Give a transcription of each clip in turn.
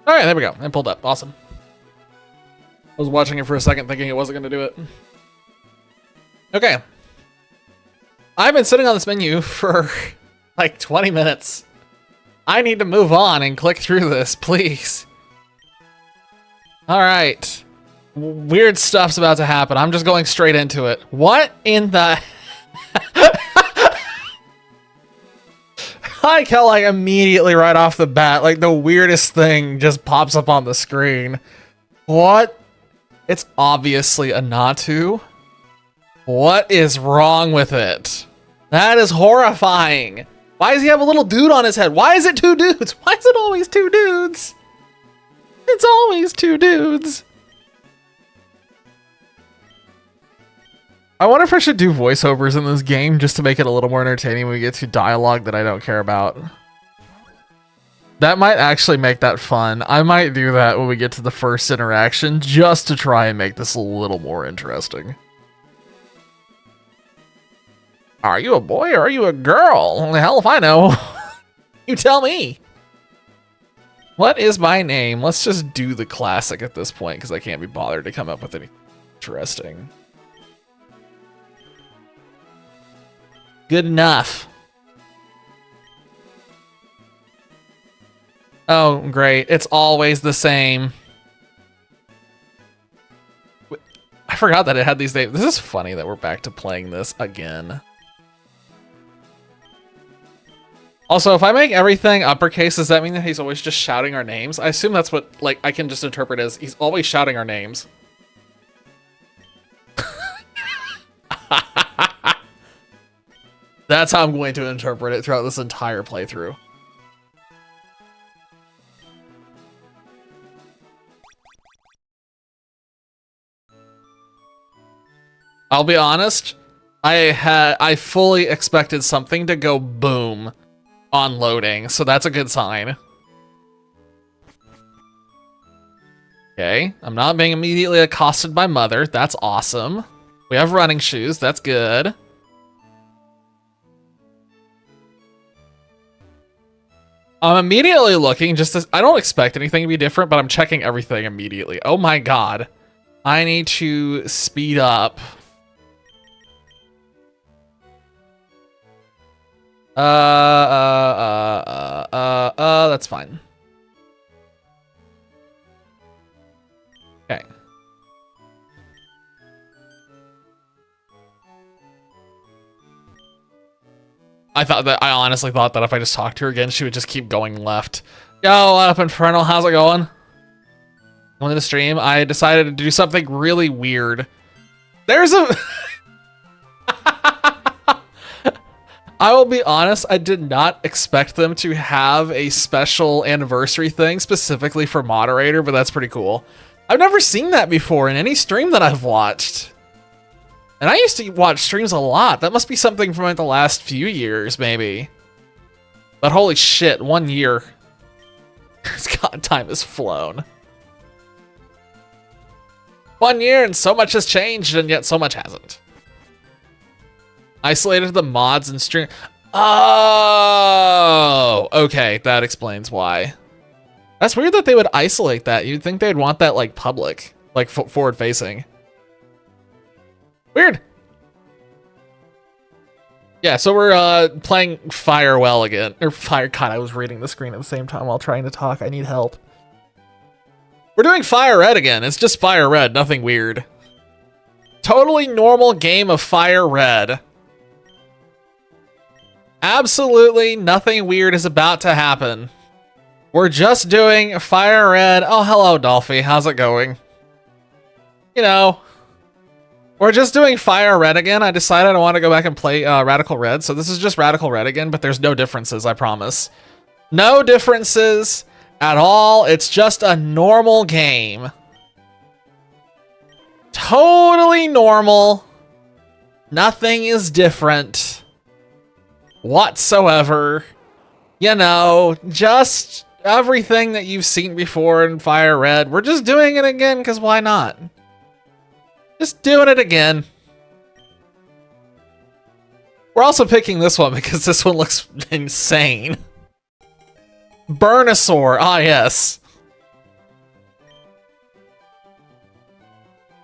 All right, there we go. It pulled up. Awesome. I was watching it for a second thinking it wasn't going to do it. Okay. I've been sitting on this menu for like 20 minutes. I need to move on and click through this, please. All right. Weird stuff's about to happen. I'm just going straight into it. What in the... I can like immediately right off the bat, like the weirdest thing just pops up on the screen. What? It's obviously a Natu. What is wrong with it? That is horrifying. Why does he have a little dude on his head? Why is it two dudes? Why is it always two dudes? It's always two dudes. I wonder if I should do voiceovers in this game just to make it a little more entertaining when we get to dialogue that I don't care about. That might actually make that fun. I might do that when we get to the first interaction just to try and make this a little more interesting. Are you a boy or are you a girl? Hell if I know. You tell me. What is my name? Let's just do the classic at this point because I can't be bothered to come up with anything interesting. Good enough. Oh, great. It's always the same. I forgot that it had these names. This is funny that we're back to playing this again. Also, if I make everything uppercase, does that mean that he's always just shouting our names? I assume that's what, like, I can just interpret as he's always shouting our names. That's how I'm going to interpret it throughout this entire playthrough. I'll be honest, I fully expected something to go boom on loading, so that's a good sign. Okay, I'm not being immediately accosted by Mother. That's awesome. We have running shoes. That's good. I'm immediately looking just as I don't expect anything to be different, but I'm checking everything immediately. Oh my god. I need to speed up. That's fine. Okay. I honestly thought that if I just talked to her again, she would just keep going left. Yo, what up, Infernal? How's it going? Going to the stream. I decided to do something really weird. There's a... I will be honest, I did not expect them to have a special anniversary thing specifically for moderator, but that's pretty cool. I've never seen that before in any stream that I've watched. And I used to watch streams a lot. That must be something from like the last few years, maybe. But holy shit, 1 year. God, time has flown. 1 year and so much has changed, and yet so much hasn't. Isolated the mods and stream. Oh, okay, that explains why. That's weird that they would isolate that. You'd think they'd want that like public, like forward facing. Weird. Yeah, so we're playing Firewell again. Or Fire... God, I was reading the screen at the same time while trying to talk. I need help. We're doing Firered again. It's just Firered, nothing weird. Totally normal game of Firered. Absolutely nothing weird is about to happen. We're just doing Firered. Oh, hello, Dolphy. How's it going? You know... We're just doing Firered again. I decided I want to go back and play Radical Red. So this is just Radical Red again, but there's no differences, I promise. No differences at all. It's just a normal game. Totally normal. Nothing is different whatsoever. You know, just everything that you've seen before in Firered. We're just doing it again because why not? Just doing it again. We're also picking this one because this one looks insane. Burnosaur. Ah, yes.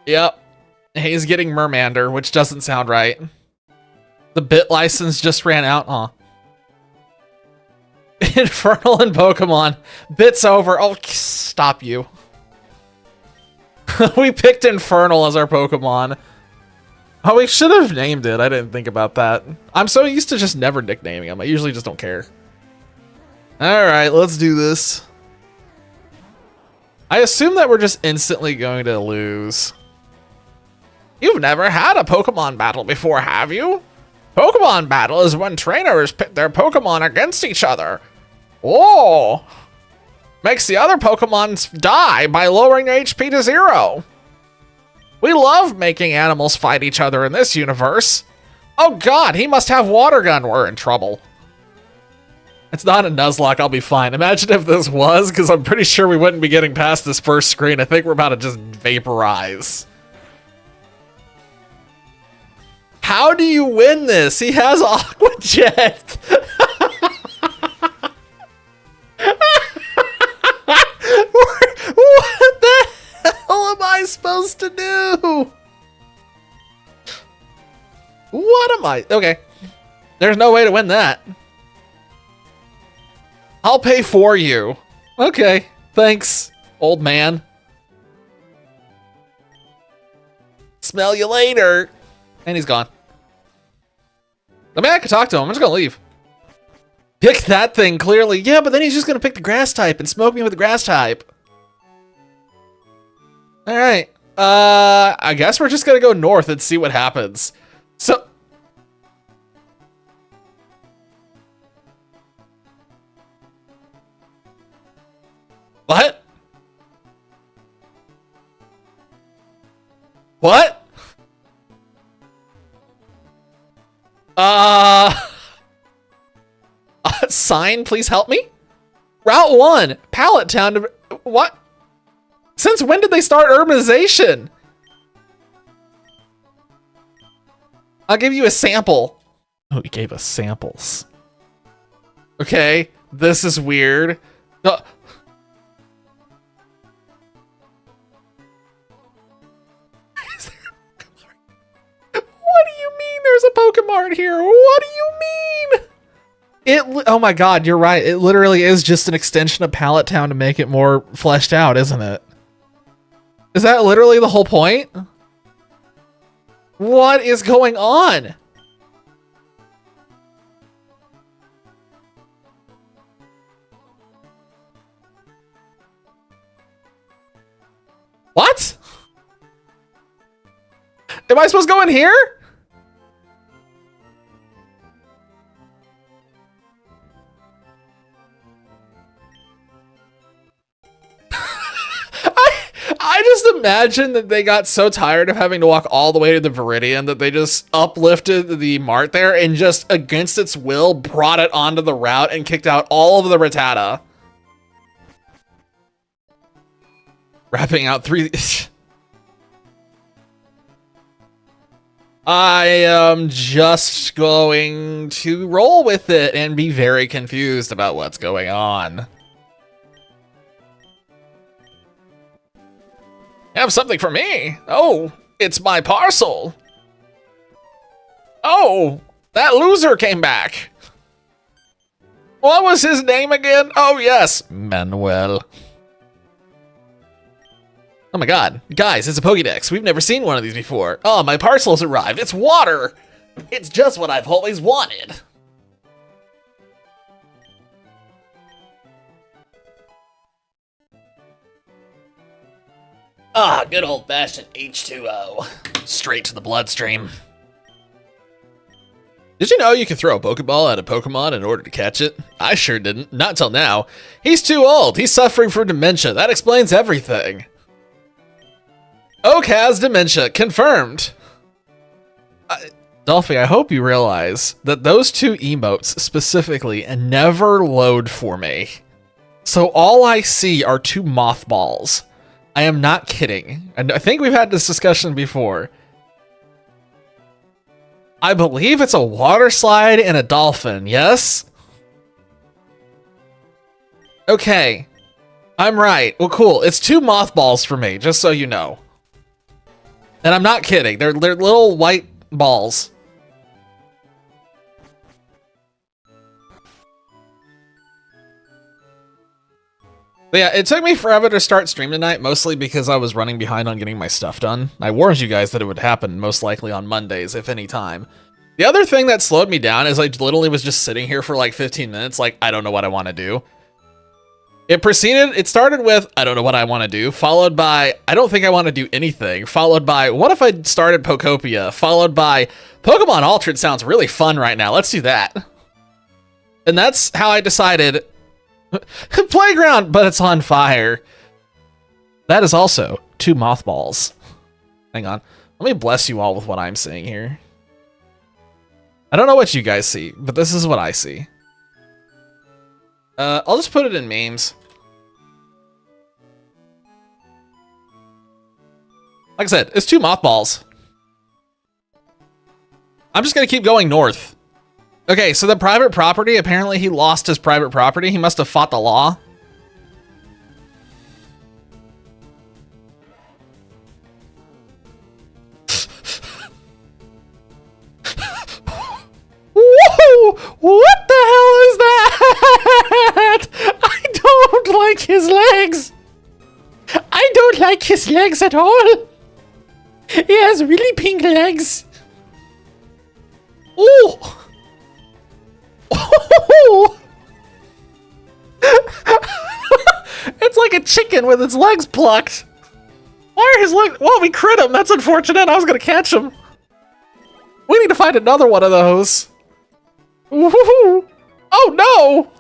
Yep. He's getting Mermander, which doesn't sound right. The bit license just ran out, huh? Infernal and Pokemon. Bit's over. Oh, stop you. We picked Infernal as our Pokemon. Oh, we should have named it. I didn't think about that. I'm so used to just never nicknaming them. I usually just don't care. Alright, let's do this. I assume that we're just instantly going to lose. You've never had a Pokemon battle before, have you? Pokemon battle is when trainers pit their Pokemon against each other. Whoa! Makes the other Pokemon die by lowering HP to 0. We love making animals fight each other in this universe. Oh god, he must have Water Gun. We're in trouble. It's not a Nuzlocke, I'll be fine. Imagine if this was, because I'm pretty sure we wouldn't be getting past this first screen. I think we're about to just vaporize. How do you win this? He has Aqua Jet. What the hell am I supposed to do? What am I? Okay. There's no way to win that. I'll pay for you. Okay. Thanks, old man. Smell you later. And he's gone. I mean, I could talk to him. I'm just gonna leave. Pick that thing, clearly. Yeah, but then he's just gonna pick the grass type and smoke me with the grass type. Alright. I guess we're just gonna go north and see what happens. So... What? What? Sign, please help me? Route 1, Pallet Town to... What? Since when did they start urbanization? I'll give you a sample. Oh, he gave us samples. Okay, this is weird. What do you mean there's a Pokemon here? What do you mean? Oh my god, you're right. It literally is just an extension of Pallet Town to make it more fleshed out, isn't it? Is that literally the whole point? What is going on? What? Am I supposed to go in here? I just imagine that they got so tired of having to walk all the way to the Viridian that they just uplifted the Mart there and just against its will brought it onto the route and kicked out all of the Rattata. Wrapping out 3... I am just going to roll with it and be very confused about what's going on. Have something for me? Oh, it's my parcel. Oh, that loser came back. What was his name again? Oh, yes, Manuel. Oh my god, guys, it's a Pokédex. We've never seen one of these before. Oh, my parcel's arrived. It's water. It's just what I've always wanted. Ah, good old-fashioned H2O. Straight to the bloodstream. Did you know you can throw a Pokeball at a Pokemon in order to catch it? I sure didn't, not till now. He's too old. He's suffering from dementia. That explains everything. Oak has dementia. Confirmed. Dolphy, I hope you realize that those two emotes specifically never load for me. So all I see are two mothballs. I am not kidding. And I think we've had this discussion before. I believe it's a water slide and a dolphin, yes? Okay. I'm right. Well, cool. It's two mothballs for me, just so you know. And I'm not kidding. They're little white balls. But yeah, it took me forever to start stream tonight, mostly because I was running behind on getting my stuff done. I warned you guys that it would happen most likely on Mondays, if any time. The other thing that slowed me down is I literally was just sitting here for like 15 minutes, like, I don't know what I want to do. It started with, I don't know what I want to do, followed by, I don't think I want to do anything, followed by, what if I started Pokopia, followed by, Pokemon Altered sounds really fun right now, let's do that. And that's how I decided, Playground, but it's on fire. That is also 2 mothballs. Hang on, let me bless you all with what I'm seeing here. I don't know what you guys see, but this is what I see. I'll just put it in memes. Like I said, it's 2 mothballs. I'm just gonna keep going north. Okay, so the private property, apparently he lost his private property. He must have fought the law. Whoa! What the hell is that? I don't like his legs. I don't like his legs at all. He has really pink legs. Ooh. It's like a chicken with its legs plucked. Why are his legs? Well, we crit him. That's unfortunate. I was gonna catch him. We need to find another one of those. Woohoo! Oh no!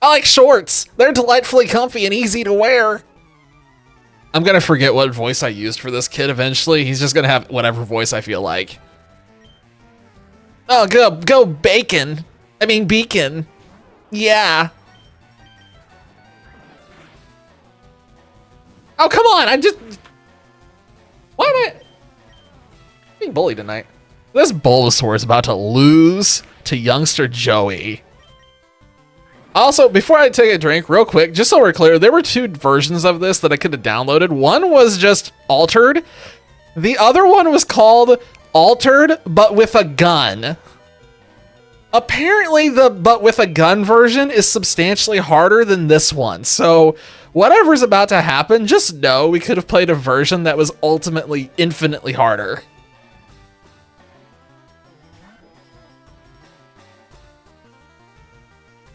I like shorts. They're delightfully comfy and easy to wear. I'm gonna forget what voice I used for this kid eventually. He's just gonna have whatever voice I feel like. Oh, go bacon. I mean beacon. Yeah. Oh, come on, why am I being bullied tonight? This Bulbasaur is about to lose to youngster Joey. Also, before I take a drink, real quick, just so we're clear, there were 2 versions of this that I could have downloaded. One was just altered. The other one was called Altered, but with a gun. Apparently, the but with a gun version is substantially harder than this one. So, whatever's about to happen, just know we could have played a version that was ultimately infinitely harder.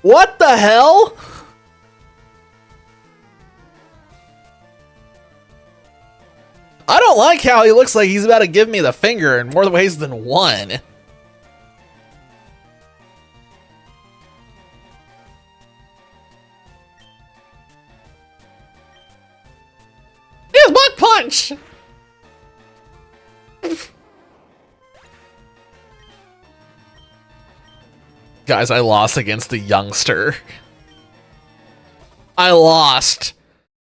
What the hell? I don't like how he looks like he's about to give me the finger in more ways than one. Here's Buck Punch! Guys, I lost against the youngster. I lost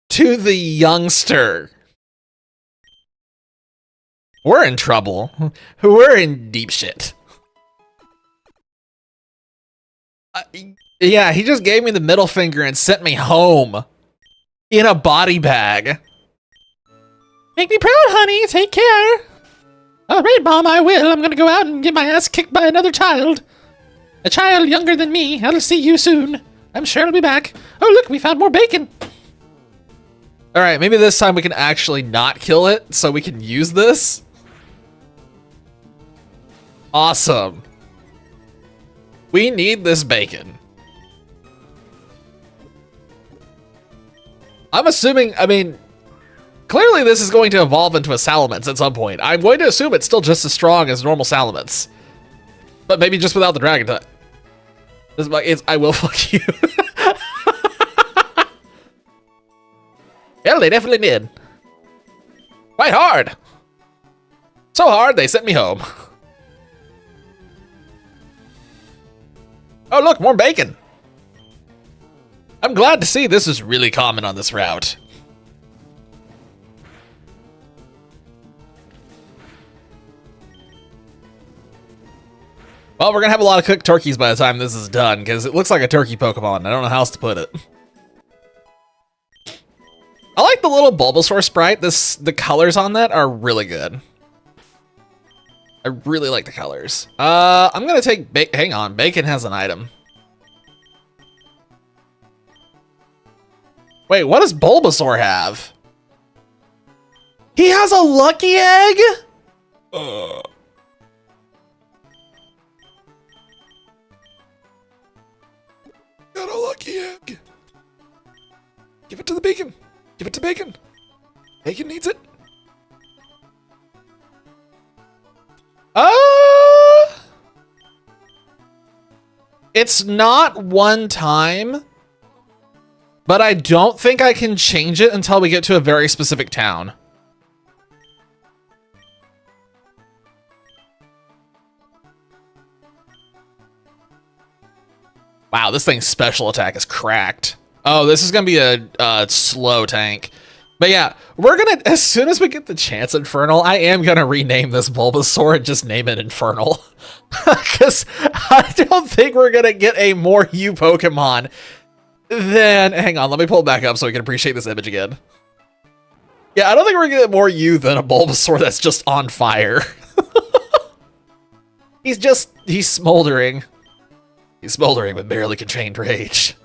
to the youngster. We're in trouble. We're in deep shit. Yeah, he just gave me the middle finger and sent me home. In a body bag. Make me proud, honey. Take care. All right, Mom, I will. I'm gonna go out and get my ass kicked by another child. A child younger than me. I'll see you soon. I'm sure I'll be back. Oh, look, we found more bacon. All right, maybe this time we can actually not kill it so we can use this. Awesome. We need this bacon. I'm assuming, I mean, clearly this is going to evolve into a Salamence at some point. I'm going to assume it's still just as strong as normal Salamence. But maybe just without the dragon type. I will fuck you. Yeah, they definitely did. Quite hard. So hard, they sent me home. Oh, look, more bacon. I'm glad to see this is really common on this route. Well, we're gonna have a lot of cooked turkeys by the time this is done, because it looks like a turkey Pokemon. I don't know how else to put it. I like the little Bulbasaur sprite. The colors on that are really good. I really like the colors. I'm gonna take hang on, Bacon has an item. Wait, what does Bulbasaur have? He has a lucky egg? Got a lucky egg. Give it to the Bacon. Give it to Bacon. Bacon needs it. It's not one time, but I don't think I can change it until we get to a very specific town. Wow, this thing's special attack is cracked. Oh, this is gonna be a slow tank. But yeah, we're gonna, as soon as we get the chance Infernal, I am gonna rename this Bulbasaur and just name it Infernal. Because I don't think we're gonna get a more U Pokemon than, hang on, let me pull it back up so we can appreciate this image again. Yeah, I don't think we're gonna get more U than a Bulbasaur that's just on fire. He's smoldering. He's smoldering with barely contained rage.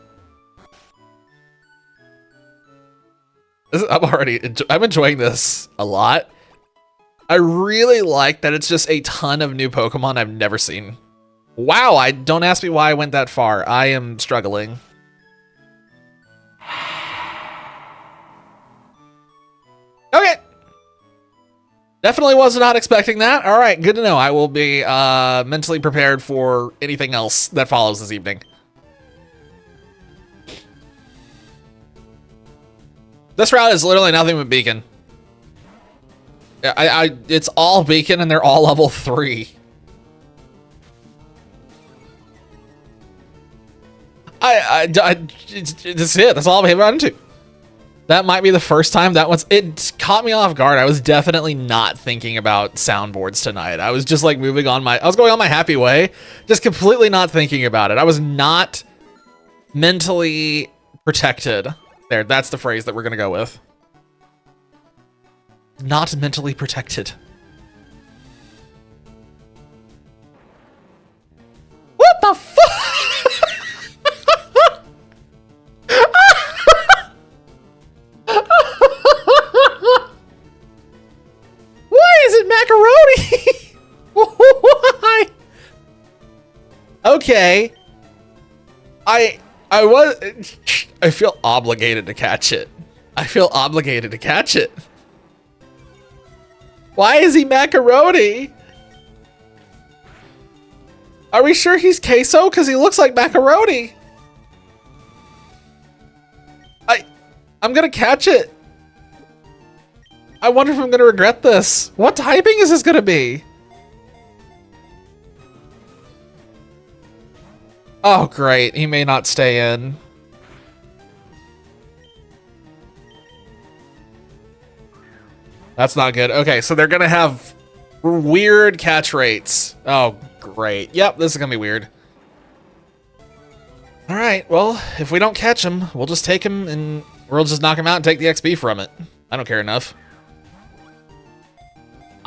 I'm enjoying this a lot. I really like that it's just a ton of new Pokemon I've never seen. Wow, don't ask me why I went that far. I am struggling. Okay. Definitely was not expecting that. All right, good to know. I will be mentally prepared for anything else that follows this evening. This route is literally nothing but Beacon. It's all Beacon and they're all level 3. That's it. That's all I'm run into. That might be the first time it caught me off guard. I was definitely not thinking about soundboards tonight. I was just like I was going on my happy way, just completely not thinking about it. I was not mentally protected. There, that's the phrase that we're gonna go with. Not mentally protected. What the fuck? Why is it macaroni? Why? Okay. I feel obligated to catch it. I feel obligated to catch it. Why is he macaroni? Are we sure he's queso? Because he looks like macaroni. I'm gonna catch it. I wonder if I'm gonna regret this. What typing is this gonna be? Oh, great. He may not stay in. That's not good. Okay, so they're gonna have weird catch rates. Oh, great. Yep, this is gonna be weird. All right, well, if we don't catch him, we'll just take him and we'll just knock him out and take the XP from it. I don't care enough.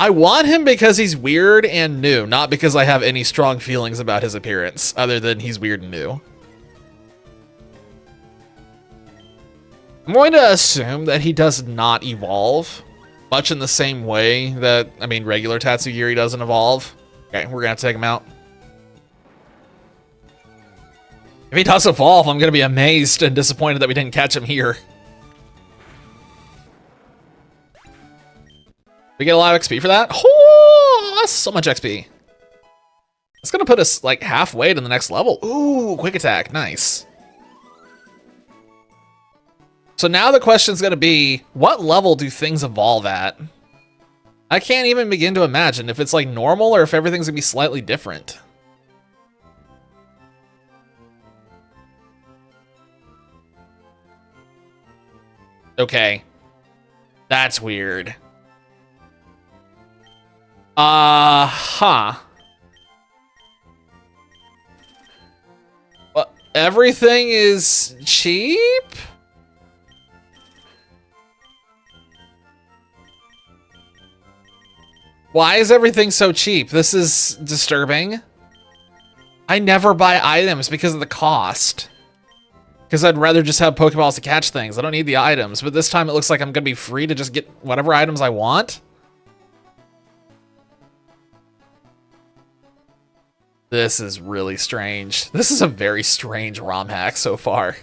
I want him because he's weird and new, not because I have any strong feelings about his appearance, other than he's weird and new. I'm going to assume that he does not evolve, much in the same way that, regular Tatsugiri doesn't evolve. Okay, we're gonna have to take him out. If he does evolve, I'm gonna be amazed and disappointed that we didn't catch him here. We get a lot of XP for that? Oh, that's so much XP. It's gonna put us like halfway to the next level. Ooh, quick attack, nice. So now the question's gonna be, what level do things evolve at? I can't even begin to imagine if it's like normal or if everything's gonna be slightly different. Okay. That's weird. Huh. Well, everything is cheap? Why is everything so cheap? This is disturbing. I never buy items because of the cost. Because I'd rather just have Pokeballs to catch things. I don't need the items, but this time it looks like I'm going to be free to just get whatever items I want. This is really strange. This is a very strange ROM hack so far.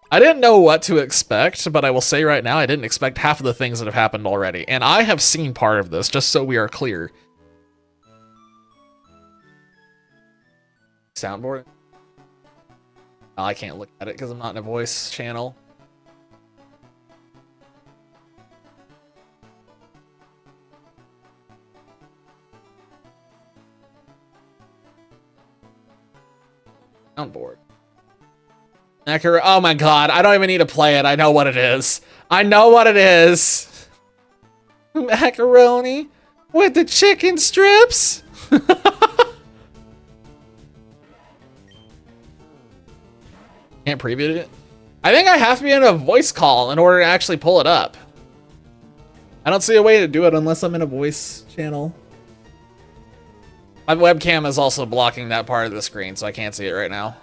I didn't know what to expect, but I will say right now I didn't expect half of the things that have happened already. And I have seen part of this, just so we are clear. Soundboard? Oh, I can't look at it because I'm not in a voice channel. Soundboard. Oh my god, I don't even need to play it. I know what it is. I know what it is. Macaroni with the chicken strips. Can't preview it. I think I have to be in a voice call in order to actually pull it up. I don't see a way to do it unless I'm in a voice channel. My webcam is also blocking that part of the screen, so I can't see it right now.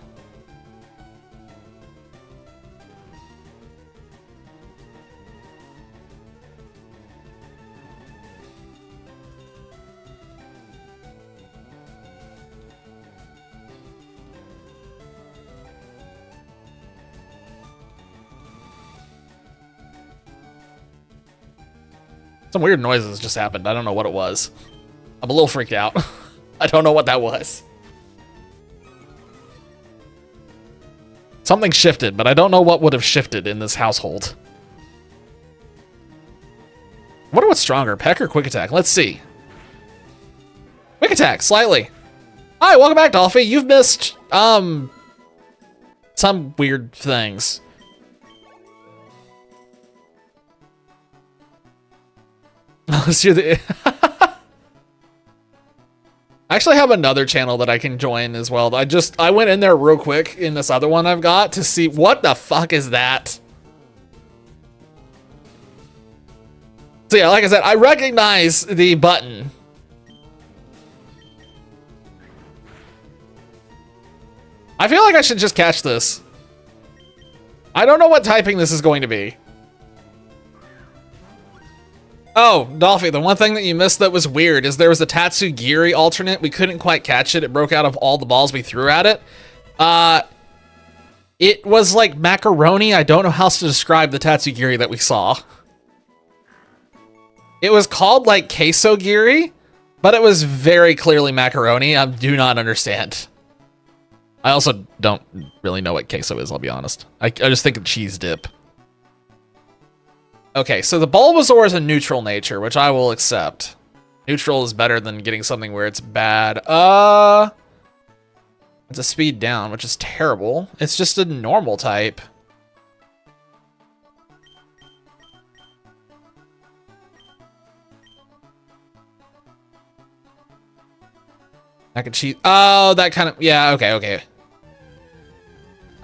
Some weird noises just happened. I don't know what it was. I'm a little freaked out. I don't know what that was. Something shifted, but I don't know what would have shifted in this household. I wonder what's stronger, Peck or Quick Attack? Let's see. Quick Attack, slightly. Hi, welcome back, Dolphy. You've missed, some weird things. Let's do the... I actually have another channel that I can join as well. I went in there real quick in this other one I've got to see what the fuck is that. So yeah, like I said, I recognize the button. I feel like I should just catch this. I don't know what typing this is going to be. Oh, Dolphy, the one thing that you missed that was weird is there was a Tatsugiri alternate. We couldn't quite catch it. It broke out of all the balls we threw at it. It was like macaroni. I don't know how else to describe the Tatsugiri that we saw. It was called like queso giri, but it was very clearly macaroni. I do not understand. I also don't really know what queso is, I'll be honest. I just think of cheese dip. Okay, so the Bulbasaur is a neutral nature, which I will accept. Neutral is better than getting something where it's bad. It's a speed down, which is terrible. It's just a normal type. Mac and cheese. Oh, that kind of, yeah, okay.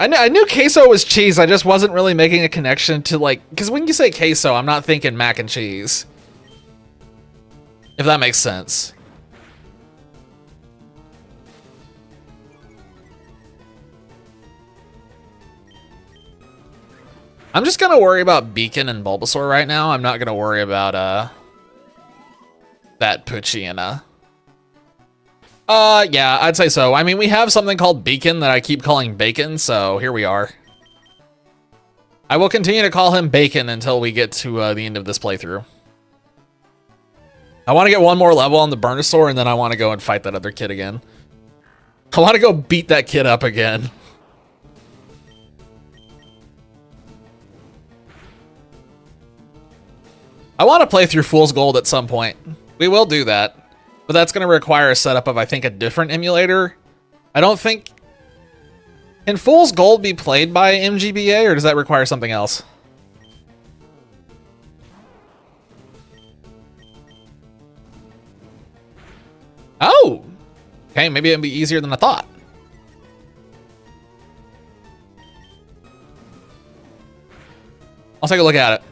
I knew queso was cheese, I just wasn't really making a connection to like, because when you say queso, I'm not thinking mac and cheese. If that makes sense. I'm just gonna worry about Beacon and Bulbasaur right now. I'm not gonna worry about, that Poochyena. Yeah, I'd say so. I mean, we have something called Beacon that I keep calling Bacon, so here we are. I will continue to call him Bacon until we get to the end of this playthrough. I want to get one more level on the Burnosaur, and then I want to go and fight that other kid again. I want to go beat that kid up again. I want to play through Fool's Gold at some point. We will do that. But that's going to require a setup of, I think, a different emulator. I don't think... Can Fool's Gold be played by MGBA, or does that require something else? Oh! Okay, maybe it'd be easier than I thought. I'll take a look at it.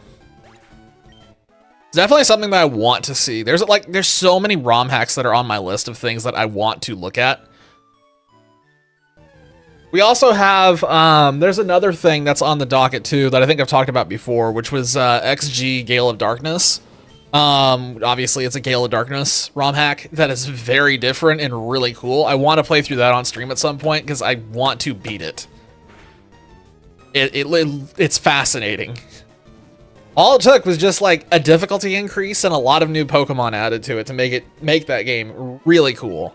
It's definitely something that I want to see. There's so many ROM hacks that are on my list of things that I want to look at. We also have, there's another thing that's on the docket too that I think I've talked about before, which was XG Gale of Darkness. Obviously it's a Gale of Darkness ROM hack that is very different and really cool. I want to play through that on stream at some point because I want to beat it. It's fascinating. All it took was just like a difficulty increase and a lot of new Pokemon added to it to make that game really cool.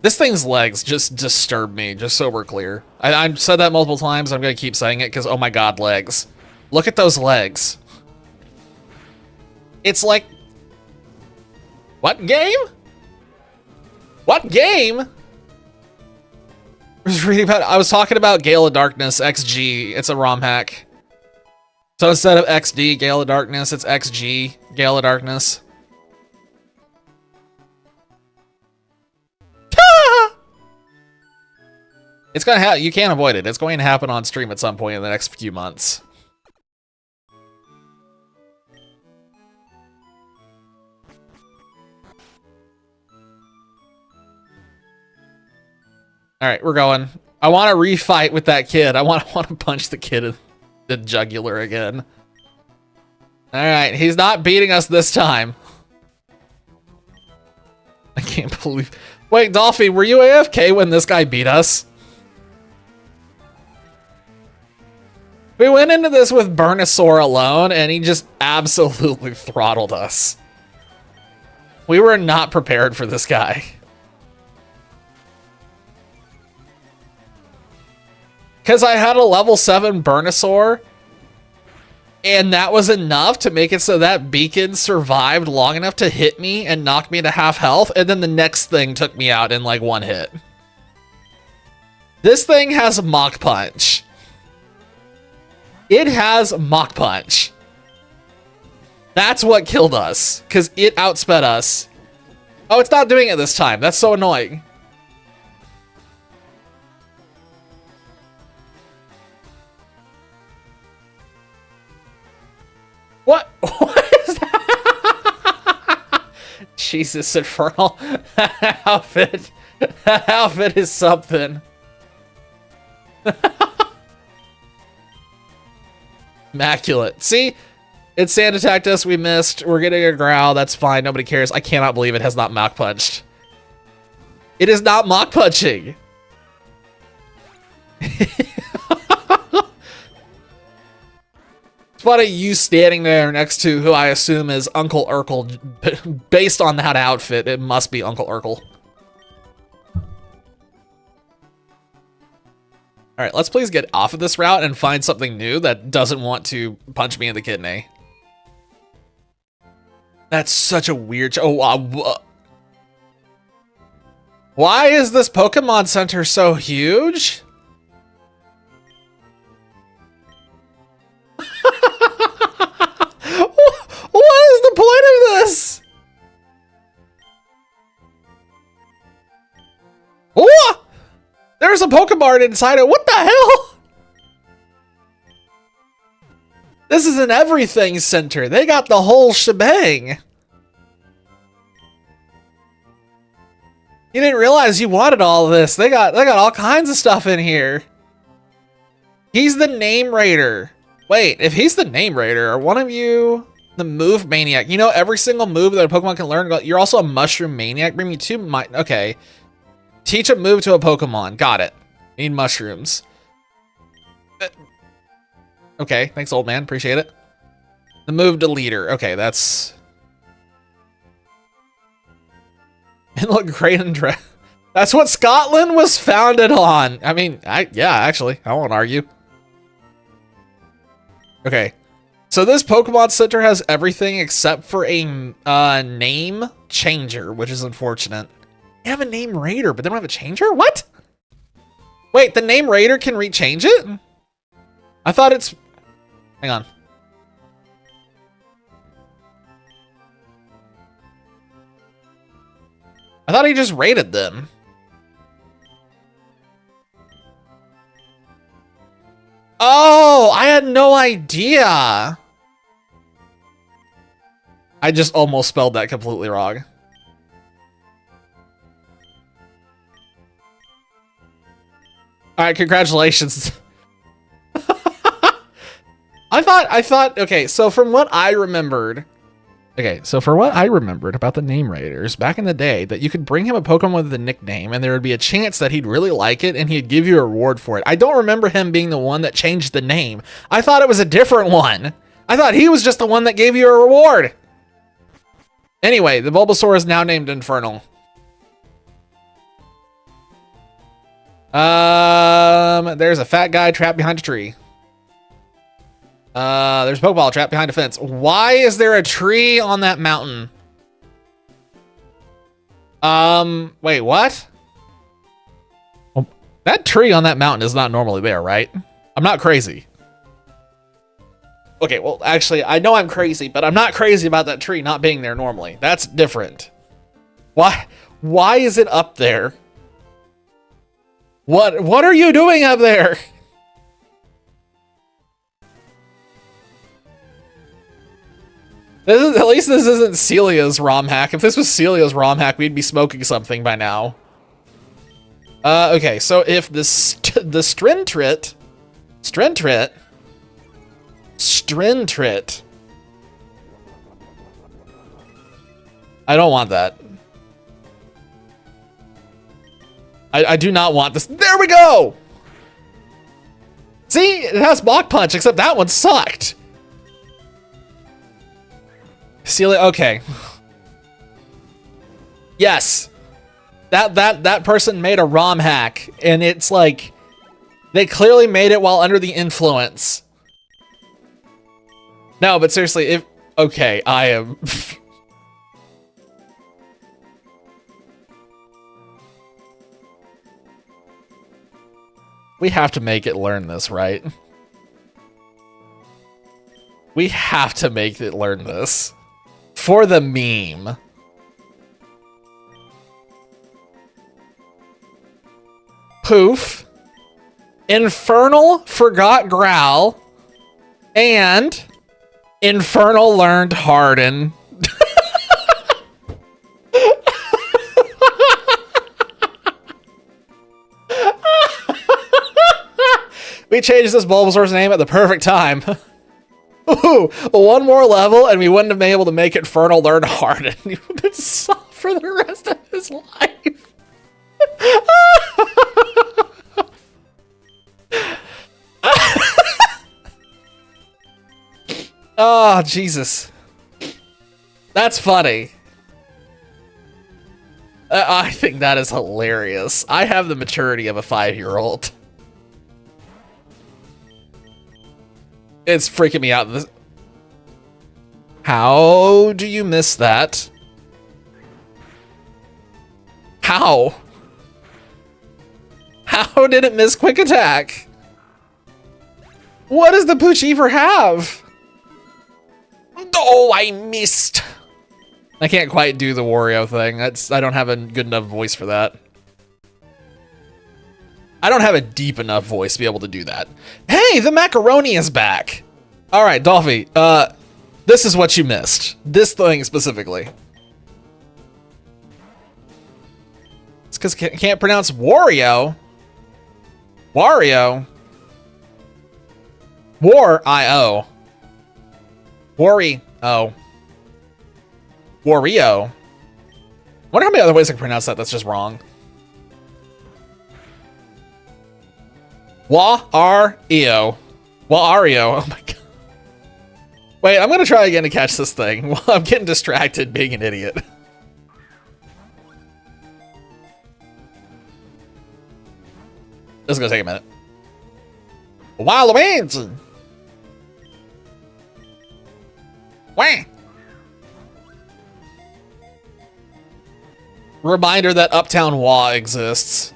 This thing's legs just disturb me, just so we're clear. I've said that multiple times. I'm going to keep saying it because, oh my god, legs. Look at those legs. It's like... What game? What game? I was talking about Gale of Darkness XG. It's a ROM hack. So instead of XD Gale of Darkness, it's XG Gale of Darkness. It's gonna happen. You can't avoid it. It's going to happen on stream at some point in the next few months. All right, we're going. I want to refight with that kid. I want to punch the kid in the jugular again. All right, he's not beating us this time. I can't believe... Wait, Dolphy, were you AFK when this guy beat us? We went into this with Burnosaur alone, and he just absolutely throttled us. We were not prepared for this guy. Because I had a level 7 Burnosaur, and that was enough to make it so that beacon survived long enough to hit me and knock me to half health, and then the next thing took me out in like one hit. This thing has Mach Punch. It has Mach Punch. That's what killed us, because it outsped us. Oh, it's not doing it this time. That's so annoying. What? What is that? Jesus, Infernal. That outfit is something. Immaculate. See? It sand attacked us. We missed. We're getting a growl. That's fine. Nobody cares. I cannot believe it has not Mach Punched. It is not Mach Punching. It's funny you standing there next to who I assume is Uncle Urkel. Based on that outfit, it must be Uncle Urkel. All right, let's please get off of this route and find something new that doesn't want to punch me in the kidney. That's such a weird... Why is this Pokemon Center so huge? What is the point of this? Oh! There's a Pokemon inside it. What the hell? This is an everything center. They got the whole shebang. You didn't realize you wanted all of this. They got all kinds of stuff in here. He's the name raider. Wait, if he's the name raider, are one of you the move maniac? You know every single move that a Pokemon can learn. You're also a mushroom maniac. Bring me two. Okay. Teach a move to a Pokemon. Got it. Need mushrooms. Okay, thanks, old man. Appreciate it. The move to leader. Okay, that's... It looked great and that's what Scotland was founded on. I mean, yeah, actually, I won't argue. Okay, so this Pokemon Center has everything except for a name changer, which is unfortunate. They have a name raider, but they don't have a changer? What? Wait, the name raider can rechange it? I thought it's... Hang on. I thought he just raided them. had no idea. I just almost spelled that completely wrong. All right, congratulations. I thought, okay, so from what I remembered, about the name raiders back in the day, that you could bring him a Pokemon with a nickname and there would be a chance that he'd really like it and he'd give you a reward for it. I don't remember him being the one that changed the name. I thought it was a different one. I thought he was just the one that gave you a reward. Anyway, the Bulbasaur is now named Infernal. There's a fat guy trapped behind a tree. There's a Pokeball trapped behind a fence. Why is there a tree on that mountain? Wait, what? Well, that tree on that mountain is not normally there, right? I'm not crazy. Okay, well, actually, I know I'm crazy, but I'm not crazy about that tree not being there normally. That's different. Why is it up there? What are you doing up there? At least this isn't Celia's ROM hack. If this was Celia's ROM hack, we'd be smoking something by now. Okay, so if the Strentrit. I don't want that. I do not want this. There we go! See? It has Block Punch, except that one sucked. Celia, okay. Yes. That person made a ROM hack, and it's like, they clearly made it while under the influence. No, but seriously, okay, I am... We have to make it learn this, right? We have to make it learn this. For the meme. Poof. Infernal forgot Growl. And Infernal learned Harden. We changed this Bulbasaur's name at the perfect time. Ooh, one more level and we wouldn't have been able to make Infernal learn Harden. He would have been soft for the rest of his life. Oh, Jesus. That's funny. I think that is hilarious. I have the maturity of a 5-year-old. It's freaking me out. How do you miss that? How? How did it miss Quick Attack? What does the Poochiever have? Oh, I missed. I can't quite do the Wario thing. I don't have a good enough voice for that. I don't have a deep enough voice to be able to do that. Hey, the macaroni is back. All right, Dolphy, this is what you missed. This thing specifically. It's because I can't pronounce Wario. Wario. War-I-O. Wario. Wario. Wonder how many other ways I can pronounce that that's just wrong. Wario. Wario. Oh my god. Wait, I'm gonna try again to catch this thing while I'm getting distracted being an idiot. This is gonna take a minute. Wild Wings! Wah! Reminder that Uptown Wah exists.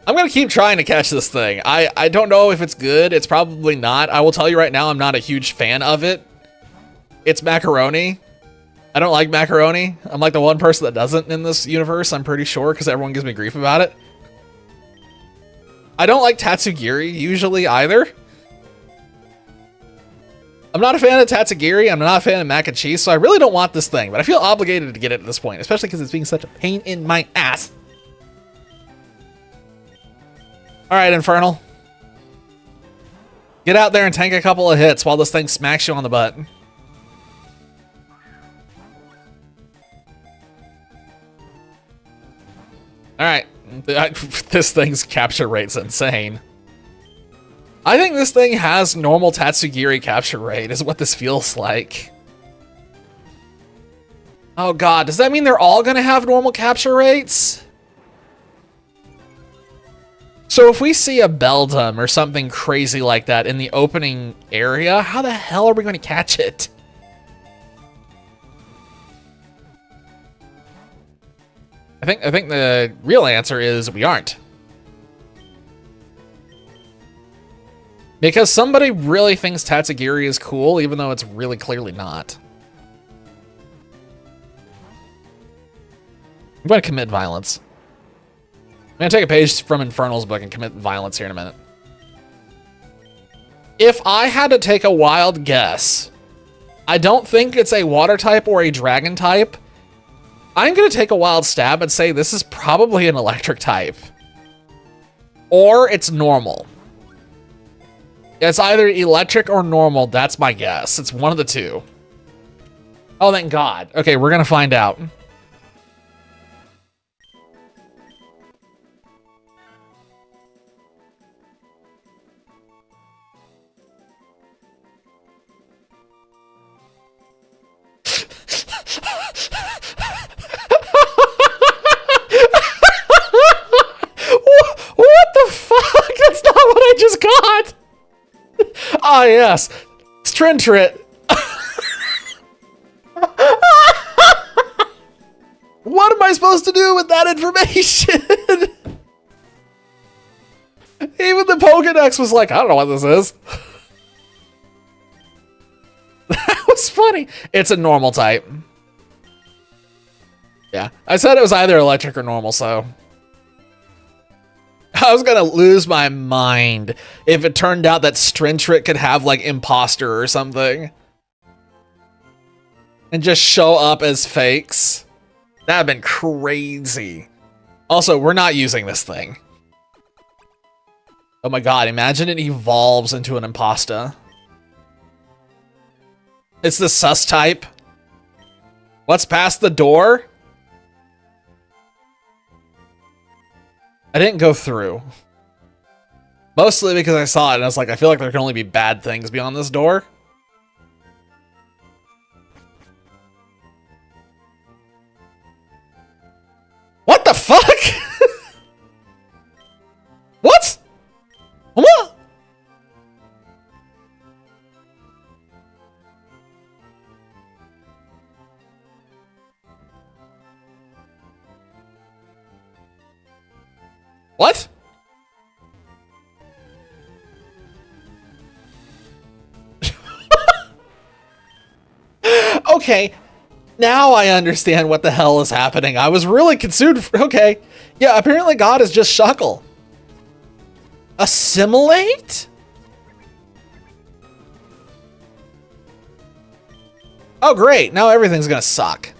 I'm gonna keep trying to catch this thing. I don't know if it's good. It's probably not. I will tell you right now, I'm not a huge fan of it. It's macaroni. I don't like macaroni. I'm like the one person that doesn't in this universe, I'm pretty sure, because everyone gives me grief about it. I don't like Tatsugiri usually either. I'm not a fan of Tatsugiri. I'm not a fan of mac and cheese, so I really don't want this thing, but I feel obligated to get it at this point, especially because it's being such a pain in my ass. All right, Infernal. Get out there and tank a couple of hits while this thing smacks you on the butt. All right, this thing's capture rate's insane. I think this thing has normal Tatsugiri capture rate, is what this feels like. Oh god, does that mean they're all gonna have normal capture rates? So if we see a Beldum or something crazy like that in the opening area, how the hell are we gonna catch it? I think the real answer is we aren't. Because somebody really thinks Tatsugiri is cool, even though it's really clearly not. I'm going to commit violence. I'm going to take a page from Infernal's book and commit violence here in a minute. If I had to take a wild guess, I don't think it's a water type or a dragon type. I'm going to take a wild stab and say this is probably an electric type. Or it's normal. It's either electric or normal. That's my guess. It's one of the two. Oh, thank God. Okay, we're going to find out. What the fuck? That's not what I just got. Ah, yes. Strentrit. What am I supposed to do with that information? Even the Pokedex was like, I don't know what this is. That was funny. It's a normal type. Yeah, I said it was either electric or normal, so... I was gonna lose my mind if it turned out that Strentrit could have, like, imposter or something. And just show up as fakes. That'd been crazy. Also, we're not using this thing. Oh my god, imagine it evolves into an imposter. It's the sus type. What's past the door? I didn't go through. Mostly because I saw it and I was like, I feel like there can only be bad things beyond this door. What the fuck? What? What? What? Okay, now I understand what the hell is happening. I was really concerned. Okay, yeah, apparently God is just Shuckle. Assimilate? Oh, great. Now everything's gonna suck.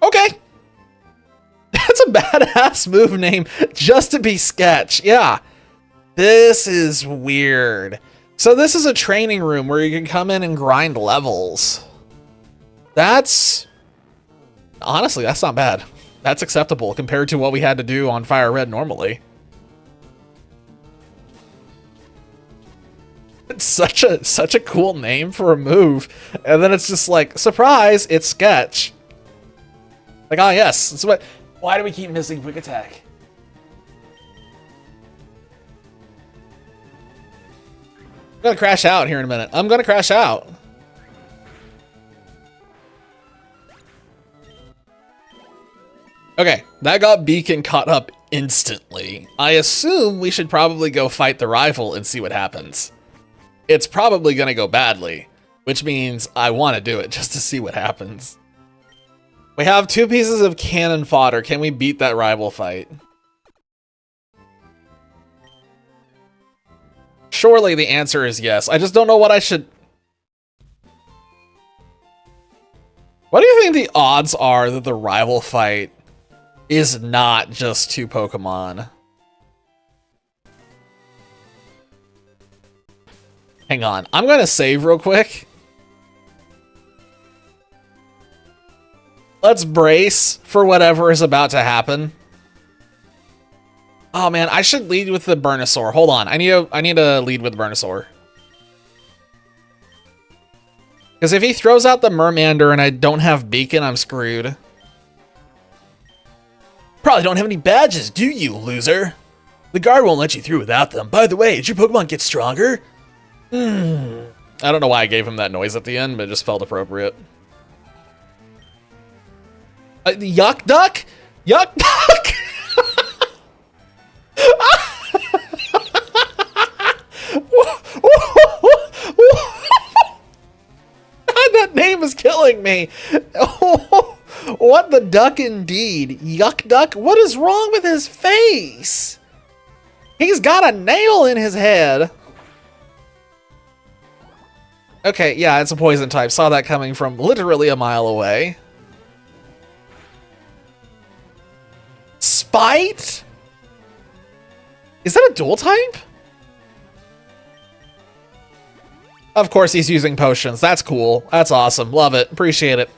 Okay. That's a badass move name just to be Sketch. Yeah. This is weird. So this is a training room where you can come in and grind levels. That's... honestly, that's not bad. That's acceptable compared to what we had to do on Firered normally. It's such a cool name for a move. And then it's just like, surprise, it's Sketch. Like, oh yes, that's what. Why do we keep missing Quick Attack? I'm gonna crash out here in a minute. I'm gonna crash out. Okay, that got Beacon caught up instantly, I assume we should probably go fight the rival and see what happens. It's probably going to go badly, which means I want to do it just to see what happens. We have 2 pieces of cannon fodder. Can we beat that rival fight? Surely the answer is yes. I just don't know what I should... What do you think the odds are that the rival fight is not just 2 Pokemon? Hang on. I'm going to save real quick. Let's brace for whatever is about to happen. Oh man, I should lead with the Burnosaur. Hold on. I need to lead with Burnosaur. Because if he throws out the Mermander and I don't have Beacon, I'm screwed. Probably don't have any badges, do you, loser? The guard won't let you through without them. By the way, did your Pokemon get stronger? I don't know why I gave him that noise at the end, but it just felt appropriate. Yuck Duck? Yuck Duck? That name is killing me. What the duck indeed. Yuck Duck? What is wrong with his face? He's got a nail in his head. Okay, yeah, it's a poison type. Saw that coming from literally a mile away. Spite? Is that a dual type? Of course he's using potions. That's cool. That's awesome. Love it. Appreciate it.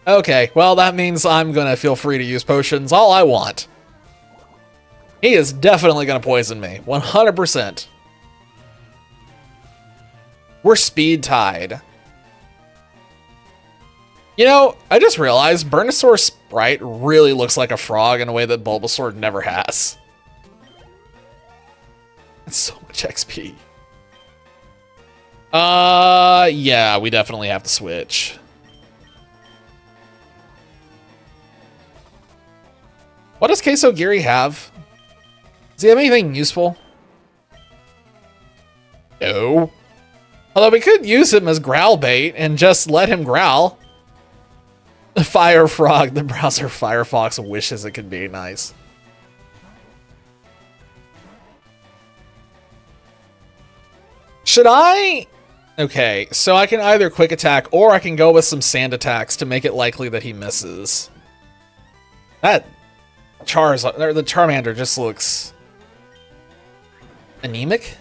Okay, well that means I'm gonna feel free to use potions all I want. He is definitely gonna poison me. 100%. We're speed tied. You know, I just realized Burnosaur sprite really looks like a frog in a way that Bulbasaur never has. That's so much XP. Yeah, we definitely have to switch. What does Queso Geary have? Does he have anything useful? No. Although we could use him as growl bait and just let him growl. The Fire Frog, the browser Firefox wishes it could be nice. Should I? Okay, so I can either quick attack or I can go with some sand attacks to make it likely that he misses. That the Charmander just looks anemic.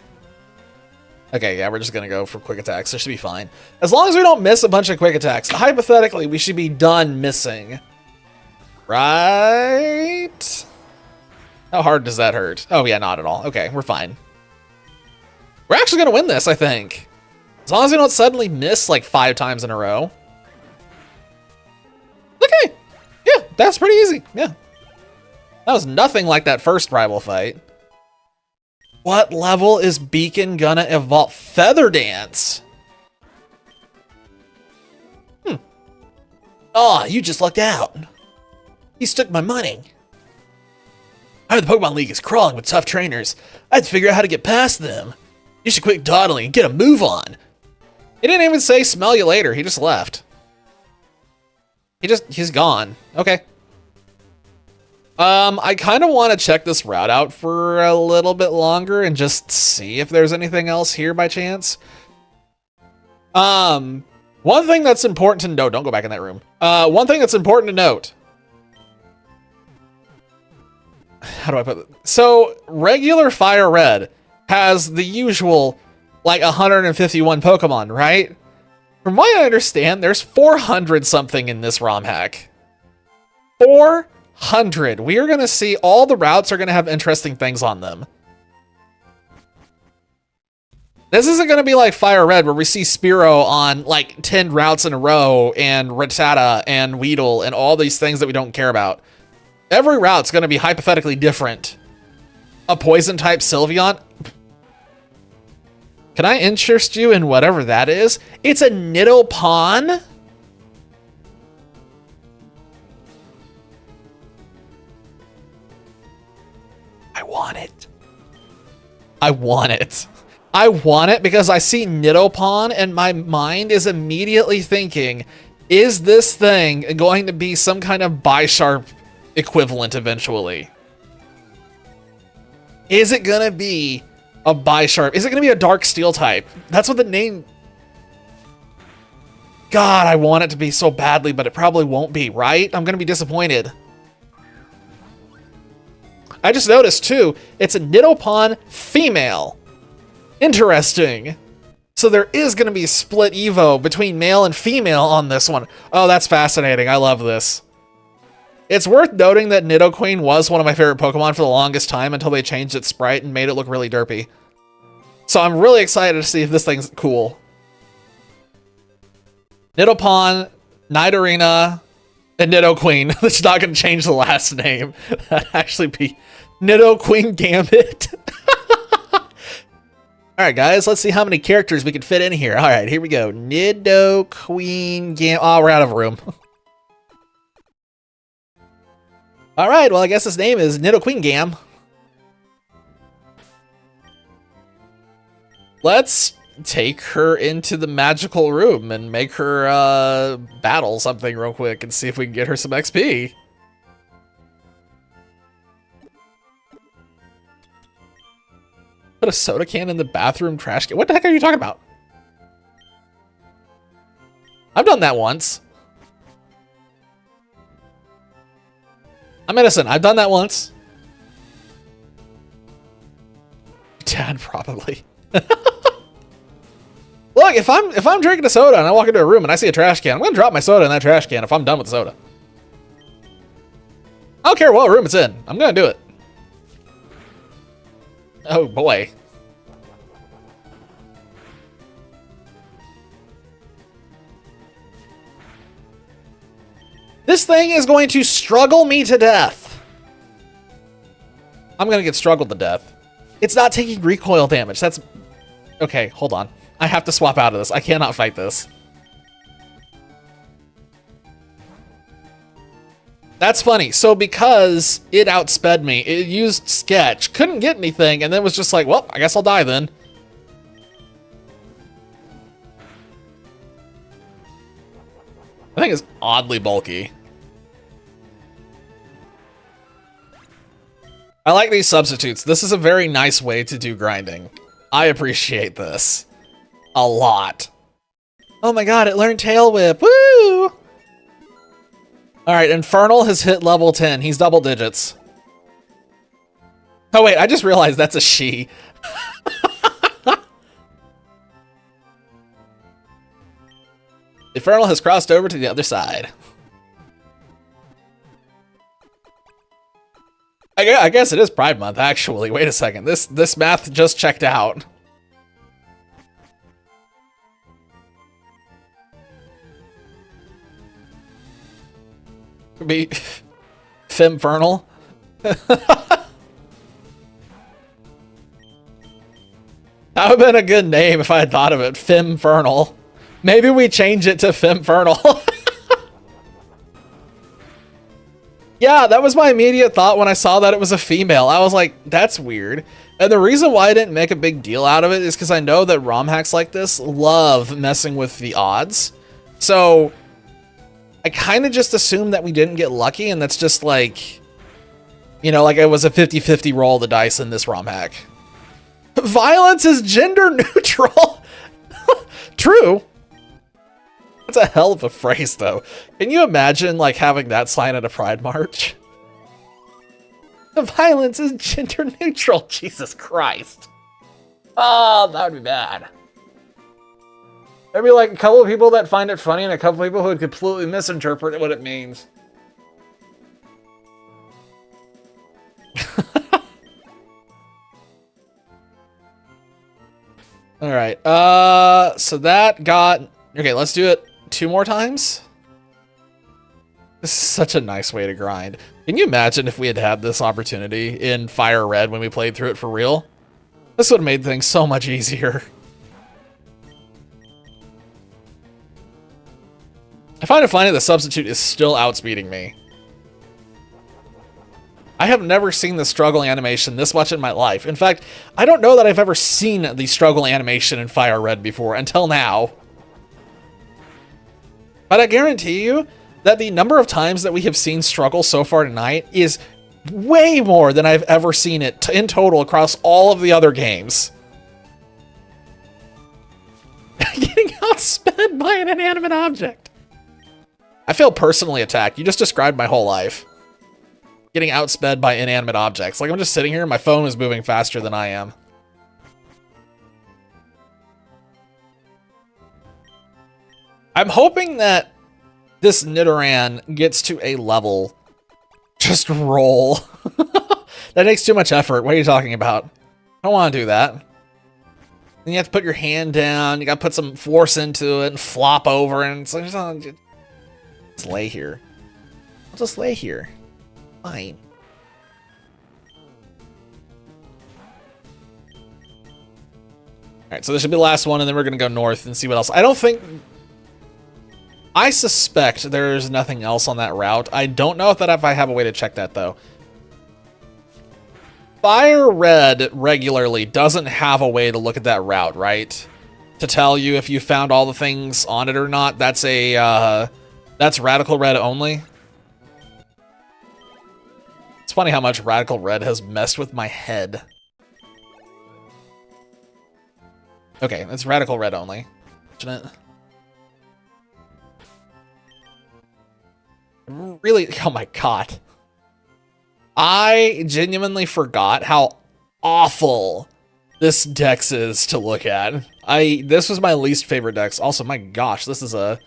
Okay, yeah, we're just gonna go for quick attacks. This should be fine. As long as we don't miss a bunch of quick attacks, hypothetically, we should be done missing. Right? How hard does that hurt? Oh yeah, not at all. Okay, we're fine. We're actually gonna win this, I think. As long as we don't suddenly miss like 5 times in a row. Okay. Yeah, that's pretty easy. Yeah. That was nothing like that first rival fight. What level is Beacon gonna evolve? Feather Dance. Oh, you just lucked out. You took my money. I heard the Pokemon League is crawling with tough trainers. I had to figure out how to get past them. You should quit dawdling and get a move on. He didn't even say smell you later. He just left. He's gone. Okay. I kind of want to check this route out for a little bit longer and just see if there's anything else here by chance. One thing that's important to note, don't go back in that room. One thing that's important to note. How do I put it? So regular Firered has the usual like 151 Pokemon, right? From what I understand, there's 400 something in this ROM hack. 400. We are going to see all the routes are going to have interesting things on them. This isn't going to be like Firered where we see Spearow on like 10 routes in a row and Rattata and Weedle and all these things that we don't care about. Every route's going to be hypothetically different. A poison type Sylveon. Can I interest you in whatever that is? It's a Nidopawn? I want it. I want it because I see Nidopan and my mind is immediately thinking, is this thing going to be some kind of Bisharp equivalent eventually? Is it gonna be a Bisharp? Is it gonna be a Dark Steel type? That's what the name... God, I want it to be so badly, but it probably won't be, right? I'm gonna be disappointed. I just noticed, too, it's a Nidopan female. Interesting. So there is going to be split Evo between male and female on this one. Oh, that's fascinating. I love this. It's worth noting that Nidoqueen was one of my favorite Pokemon for the longest time until they changed its sprite and made it look really derpy. So I'm really excited to see if this thing's cool. Nidopan, Nidorina, and Nidoqueen. That's not going to change the last name. That'd actually be Nidoqueen Gambit. All right, guys, let's see how many characters we can fit in here. All right, here we go. Nidoqueen Gambit. Oh, we're out of room. All right, well, I guess his name is Nidoqueen Gam. Let's take her into the magical room and make her battle something real quick and see if we can get her some XP. Put a soda can in the bathroom trash can. What the heck are you talking about? I've done that once. I'm innocent. I've done that once. Dad, probably. Look, if I'm drinking a soda and I walk into a room and I see a trash can, I'm gonna drop my soda in that trash can if I'm done with the soda. I don't care what room it's in. I'm gonna do it. Oh boy. This thing is going to struggle me to death. I'm gonna get struggled to death. It's not taking recoil damage. That's... Okay, hold on. I have to swap out of this. I cannot fight this. That's funny. So because it outsped me, it used Sketch, couldn't get anything, and then was just like, well, I guess I'll die then. I think it's oddly bulky. I like these substitutes. This is a very nice way to do grinding. I appreciate this a lot. Oh my god, it learned Tail Whip. Woo! Alright, Infernal has hit level 10. He's double digits. Oh wait, I just realized that's a she. Infernal has crossed over to the other side. I guess it is Pride Month, actually. Wait a second. This math just checked out. Could be Femfernal. That would have been a good name if I had thought of it. Femfernal. Maybe we change it to Femfernal. Yeah, that was my immediate thought when I saw that it was a female. I was like, that's weird. And the reason why I didn't make a big deal out of it is because I know that ROM hacks like this love messing with the odds. So I kind of just assumed that we didn't get lucky, and that's just like, you know, like it was a 50-50 roll of the dice in this ROM hack. Violence is gender neutral. True. That's a hell of a phrase, though. Can you imagine, like, having that sign at a Pride March? The violence is gender neutral. Jesus Christ. Oh, that would be bad. There'd be, like, a couple of people that find it funny and a couple of people who would completely misinterpret what it means. Alright, so that got... Okay, let's do it 2 more times. This is such a nice way to grind. Can you imagine if we had had this opportunity in Firered when we played through it for real? This would have made things so much easier. I find it funny the substitute is still outspeeding me. I have never seen the struggle animation this much in my life. In fact, I don't know that I've ever seen the struggle animation in Firered before until now. But I guarantee you that the number of times that we have seen struggle so far tonight is way more than I've ever seen it in total across all of the other games. Getting outsped by an inanimate object. I feel personally attacked. You just described my whole life. Getting outsped by inanimate objects. Like, I'm just sitting here and my phone is moving faster than I am. I'm hoping that this Nidoran gets to a level. Just roll. That takes too much effort. What are you talking about? I don't want to do that. Then you have to put your hand down. You got to put some force into it and flop over. And it's like, just lay here. I'll just lay here. Fine. Alright, so this should be the last one, and then we're going to go north and see what else. I suspect there's nothing else on that route. I don't know if I have a way to check that, though. Firered regularly doesn't have a way to look at that route, right? To tell you if you found all the things on it or not. That's that's Radical Red only. It's funny how much Radical Red has messed with my head. Okay, it's Radical Red only. Isn't it? Really? Oh my god. I genuinely forgot how awful this dex is to look at. This was my least favorite dex. Also, my gosh, this is a...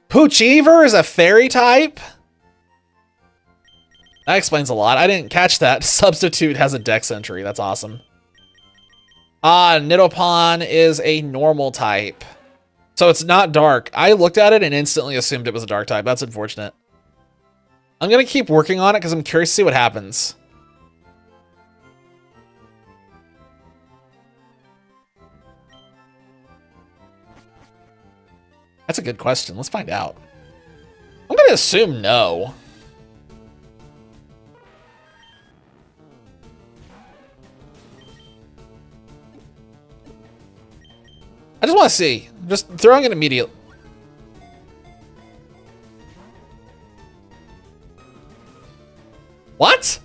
Poochiever is a fairy type? That explains a lot. I didn't catch that. Substitute has a dex entry. That's awesome. Nidopan is a normal type. So it's not dark. I looked at it and instantly assumed it was a dark type. That's unfortunate. I'm going to keep working on it because I'm curious to see what happens. That's a good question. Let's find out. I'm going to assume no. I just want to see. I'm just throwing it immediately. What?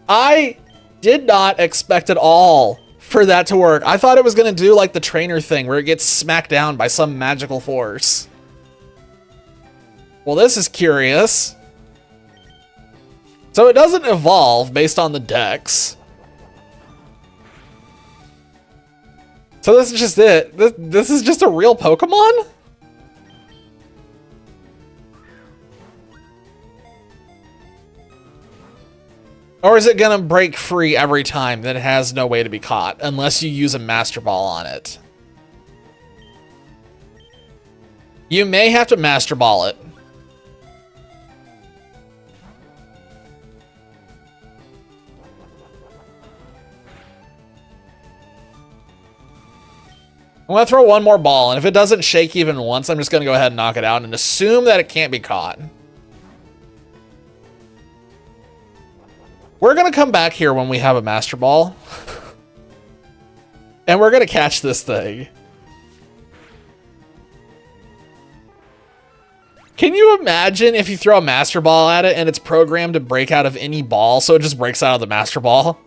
I did not expect at all for that to work. I thought it was going to do like the trainer thing where it gets smacked down by some magical force. Well, this is curious. So it doesn't evolve based on the dex. So this is just it. This is just a real Pokemon? Or is it gonna break free every time that it has no way to be caught unless you use a Master Ball on it? You may have to Master Ball it. I'm gonna throw one more ball, and if it doesn't shake even once, I'm just gonna go ahead and knock it out and assume that it can't be caught. We're gonna come back here when we have a Master Ball. And we're gonna catch this thing. Can you imagine if you throw a Master Ball at it and it's programmed to break out of any ball, so it just breaks out of the Master Ball?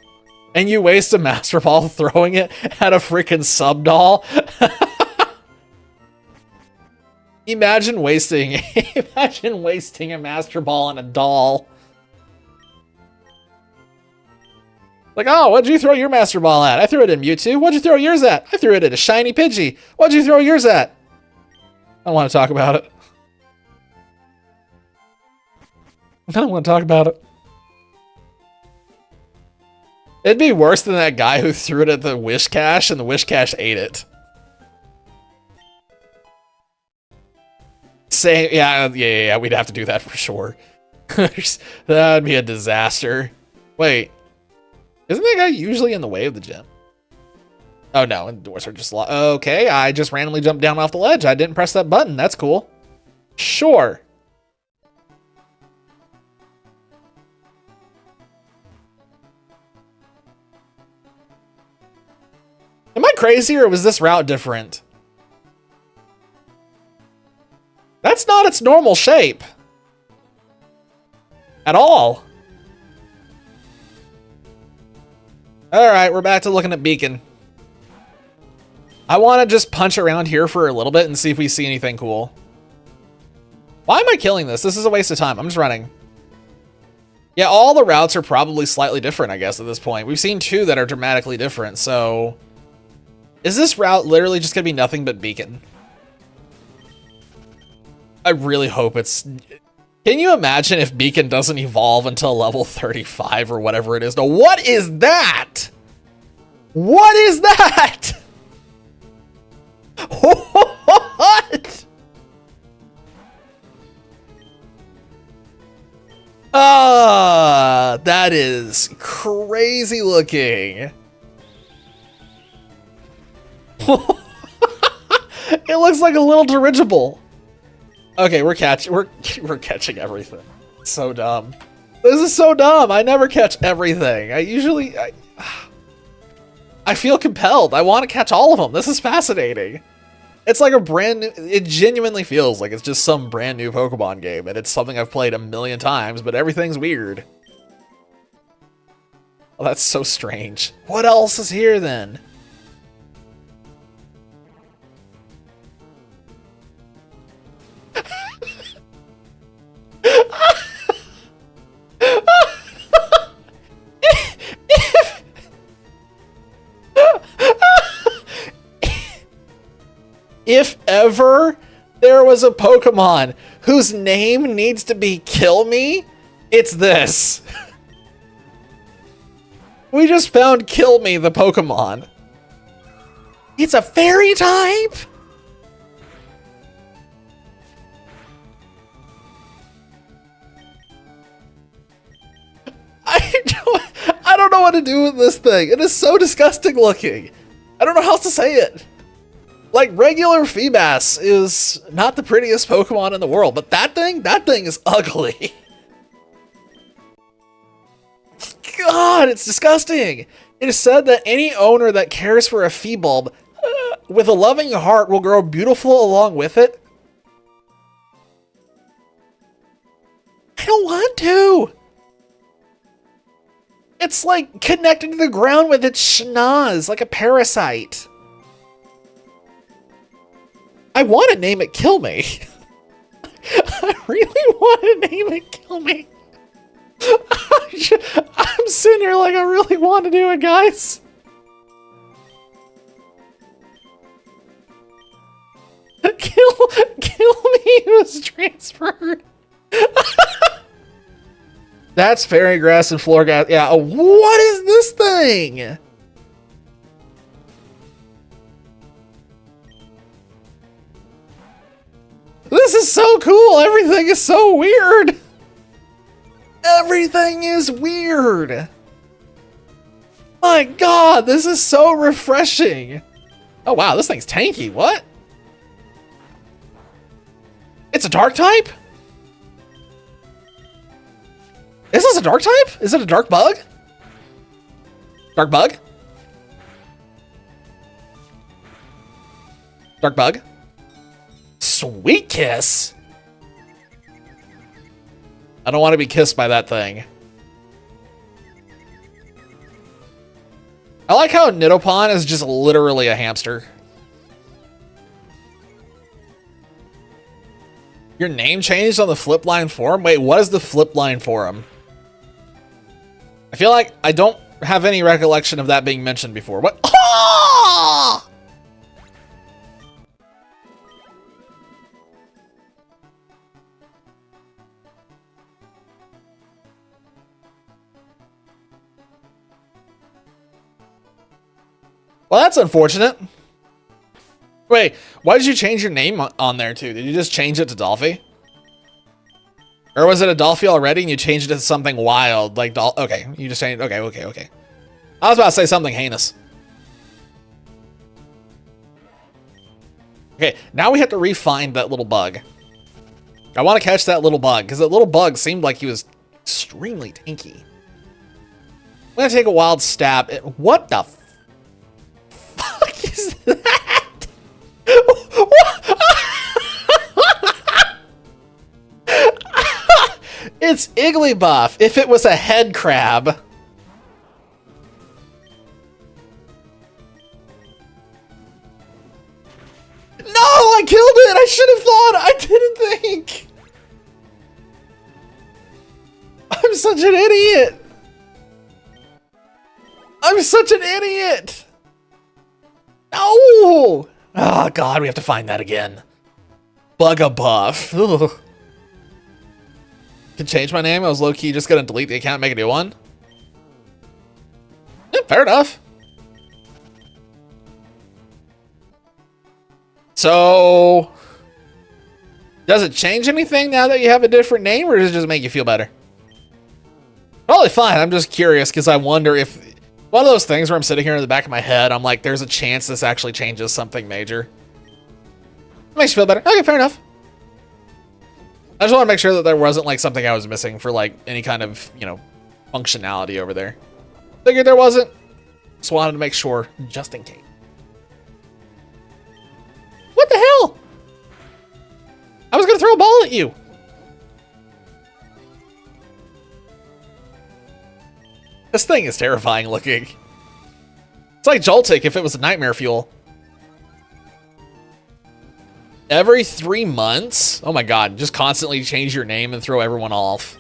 And you waste a Master Ball throwing it at a freaking sub-doll? Imagine wasting a Master Ball on a doll. Like, oh, what'd you throw your Master Ball at? I threw it in Mewtwo. What'd you throw yours at? I threw it at a shiny Pidgey. What'd you throw yours at? I don't want to talk about it. I don't want to talk about it. It'd be worse than that guy who threw it at the Wish Cache and the Wish Cache ate it. Same, yeah, we'd have to do that for sure. That'd be a disaster. Wait. Isn't that guy usually in the way of the gym? Oh no, and doors are just locked. Okay, I just randomly jumped down off the ledge. I didn't press that button. That's cool. Sure. crazy, or was this route different? That's not its normal shape. At all. Alright, we're back to looking at Beacon. I want to just punch around here for a little bit and see if we see anything cool. Why am I killing this? This is a waste of time. I'm just running. Yeah, all the routes are probably slightly different, I guess, at this point. We've seen 2 that are dramatically different, so... Is this route literally just going to be nothing but Beacon? I really hope it's... Can you imagine if Beacon doesn't evolve until level 35 or whatever it is? No, what is that? What is that? What? That is crazy looking. It looks like a little dirigible. Okay, we're catching everything. So dumb. This is so dumb. I never catch everything. I feel compelled. I want to catch all of them. This is fascinating. It's like a brand new, it genuinely feels like it's just some brand new Pokemon game, and it's something I've played a million times, but everything's weird. Oh, that's so strange. What else is here then? If ever there was a Pokemon whose name needs to be Kill Me, it's this. We just found Kill Me, the Pokemon. It's a fairy type? I don't know what to do with this thing. It is so disgusting looking. I don't know how else to say it. Like, regular Feebas is not the prettiest Pokemon in the world, but that thing is ugly. God, it's disgusting. It is said that any owner that cares for a Feebulb with a loving heart will grow beautiful along with it. I don't want to. It's like connected to the ground with its schnoz, like a parasite. I want to name it Kill Me. I really want to name it Kill Me. I'm sitting here like I really want to do it, guys. Kill Me was transferred. That's fairy grass and floor grass. Yeah, what is this thing? This is so cool. Everything is so weird. Everything is weird. My God, this is so refreshing. Oh, wow, this thing's tanky. What? It's a dark type? Is this a dark type? Is it a dark bug? Dark bug? Dark bug? Sweet kiss? I don't want to be kissed by that thing. I like how Nidopan is just literally a hamster. Your name changed on the flip line forum? Wait, what is the flip line forum? I feel like I don't have any recollection of that being mentioned before. What? Ah! Well, that's unfortunate. Wait, why did you change your name on there too? Did you just change it to Dolphy? Or was it a Dolphy already and you changed it to something wild? Like, okay, you just changed, okay. I was about to say something heinous. Okay, now we have to re-find that little bug. I want to catch that little bug, because that little bug seemed like he was extremely tanky. I'm going to take a wild stab at, what the fuck is is that? It's Igglybuff if it was a head crab. No, I killed it! I should have thought! I didn't think! I'm such an idiot! I'm such an idiot! No! Oh god, we have to find that again. Bugabuff. Ugh. Can change my name? I was low-key just gonna delete the account and make a new one. Yeah, fair enough. So, does it change anything now that you have a different name, or does it just make you feel better? Probably fine. I'm just curious because I wonder if one of those things where I'm sitting here in the back of my head, I'm like, there's a chance this actually changes something major. Makes you feel better. Okay, fair enough. I just want to make sure that there wasn't like something I was missing for like any kind of, you know, functionality over there. Figured there wasn't. Just wanted to make sure, just in case. What the hell? I was gonna throw a ball at you. This thing is terrifying looking. It's like Joltik if it was a nightmare fuel. Every 3 months? Oh my god, just constantly change your name and throw everyone off.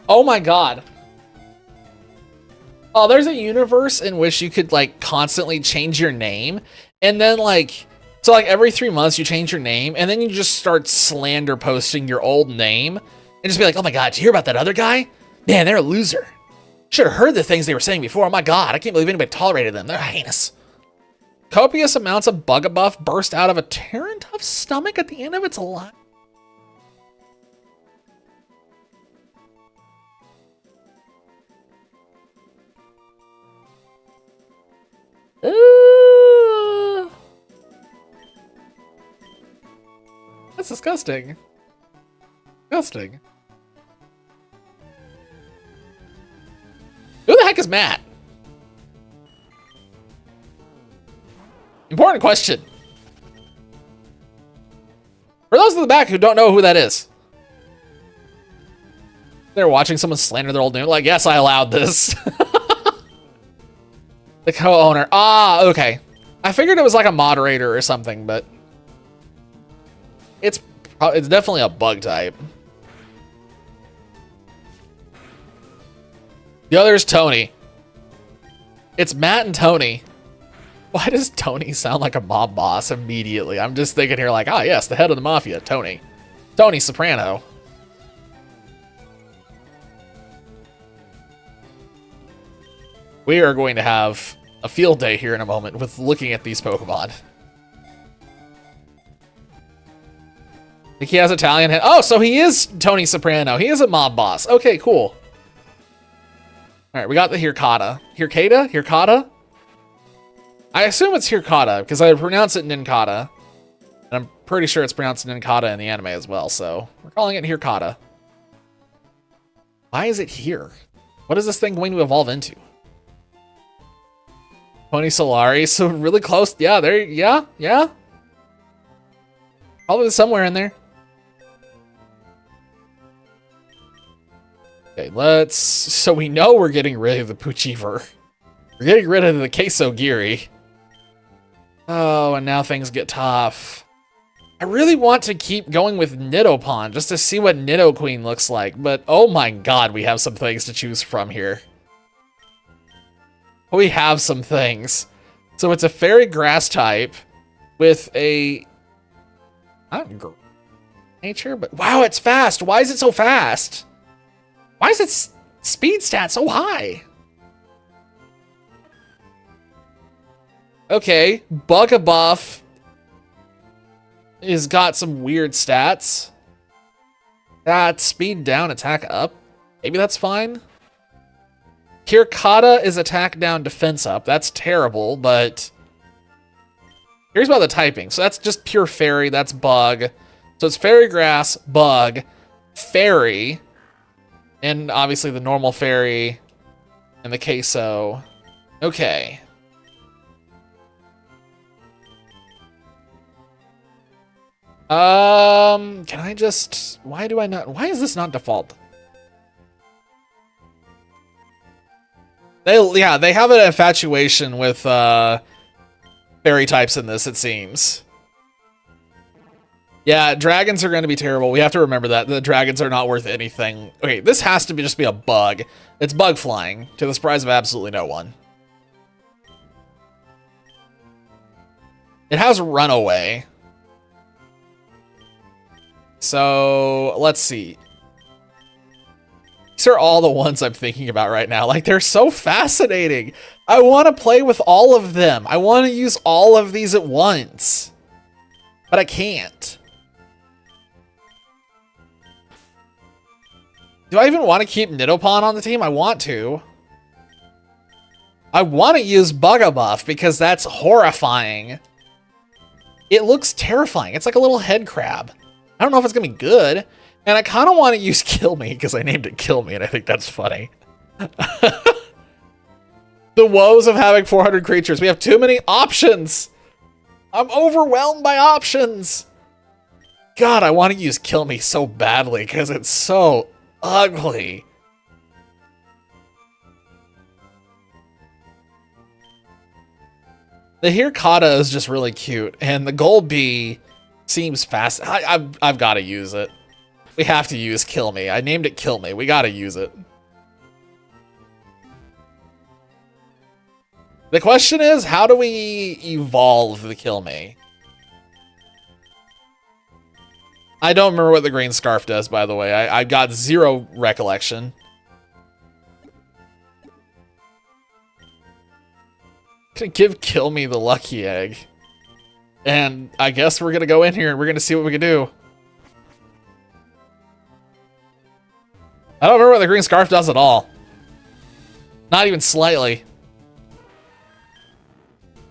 Oh my god. Oh, there's a universe in which you could like constantly change your name and then like, so like every 3 months you change your name and then you just start slander posting your old name and just be like, oh my god, did you hear about that other guy? Man, they're a loser. Should have heard the things they were saying before. Oh my god, I can't believe anybody tolerated them. They're heinous. Copious amounts of Bugabuff burst out of a Terrantuff's stomach at the end of its life. That's disgusting. Disgusting. Who the heck is Matt? Important question. For those in the back who don't know who that is. They're watching someone slander their old name. Like, yes, I allowed this. The co-owner. Ah, okay. I figured it was like a moderator or something, but it's definitely a bug type. The other is Tony. It's Matt and Tony. Why does Tony sound like a mob boss immediately? I'm just thinking here like, ah, yes, the head of the mafia, Tony. Tony Soprano. We are going to have a field day here in a moment with looking at these Pokemon. I think he has Italian head. Oh, so he is Tony Soprano. He is a mob boss. Okay, cool. All right, we got the Hirkata. Hirkata? I assume it's Hirkata because I pronounce it Ninkata. And I'm pretty sure it's pronounced Ninkata in the anime as well, so we're calling it Hirkata. Why is it here? What is this thing going to evolve into? Pony Solari, so really close. Yeah, there, yeah. Probably somewhere in there. Okay, so we know we're getting rid of the Poochiever. We're getting rid of the Queso Giri. Oh, and now things get tough. I really want to keep going with Nidopan just to see what Nidoqueen looks like, but oh my god, we have some things to choose from here. We have some things. So it's a fairy grass type with a not nature, but wow, it's fast. Why is it so fast? Why is its speed stat so high? Okay, Bugabuff has got some weird stats. Speed down, attack up. Maybe that's fine. Hirkata is attack down, defense up. That's terrible, but here's about the typing. So that's just pure fairy. That's bug. So it's fairy grass, bug, fairy, and obviously the normal fairy and the queso. Okay. Can I just... Why do I not... Why is this not default? Yeah, they have an infatuation with fairy types in this, it seems. Yeah, dragons are going to be terrible. We have to remember that. The dragons are not worth anything. Okay, this has to be just be a bug. It's bug flying, to the surprise of absolutely no one. It has runaway. So, let's see. These are all the ones I'm thinking about right now. Like, they're so fascinating. I want to play with all of them. I want to use all of these at once. But I can't. Do I even want to keep Nidopan on the team? I want to. I want to use Bugabuff because that's horrifying. It looks terrifying. It's like a little head crab. I don't know if it's going to be good. And I kind of want to use Kill Me because I named it Kill Me and I think that's funny. The woes of having 400 creatures. We have too many options. I'm overwhelmed by options. God, I want to use Kill Me so badly because it's so ugly. The Hirkata is just really cute, and the Gold Bee seems fast. I've got to use it. We have to use Kill Me. I named it Kill Me. We got to use it. The question is, how do we evolve the Kill Me? I don't remember what the green scarf does, by the way. I got zero recollection. To give Kill Me the lucky egg. And I guess we're gonna go in here and we're gonna see what we can do. I don't remember what the green scarf does at all. Not even slightly.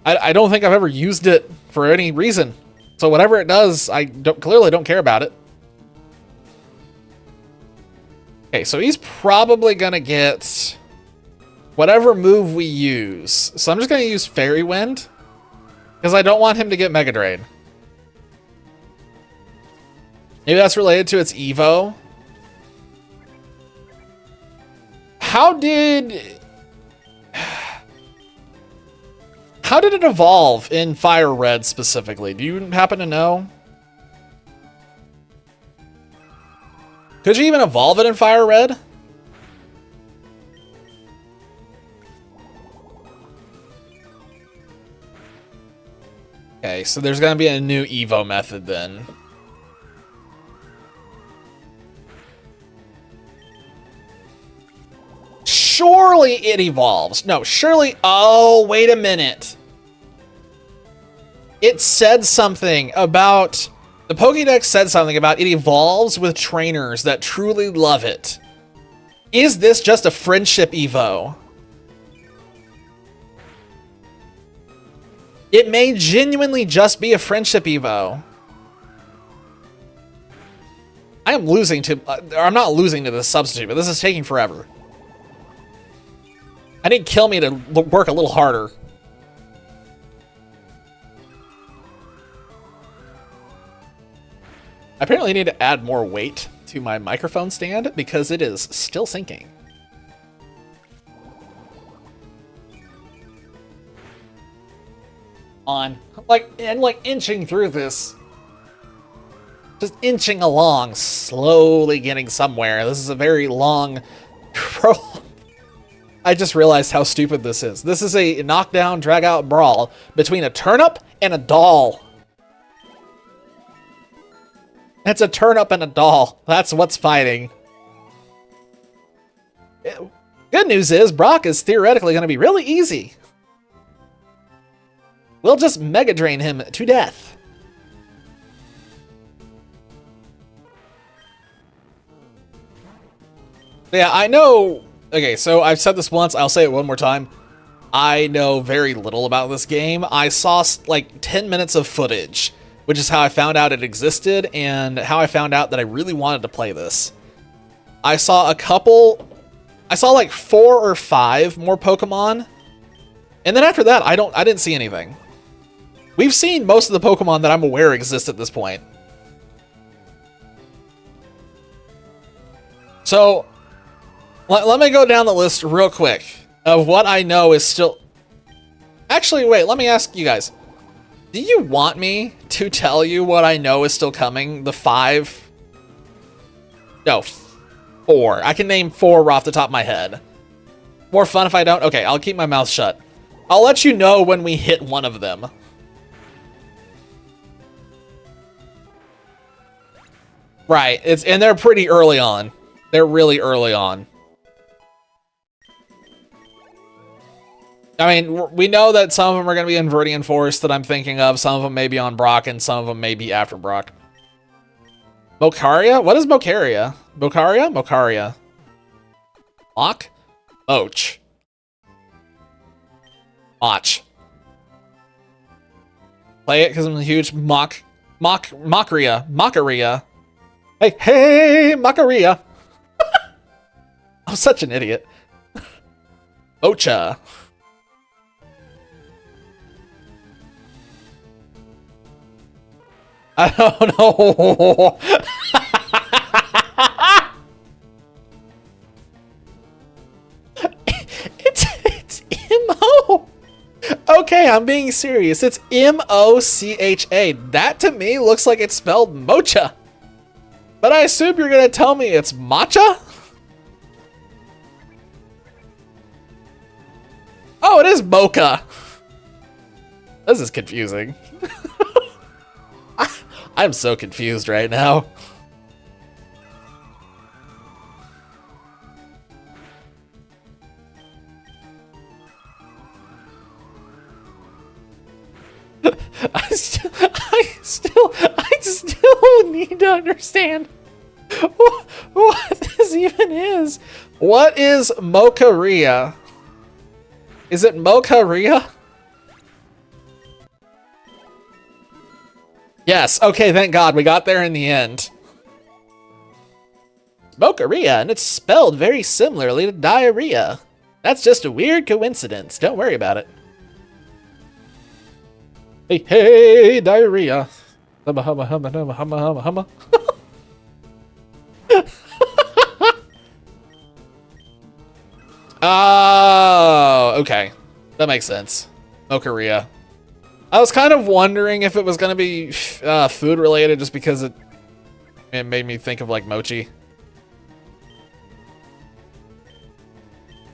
I don't think I've ever used it for any reason. So whatever it does, I clearly don't care about it. Okay, so he's probably gonna get whatever move we use. So I'm just gonna use Fairy Wind because I don't want him to get Mega Drain. Maybe that's related to its Evo. How did it evolve in Firered specifically? Do you happen to know? Could you even evolve it in Firered? Okay, so there's gonna be a new Evo method then. Surely it evolves. No, surely. Oh, wait a minute. It said something about... The Pokédex said something about it evolves with trainers that truly love it. Is this just a friendship Evo? It may genuinely just be a friendship Evo. I am losing to... I'm not losing to the substitute, but this is taking forever. I need Kill Me to work a little harder. I apparently need to add more weight to my microphone stand because it is still sinking. Like inching through this. Just inching along, slowly getting somewhere. This is a very long prologue. I just realized how stupid this is. This is a knockdown, drag-out brawl between a turnip and a doll. It's a turnip and a doll. That's what's fighting. Good news is, Brock is theoretically going to be really easy. We'll just Mega Drain him to death. Yeah, I know... Okay, so I've said this once, I'll say it one more time. I know very little about this game. I saw like 10 minutes of footage, which is how I found out it existed and how I found out that I really wanted to play this. I saw like 4 or 5 more Pokemon. And then after that, I didn't see anything. We've seen most of the Pokemon that I'm aware exist at this point. So, let me go down the list real quick of what I know is still... Actually, wait, let me ask you guys. Do you want me to tell you what I know is still coming? The 5? No, 4. I can name 4 off the top of my head. More fun if I don't? Okay, I'll keep my mouth shut. I'll let you know when we hit one of them. Right, and they're pretty early on. They're really early on. I mean, we know that some of them are going to be in Viridian Forest that I'm thinking of. Some of them may be on Brock, and some of them may be after Brock. Mocaria? What is Mocaria? Mocaria? Mocaria. Mock? Moch. Mach. Play it because I'm a huge Mockeria. Hey, Mockeria. I'm such an idiot. Mocha. I don't know. It's M-O. Okay, I'm being serious. It's M-O-C-H-A. That to me looks like it's spelled mocha. But I assume you're gonna tell me it's matcha? Oh, it is mocha. This is confusing. I'm so confused right now. I still need to understand what this even is. What is Mocaria? Is it Mocaria? Yes, okay, thank God, we got there in the end. Mocaria, and it's spelled very similarly to diarrhea. That's just a weird coincidence, don't worry about it. Hey, diarrhea. Humma, humma, humma, humma, humma, humma, humma. Oh, okay. That makes sense. Mocaria. I was kind of wondering if it was going to be food related just because it made me think of like mochi.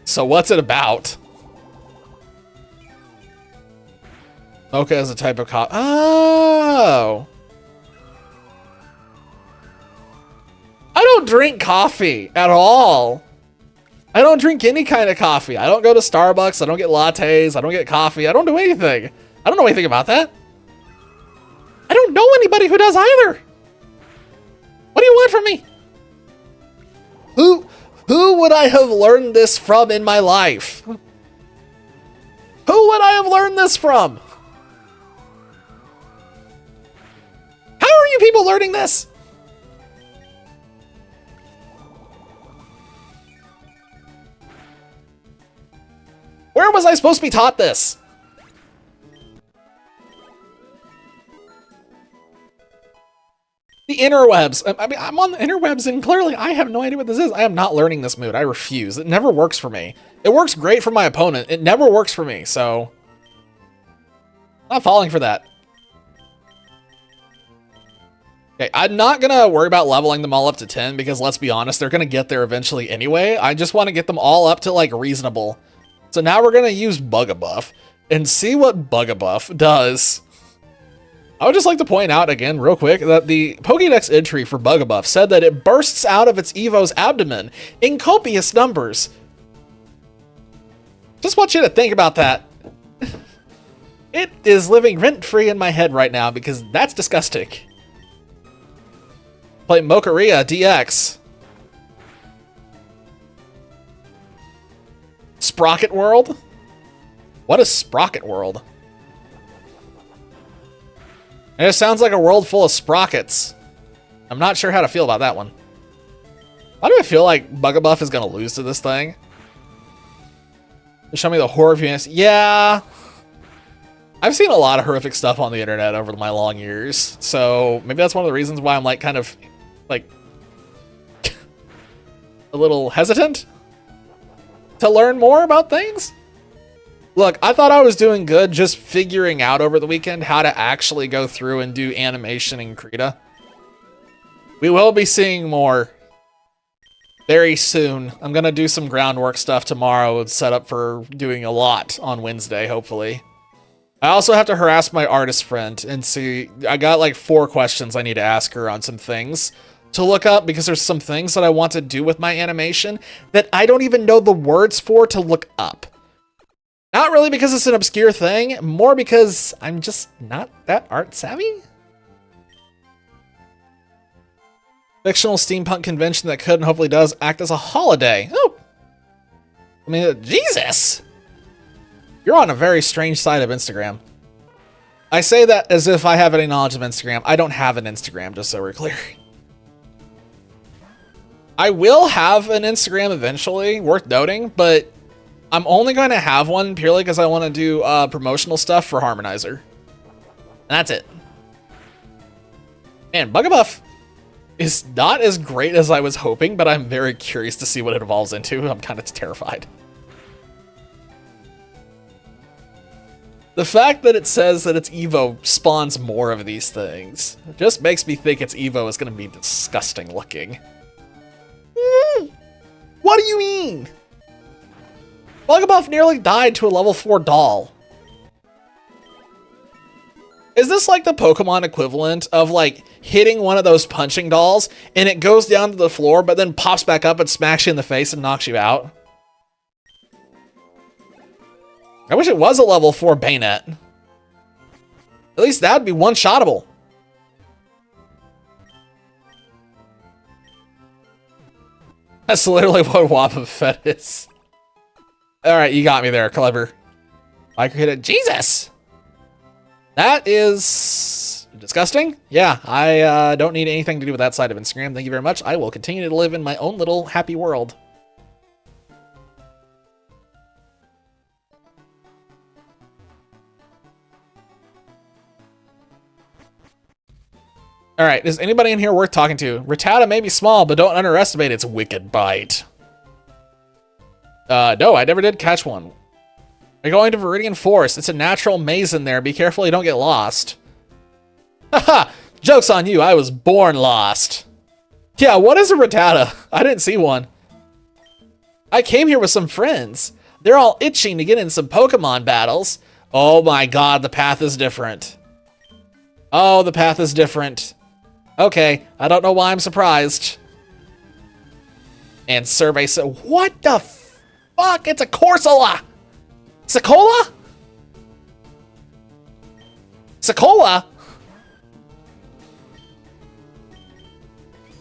So what's it about? Mocha is a type of coffee. Oh. I don't drink coffee at all. I don't drink any kind of coffee. I don't go to Starbucks. I don't get lattes. I don't get coffee. I don't do anything. I don't know anything about that. I don't know anybody who does either. What do you want from me? Who would I have learned this from in my life? Who would I have learned this from? How are you people learning this? Where was I supposed to be taught this? The interwebs. I mean, I'm on the interwebs and clearly I have no idea what this is. I am not learning this mood. I refuse. It never works for me. It works great for my opponent. It never works for me, so... I'm not falling for that. Okay, I'm not gonna worry about leveling them all up to 10 because let's be honest, they're gonna get there eventually anyway. I just want to get them all up to like reasonable. So now we're gonna use Bugabuff and see what Bugabuff does. I would just like to point out again real quick that the Pokédex entry for Bugabuff said that it bursts out of its Evo's abdomen in copious numbers. Just want you to think about that. It is living rent-free in my head right now because that's disgusting. Play Mocaria DX. Sprocket World? What is Sprocket World? It sounds like a world full of sprockets. I'm not sure how to feel about that one. Why do I feel like Bugabuff is going to lose to this thing? Show me the horror views. Yeah. I've seen a lot of horrific stuff on the internet over my long years. So maybe that's one of the reasons why I'm like kind of like a little hesitant to learn more about things. Look, I thought I was doing good just figuring out over the weekend how to actually go through and do animation in Krita. We will be seeing more very soon. I'm going to do some groundwork stuff tomorrow and set up for doing a lot on Wednesday, hopefully. I also have to harass my artist friend and see. I got like 4 questions I need to ask her on some things to look up because there's some things that I want to do with my animation that I don't even know the words for to look up. Not really because it's an obscure thing, more because I'm just not that art savvy. Fictional steampunk convention that could and hopefully does act as a holiday. Oh, I mean, Jesus. You're on a very strange side of Instagram. I say that as if I have any knowledge of Instagram. I don't have an Instagram, just so we're clear. I will have an Instagram eventually, worth noting, but I'm only going to have one purely because I want to do promotional stuff for Harmonizer. And that's it. Man, Bugabuff is not as great as I was hoping, but I'm very curious to see what it evolves into. I'm kind of terrified. The fact that it says that its Evo spawns more of these things just makes me think its Evo is going to be disgusting looking. What do you mean? Bugabuff nearly died to a level 4 doll. Is this like the Pokemon equivalent of like hitting one of those punching dolls and it goes down to the floor but then pops back up and smacks you in the face and knocks you out? I wish it was a level 4 Bayonet. At least that would be one-shottable. That's literally what Wappa Fett is. Alright, you got me there, clever. Micro hit it. Jesus! That is disgusting. Yeah, I don't need anything to do with that side of Instagram. Thank you very much. I will continue to live in my own little happy world. All right, is anybody in here worth talking to? Rattata may be small, but don't underestimate its wicked bite. No, I never did catch one. We're going to Viridian Forest. It's a natural maze in there. Be careful you don't get lost. Haha, joke's on you. I was born lost. Yeah, what is a Rattata? I didn't see one. I came here with some friends. They're all itching to get in some Pokemon battles. Oh my god, the path is different. Oh, the path is different. Okay, I don't know why I'm surprised. And Survey said, what the fuck? It's a Corsola! Secola? Secola?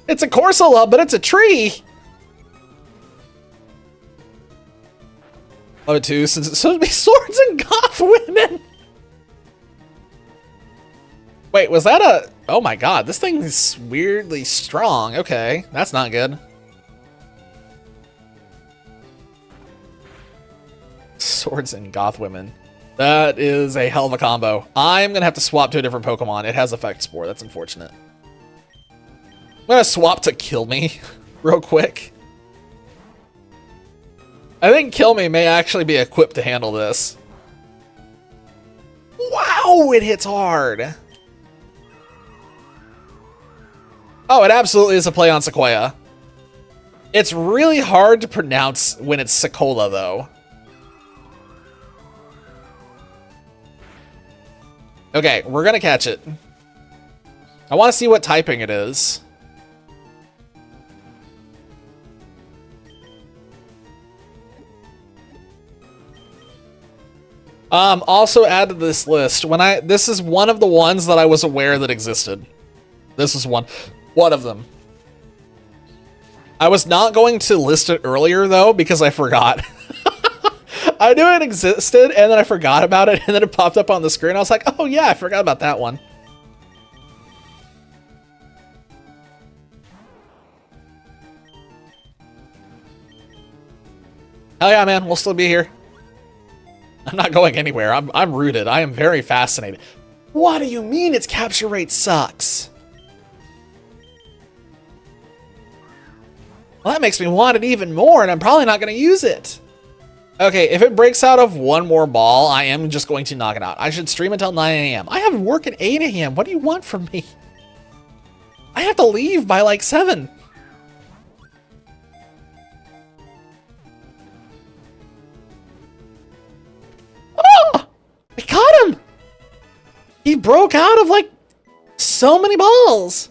It's a Corsola, but it's a tree! Love it too, since it's supposed to be swords and goth women! Wait, was that a... Oh my god, this thing's weirdly strong. Okay, that's not good. Swords and goth women. That is a hell of a combo. I'm gonna have to swap to a different Pokemon. It has Effect Spore. That's unfortunate. I'm gonna swap to Kill Me real quick. I think Kill Me may actually be equipped to handle this. Wow, it hits hard. Oh, it absolutely is a play on Sequoia. It's really hard to pronounce when it's Secola, though. Okay, we're gonna catch it. I want to see what typing it is. Also add to this list. This is one of the ones that I was aware that existed. This is one of them. I was not going to list it earlier though because I forgot. I knew it existed and then I forgot about it and then it popped up on the screen. I was like, oh yeah, I forgot about that one. Hell yeah, man, we'll still be here. I'm not going anywhere. I'm rooted. I am very fascinated. What do you mean its capture rate sucks? Well, that makes me want it even more, and I'm probably not going to use it. Okay, if it breaks out of one more ball, I am just going to knock it out. I should stream until 9 a.m. I have work at 8 a.m. What do you want from me? I have to leave by like 7. Oh! I caught him! He broke out of like so many balls.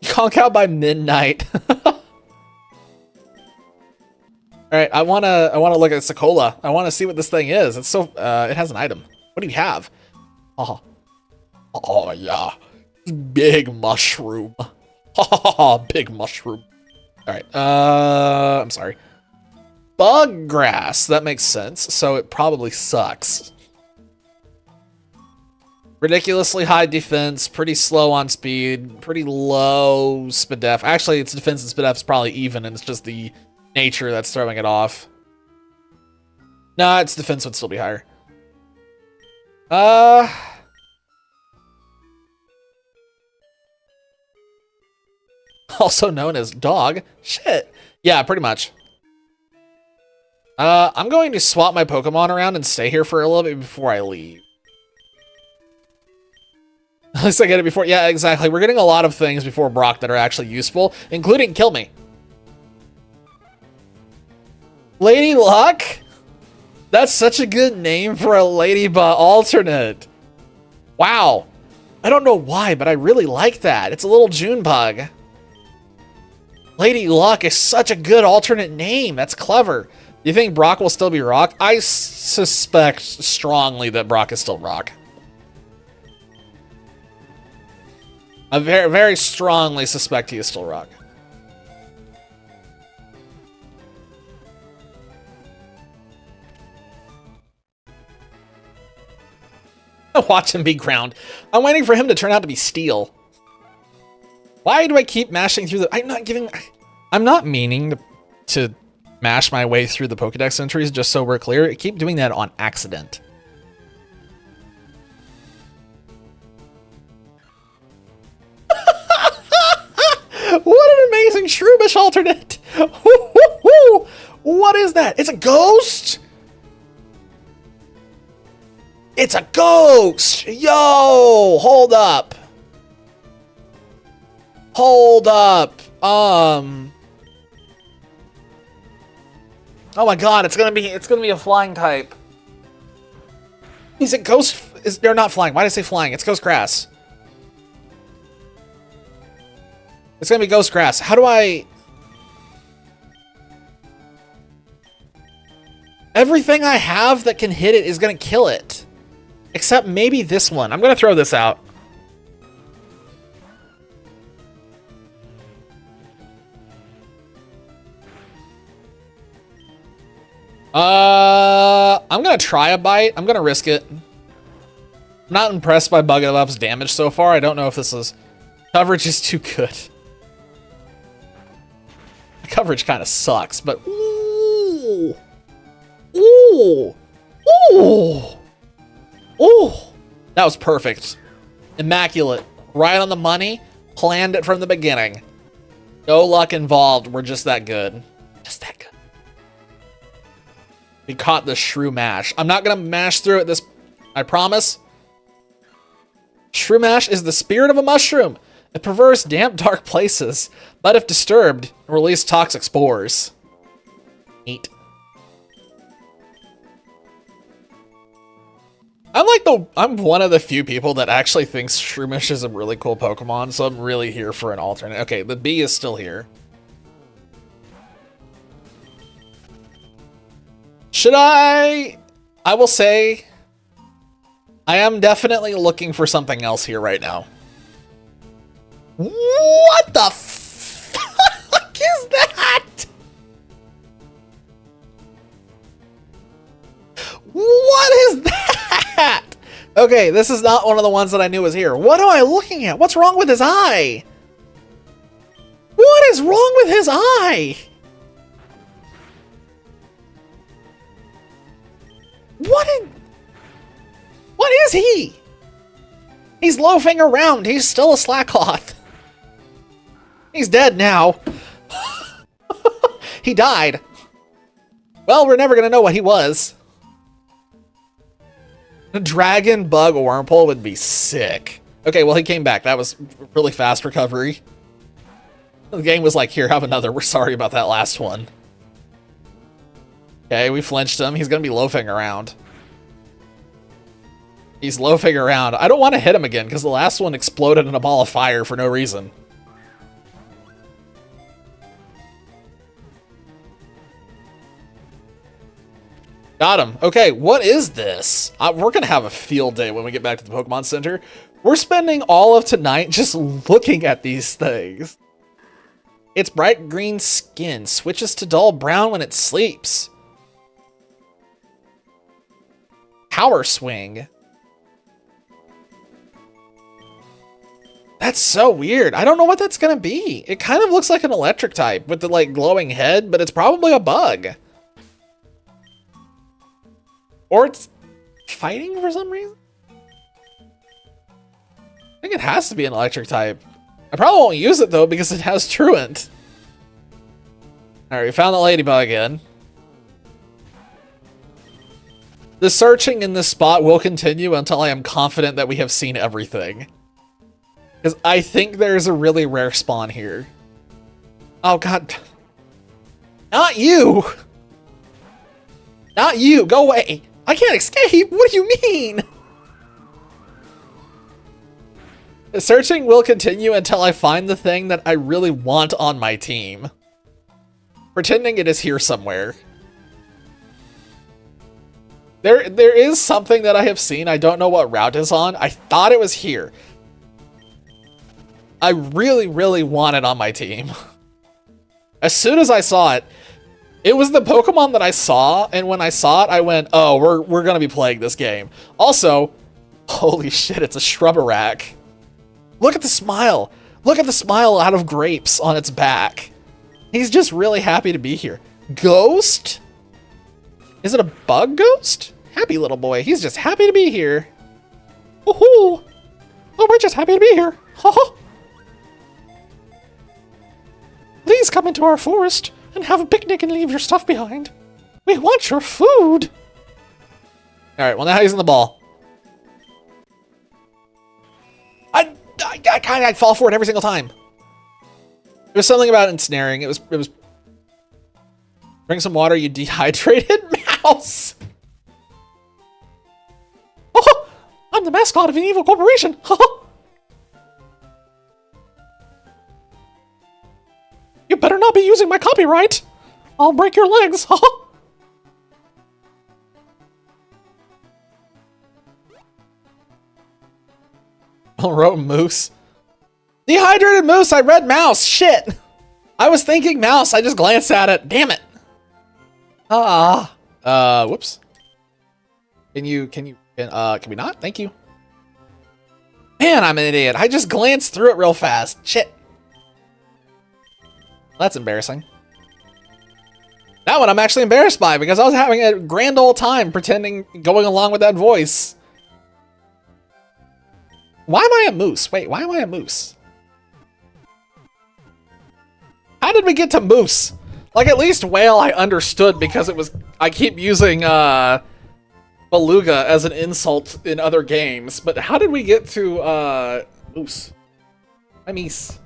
Conk out by midnight. All right, I wanna look at Sekolah. I wanna see what this thing is. It's so it has an item. What do you have? Oh yeah, big mushroom. Big mushroom. All right, I'm sorry. Bug grass. That makes sense. So it probably sucks. Ridiculously high defense, pretty slow on speed, pretty low SPDEF. Actually, its defense and SPDEF is probably even, and it's just the nature that's throwing it off. Nah, its defense would still be higher. Also known as dog. Shit. Yeah, pretty much. I'm going to swap my Pokemon around and stay here for a little bit before I leave. At least I get it before. Yeah, exactly. We're getting a lot of things before Brock that are actually useful, including Kill Me. Lady Luck? That's such a good name for a Ladybug alternate. Wow. I don't know why, but I really like that. It's a little June bug. Lady Luck is such a good alternate name. That's clever. Do you think Brock will still be Rock? I suspect strongly that Brock is still Rock. I very, very strongly suspect he is still Rock. Watch him be ground. I'm waiting for him to turn out to be Steel. Why do I keep mashing through the... I'm not meaning to mash my way through the Pokedex entries, just so we're clear. I keep doing that on accident. What an amazing Shroomish alternate! What is that? It's a ghost? It's a ghost! Yo! Hold up. Hold up. Oh my god, it's gonna be a flying type. Is it ghost? They're not flying. Why did I say flying? It's ghost grass. It's gonna be ghost grass. How do I... Everything I have that can hit it is gonna kill it. Except maybe this one. I'm gonna throw this out. I'm gonna try a bite. I'm gonna risk it. I'm not impressed by Bugabuff's damage so far. I don't know if this is... Coverage is too good. Coverage kind of sucks, but ooh, ooh, ooh, ooh, that was perfect, immaculate, right on the money. Planned it from the beginning. No luck involved. We're just that good, just that good. We caught the shrew mash. I'm not gonna mash through it. This, I promise. Shrew mash is the spirit of a mushroom. It prefers damp, dark places, but if disturbed, release toxic spores. Neat. I'm one of the few people that actually thinks Shroomish is a really cool Pokemon, so I'm really here for an alternate. Okay, the bee is still here. Should I will say, I am definitely looking for something else here right now. What the fuck is that? What is that? Okay, this is not one of the ones that I knew was here. What am I looking at? What's wrong with his eye? What is wrong with his eye? What is he? He's loafing around. He's still a slackcloth. He's dead now. He died. Well, we're never gonna know what he was. A dragon, bug, or wormhole would be sick. Okay, well, he came back. That was really fast recovery. The game was like, here, have another. We're sorry about that last one. Okay, we flinched him. He's gonna be loafing around. He's loafing around. I don't want to hit him again because the last one exploded in a ball of fire for no reason. Got him. Okay, what is this? We're going to have a field day when we get back to the Pokemon Center. We're spending all of tonight just looking at these things. Its bright green skin switches to dull brown when it sleeps. Power swing. That's so weird. I don't know what that's going to be. It kind of looks like an electric type with the like glowing head, but it's probably a bug. Or it's fighting for some reason? I think it has to be an electric type. I probably won't use it though because it has Truant. Alright, we found the ladybug again. The searching in this spot will continue until I am confident that we have seen everything. Because I think there's a really rare spawn here. Oh god. Not you! Not you! Go away! I can't escape! What do you mean? The searching will continue until I find the thing that I really want on my team. Pretending it is here somewhere. There is something that I have seen. I don't know what route it's on. I thought it was here. I really, really want it on my team. As soon as I saw it, it was the Pokemon that I saw, and when I saw it, I went, oh, we're gonna be playing this game. Also, holy shit, it's a Shrubarack. Look at the smile. Look at the smile out of grapes on its back. He's just really happy to be here. Ghost? Is it a bug ghost? Happy little boy. He's just happy to be here. Woohoo! Oh, we're just happy to be here. Please come into our forest and have a picnic and leave your stuff behind. We want your food. All right, well, now he's in the ball. I fall for it every single time. There was something about ensnaring. It was. Drink some water, you dehydrated mouse. Oh, I'm the mascot of an evil corporation. You better not be using my copyright. I'll break your legs. I wrote moose. Dehydrated moose. I read mouse. Shit. I was thinking mouse. I just glanced at it. Damn it. Whoops. Can we not? Thank you. Man, I'm an idiot. I just glanced through it real fast. Shit. That's embarrassing. That one I'm actually embarrassed by because I was having a grand old time pretending, going along with that voice. Why am I a moose? Wait, why am I a moose? How did we get to moose? Like, at least whale I understood because it was... I keep using, beluga as an insult in other games, but how did we get to, moose? I'm meese.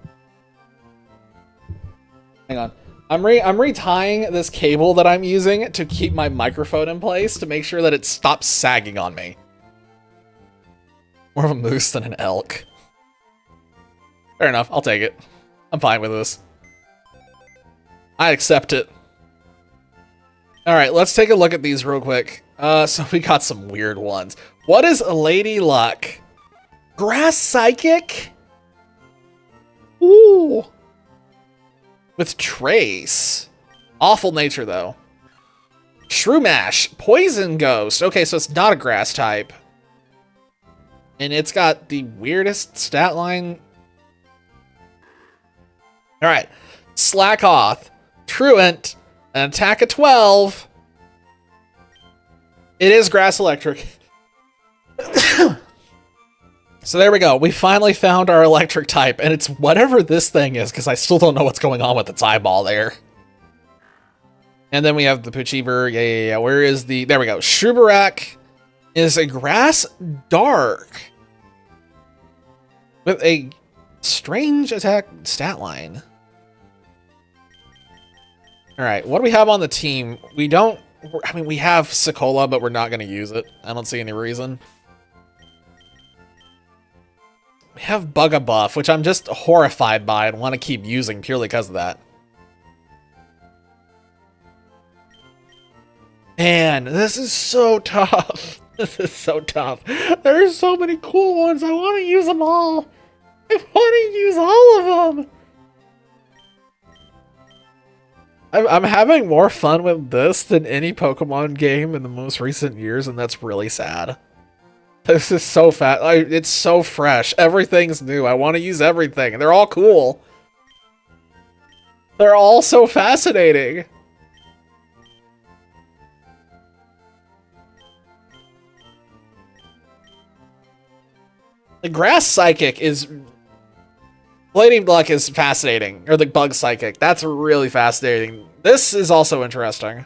Hang on. I'm retying this cable that I'm using to keep my microphone in place to make sure that it stops sagging on me. More of a moose than an elk. Fair enough, I'll take it. I'm fine with this. I accept it. Alright, let's take a look at these real quick. So we got some weird ones. What is Lady Luck? Grass Psychic? Ooh. With Trace. Awful nature, though. Shroomash. Poison Ghost. Okay, so it's not a grass type. And it's got the weirdest stat line. Alright. Slackoth. Truant. An attack of 12. It is grass electric. So there we go. We finally found our electric type, and it's whatever this thing is, because I still don't know what's going on with its eyeball there. And then we have the Poochiever. Yeah. Where is the... There we go. Shubarak is a grass dark with a strange attack stat line. All right, what do we have on the team? We don't... I mean, we have Sekolah, but we're not going to use it. I don't see any reason. We have Bugabuff, which I'm just horrified by and want to keep using purely because of that. Man, this is so tough. This is so tough. There's so many cool ones. I want to use them all. I want to use all of them. I'm having more fun with this than any Pokemon game in the most recent years, and that's really sad. This is so fat. It's so fresh. Everything's new. I want to use everything. They're all cool. They're all so fascinating. The Grass Psychic is... Blading Luck is fascinating. Or the Bug Psychic. That's really fascinating. This is also interesting.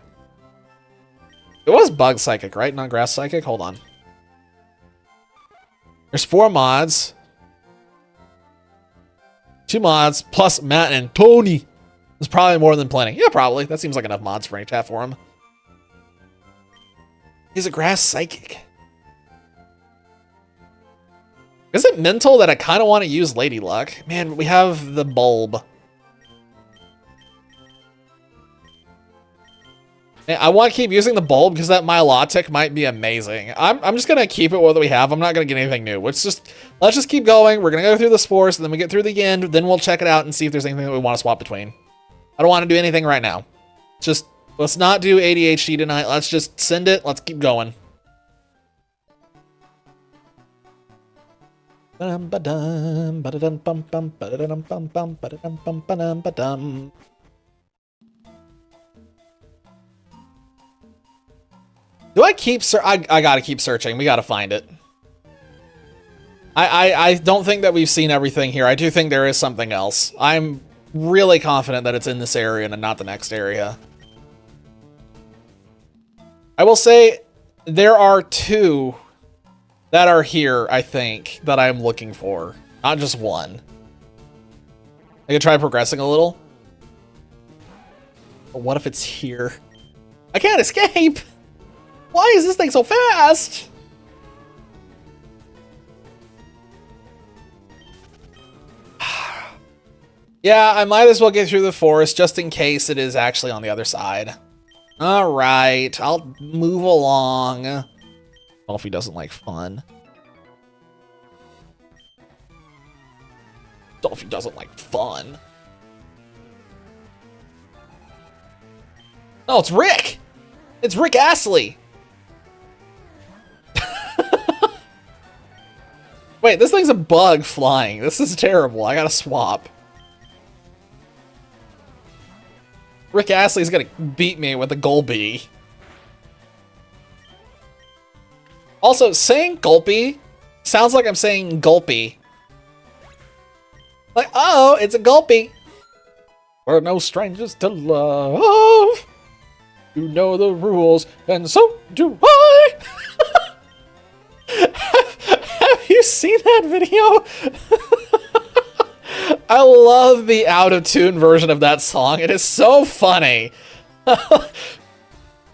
It was Bug Psychic, right? Not Grass Psychic? Hold on. There's 4 mods. 2 mods, plus Matt and Tony. There's probably more than plenty. Yeah, probably. That seems like enough mods for any chat for him. He's a Grass Psychic. Is it mental that I kind of want to use Lady Luck? Man, we have the bulb. Man, I want to keep using the bulb because that Milotic might be amazing. I'm just going to keep it what we have. I'm not going to get anything new. Let's just keep going. We're going to go through this forest, and then we get through the end. Then we'll check it out and see if there's anything that we want to swap between. I don't want to do anything right now. Let's not do ADHD tonight. Let's just send it. Let's keep going. Do I keep I gotta keep searching. We gotta find it. I don't think that we've seen everything here. I do think there is something else. I'm really confident that it's in this area and not the next area. I will say there are 2 that are here, I think, that I'm looking for. Not just 1. I could try progressing a little. But what if it's here? I can't escape! Why is this thing so fast? Yeah, I might as well get through the forest just in case it is actually on the other side. Alright, I'll move along. Dolphy doesn't like fun. Dolphy doesn't like fun. Oh, it's Rick! It's Rick Astley! Wait, this thing's a bug flying. This is terrible. I gotta swap. Rick Astley's gonna beat me with a Golby. Also, saying Gulpy sounds like I'm saying Gulpy. Like, oh, it's a Gulpy. We're no strangers to love. You know the rules, and so do I. Have you seen that video? I love the out-of-tune version of that song. It is so funny.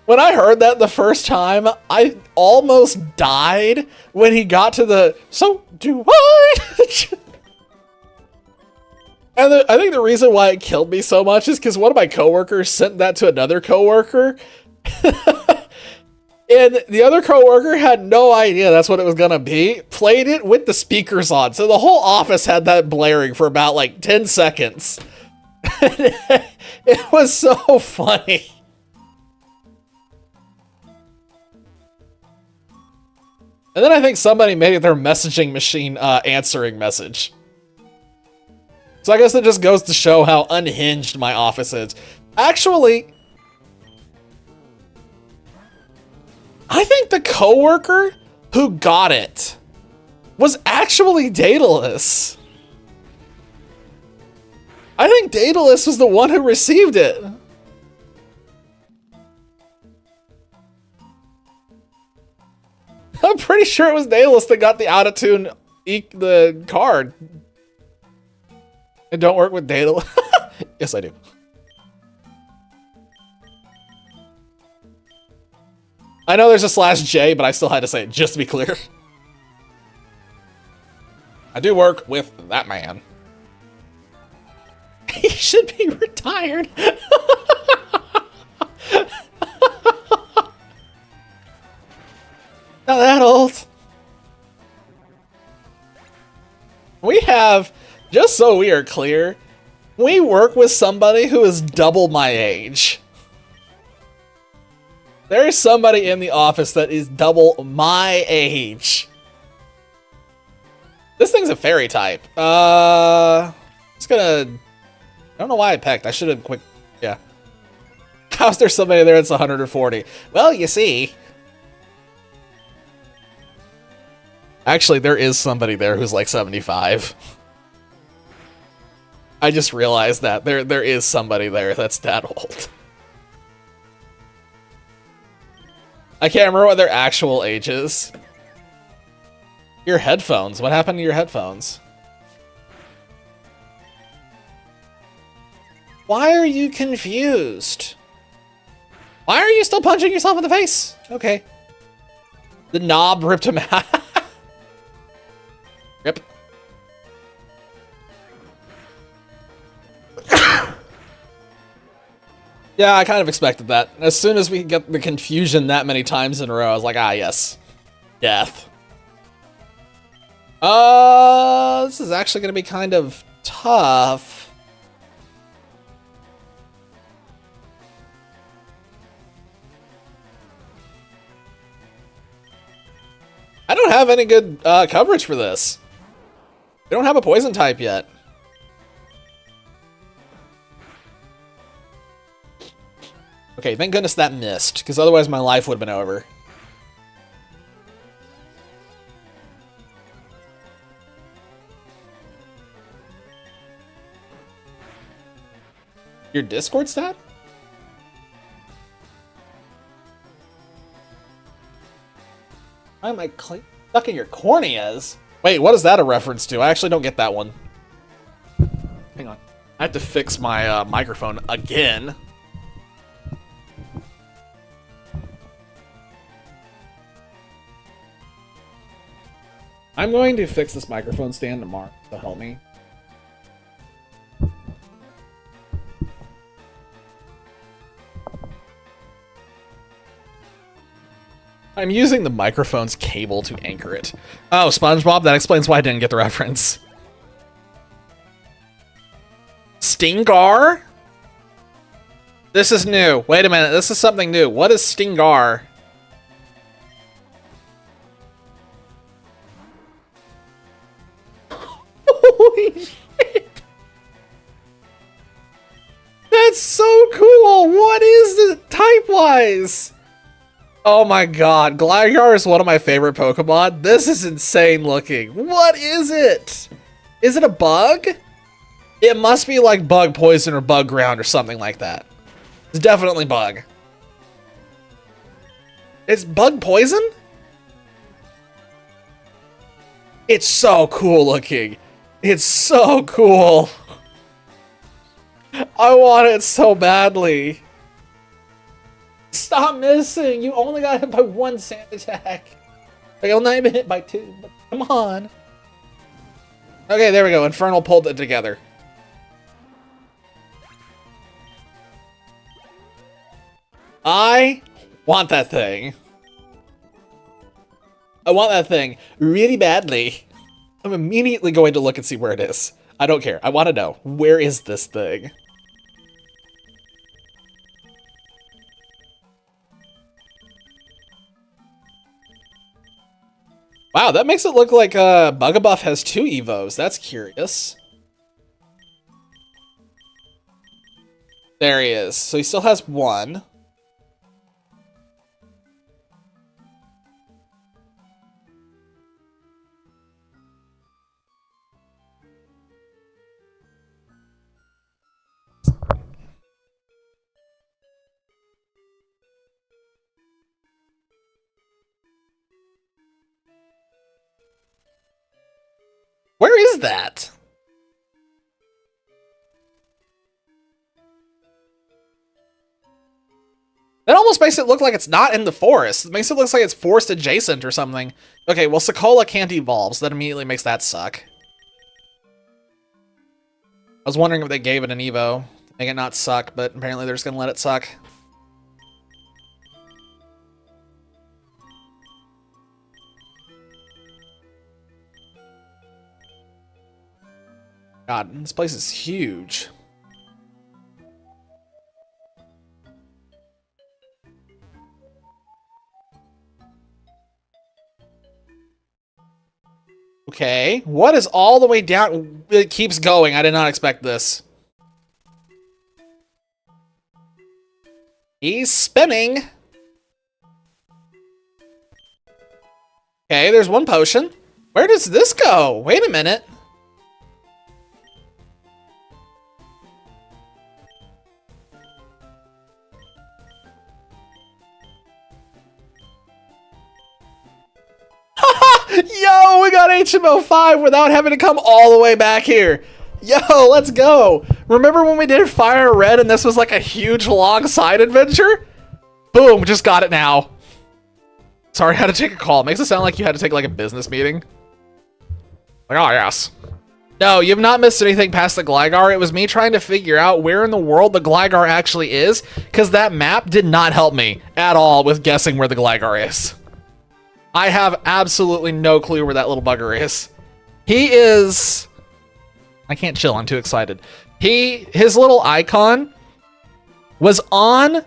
When I heard that the first time, I almost died when he got to the, so do I. And I think the reason why it killed me so much is because one of my coworkers sent that to another coworker. And the other coworker had no idea that's what it was gonna be. Played it with the speakers on. So the whole office had that blaring for about like 10 seconds. It was so funny. And then I think somebody made it their messaging machine answering message. So I guess it just goes to show how unhinged my office is. Actually, I think the coworker who got it was actually Daedalus. I think Daedalus was the one who received it. pretty sure it was Daedalus that got the out-of-tune the card. And don't work with Daedalus. Yes, I do. I know there's a /J, but I still had to say it just to be clear. I do work with that man. He should be retired. Not that old. We have, just so we are clear, we work with somebody who is double my age. There is somebody in the office that is double my age. This thing's a fairy type. Just gonna... I don't know why I pecked. I should have quick... Yeah. How's there somebody there that's 140? Well, you see... Actually, there is somebody there who's like 75. I just realized that. There is somebody there that's that old. I can't remember what their actual age is. Your headphones. What happened to your headphones? Why are you confused? Why are you still punching yourself in the face? Okay. The knob ripped him out. Rip. Yeah, I kind of expected that. As soon as we get the confusion that many times in a row, I was like, ah, yes. Death. This is actually going to be kind of tough. I don't have any good coverage for this. We don't have a poison type yet. Okay, thank goodness that missed, because otherwise my life would have been over. Your Discord stat? Why am I stuck in your corneas? Wait, what is that a reference to? I actually don't get that one. Hang on. I have to fix my microphone again. I'm going to fix this microphone stand tomorrow to help me. I'm using the microphone's cable to anchor it. Oh, SpongeBob, that explains why I didn't get the reference. Stingar? This is new. Wait a minute, this is something new. What is Stingar? Holy shit! That's so cool! What is it type-wise? Oh my god, Gligar is one of my favorite Pokemon. This is insane looking. What is it? Is it a bug? It must be like bug poison or bug ground or something like that. It's definitely bug. It's bug poison? It's so cool looking. It's so cool. I want it so badly. Stop missing! You only got hit by one sand attack. Like, I'll not even hit by two, but come on. Okay, there we go. Infernal pulled it together. I want that thing. I want that thing really badly. I'm immediately going to look and see where it is. I don't care. I want to know. Where is this thing? Wow, that makes it look like Bugabuff has 2 Evos. That's curious. There he is. So he still has 1. is that? That almost makes it look like it's not in the forest. It makes it look like it's forest adjacent or something. Okay, well, Sekolah can't evolve, so that immediately makes that suck. I was wondering if they gave it an Evo. Make it not suck, but apparently they're just gonna let it suck. God, this place is huge. Okay, what is all the way down? It keeps going. I did not expect this. He's spinning. Okay, there's one potion. Where does this go? Wait a minute. Yo, we got HMO5 without having to come all the way back here. Yo, let's go. Remember when we did Firered and this was like a huge long side adventure? Boom, just got it now. Sorry, I had to take a call. It makes it sound like you had to take like a business meeting. Like, oh yes. No, you've not missed anything past the Gligar. It was me trying to figure out where in the world the Gligar actually is, because that map did not help me at all with guessing where the Gligar is. I have absolutely no clue where that little bugger is. He is... I can't chill, I'm too excited. His little icon was on...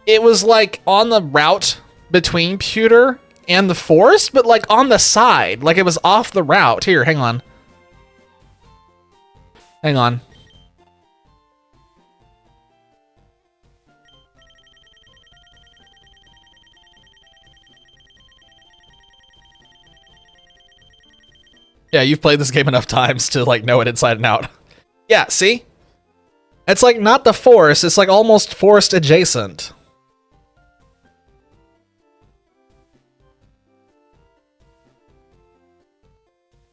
It was like on the route between Pewter and the forest, but like on the side. Like it was off the route. Here, hang on. Hang on. Yeah, you've played this game enough times to like know it inside and out. Yeah, see? It's like not the forest, it's like almost forest adjacent.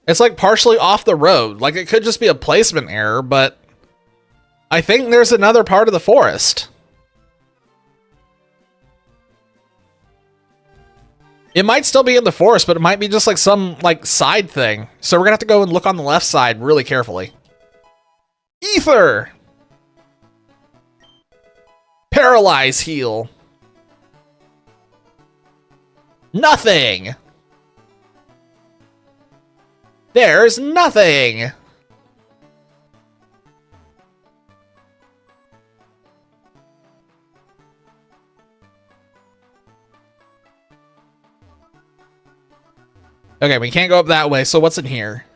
It's like partially off the road. Like it could just be a placement error, but I think there's another part of the forest. It might still be in the forest, but it might be just like some like side thing. So we're gonna have to go and look on the left side really carefully. Ether! Paralyze heal. Nothing! There's nothing! Okay, we can't go up that way, so what's in here?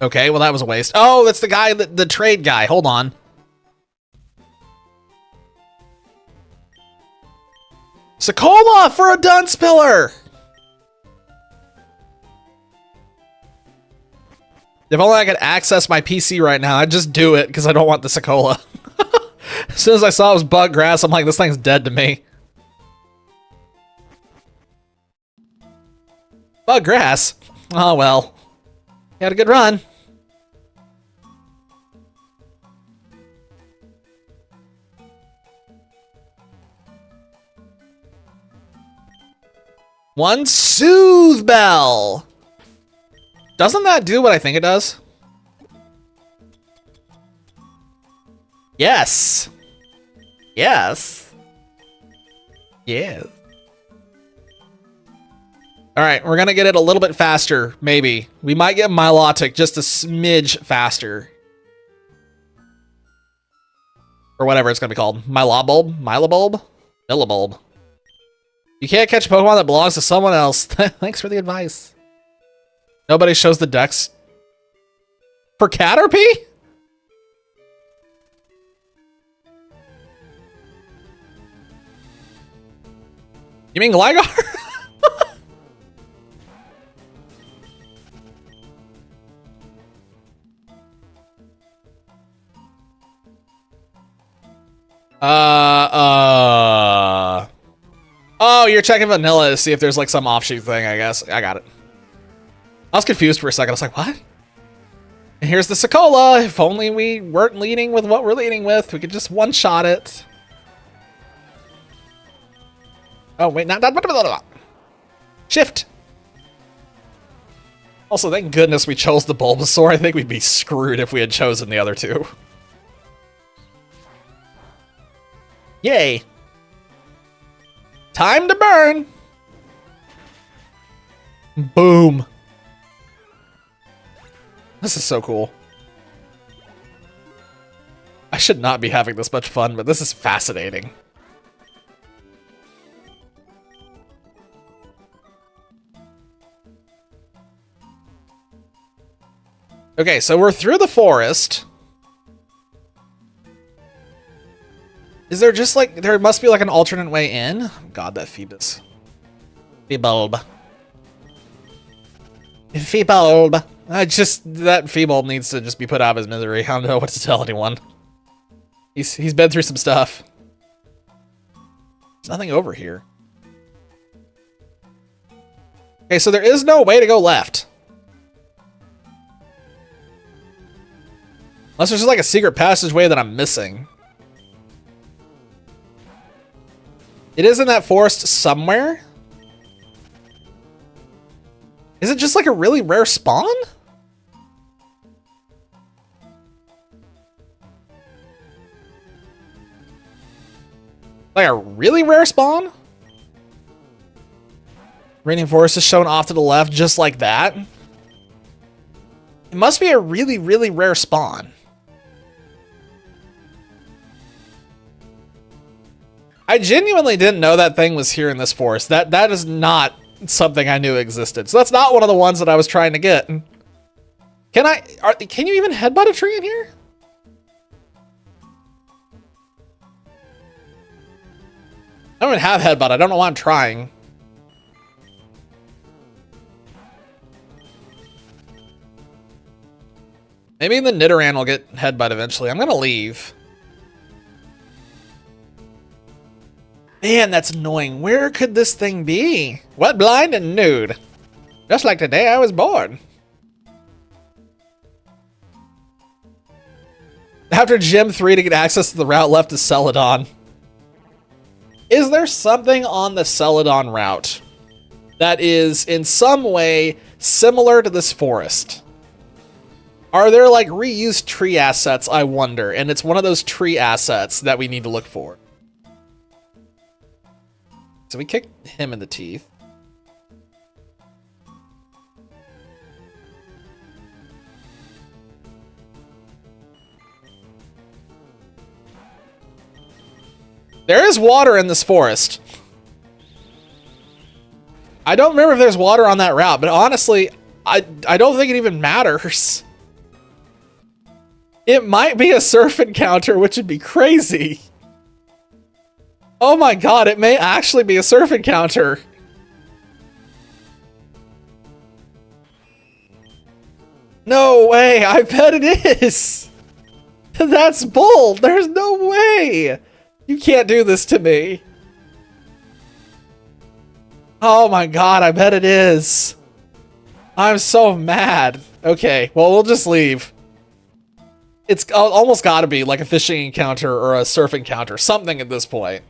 Okay, well that was a waste. Oh, that's the guy, the trade guy. Hold on. Sekolah for a dunce pillar! If only I could access my PC right now, I'd just do it, because I don't want the Sekolah. As soon as I saw it was bug grass, I'm like, this thing's dead to me. Bug grass? Oh well. You had a good run. One Soothe Bell! Doesn't that do what I think it does? Yes! Yes! Yes. Alright, we're gonna get it a little bit faster, maybe. We might get Milotic just a smidge faster. Or whatever it's gonna be called. Milobulb? Milobulb? Millibulb. You can't catch a Pokemon that belongs to someone else. Thanks for the advice. Nobody shows the dex. For Caterpie? You mean Gligar? Oh, you're you're checking vanilla to see if there's like some offshoot thing, I guess. I got it. I was confused for a second. I was like, what? And here's the Sekolah. If only we weren't leading with what we're leading with, we could just one-shot it. Oh, wait, not that. Shift. Also, thank goodness we chose the Bulbasaur. I think we'd be screwed if we had chosen the other two. Yay. Time to burn. Boom. This is so cool. I should not be having this much fun, but this is fascinating. Okay, so we're through the forest. Is there just like, there must be like an alternate way in? God, that Phoebus. Phoebulb. Phoebulb. That Phoebulb needs to just be put out of his misery. I don't know what to tell anyone. He's been through some stuff. There's nothing over here. Okay, so there is no way to go left. Unless there's just like a secret passageway that I'm missing. It is in that forest somewhere. Is it just like a really rare spawn? Like a really rare spawn? Radiant Forest is shown off to the left just like that. It must be a really, really rare spawn. I genuinely didn't know that thing was here in this forest. That is not something I knew existed. So that's not one of the ones that I was trying to get. Can you even headbutt a tree in here? I don't even have headbutt. I don't know why I'm trying. Maybe the Nidoran will get headbutt eventually. I'm gonna leave. Man, that's annoying. Where could this thing be? What blind and nude? Just like the day I was born. After Gym 3 to get access to the route left to Celadon. Is there something on the Celadon route that is in some way similar to this forest? Are there like reused tree assets, I wonder? And it's one of those tree assets that we need to look for. So we kicked him in the teeth. There is water in this forest. I don't remember if there's water on that route, but honestly, I don't think it even matters. It might be a surf encounter, which would be crazy. Oh my god, it may actually be a surf encounter. No way, I bet it is. That's bull. There's no way. You can't do this to me. Oh my god, I bet it is. I'm so mad. Okay, well, we'll just leave. It's almost gotta be like a fishing encounter or a surf encounter. Something at this point.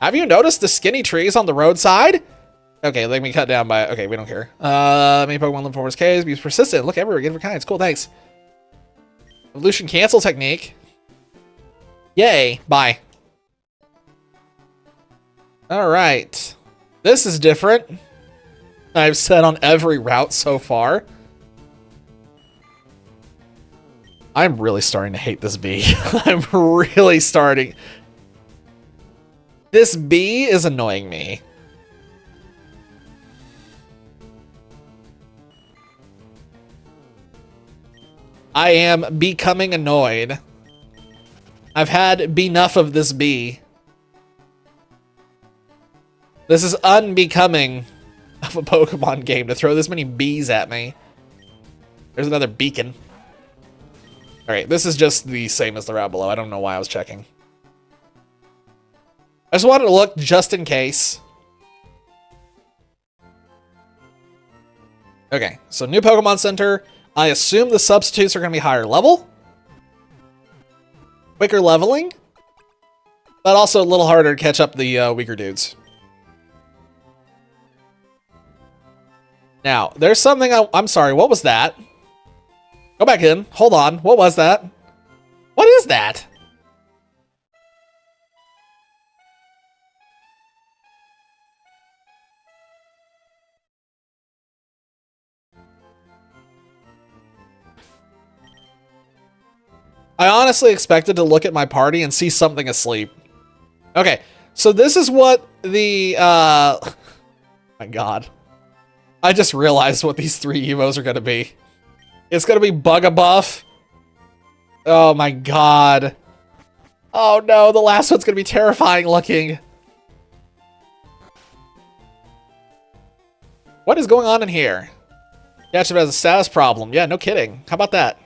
Have you noticed the skinny trees on the roadside? Okay, let me cut down by... Okay, we don't care. Many Pokemon live in forest caves. Be persistent. Look everywhere. Get different kinds. Cool, thanks. Evolution cancel technique. Yay. Bye. Alright. This is different. I've said on every route so far. I'm really starting to hate this bee. I'm really starting... This bee is annoying me. I am becoming annoyed. I've had enough of this bee. This is unbecoming of a Pokemon game to throw this many bees at me. There's another beacon. Alright, this is just the same as the route below. I don't know why I was checking. I just wanted to look just in case. Okay, so new Pokemon Center. I assume the substitutes are going to be higher level. Quicker leveling. But also a little harder to catch up the weaker dudes. Now, there's something I'm sorry, what was that? Go back in. Hold on. What was that? What is that? I honestly expected to look at my party and see something asleep. Okay, so this is what the, my god. I just realized what these 3 Evos are gonna be. It's gonna be Bugabuff. Oh my god. Oh no, the last one's gonna be terrifying looking. What is going on in here? Ketchup has a status problem. Yeah, no kidding. How about that?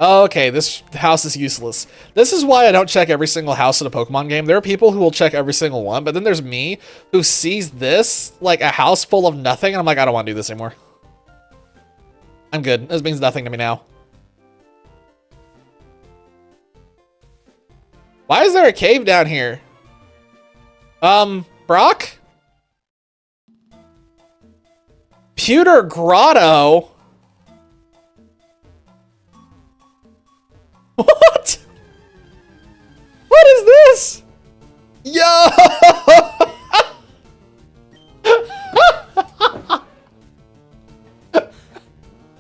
Okay, this house is useless. This is why I don't check every single house in a Pokemon game. There are people who will check every single one, but then there's me who sees this, like a house full of nothing, and I'm like, I don't want to do this anymore. I'm good. This means nothing to me now. Why is there a cave down here? Brock? Pewter Grotto? What? What is this? Yo!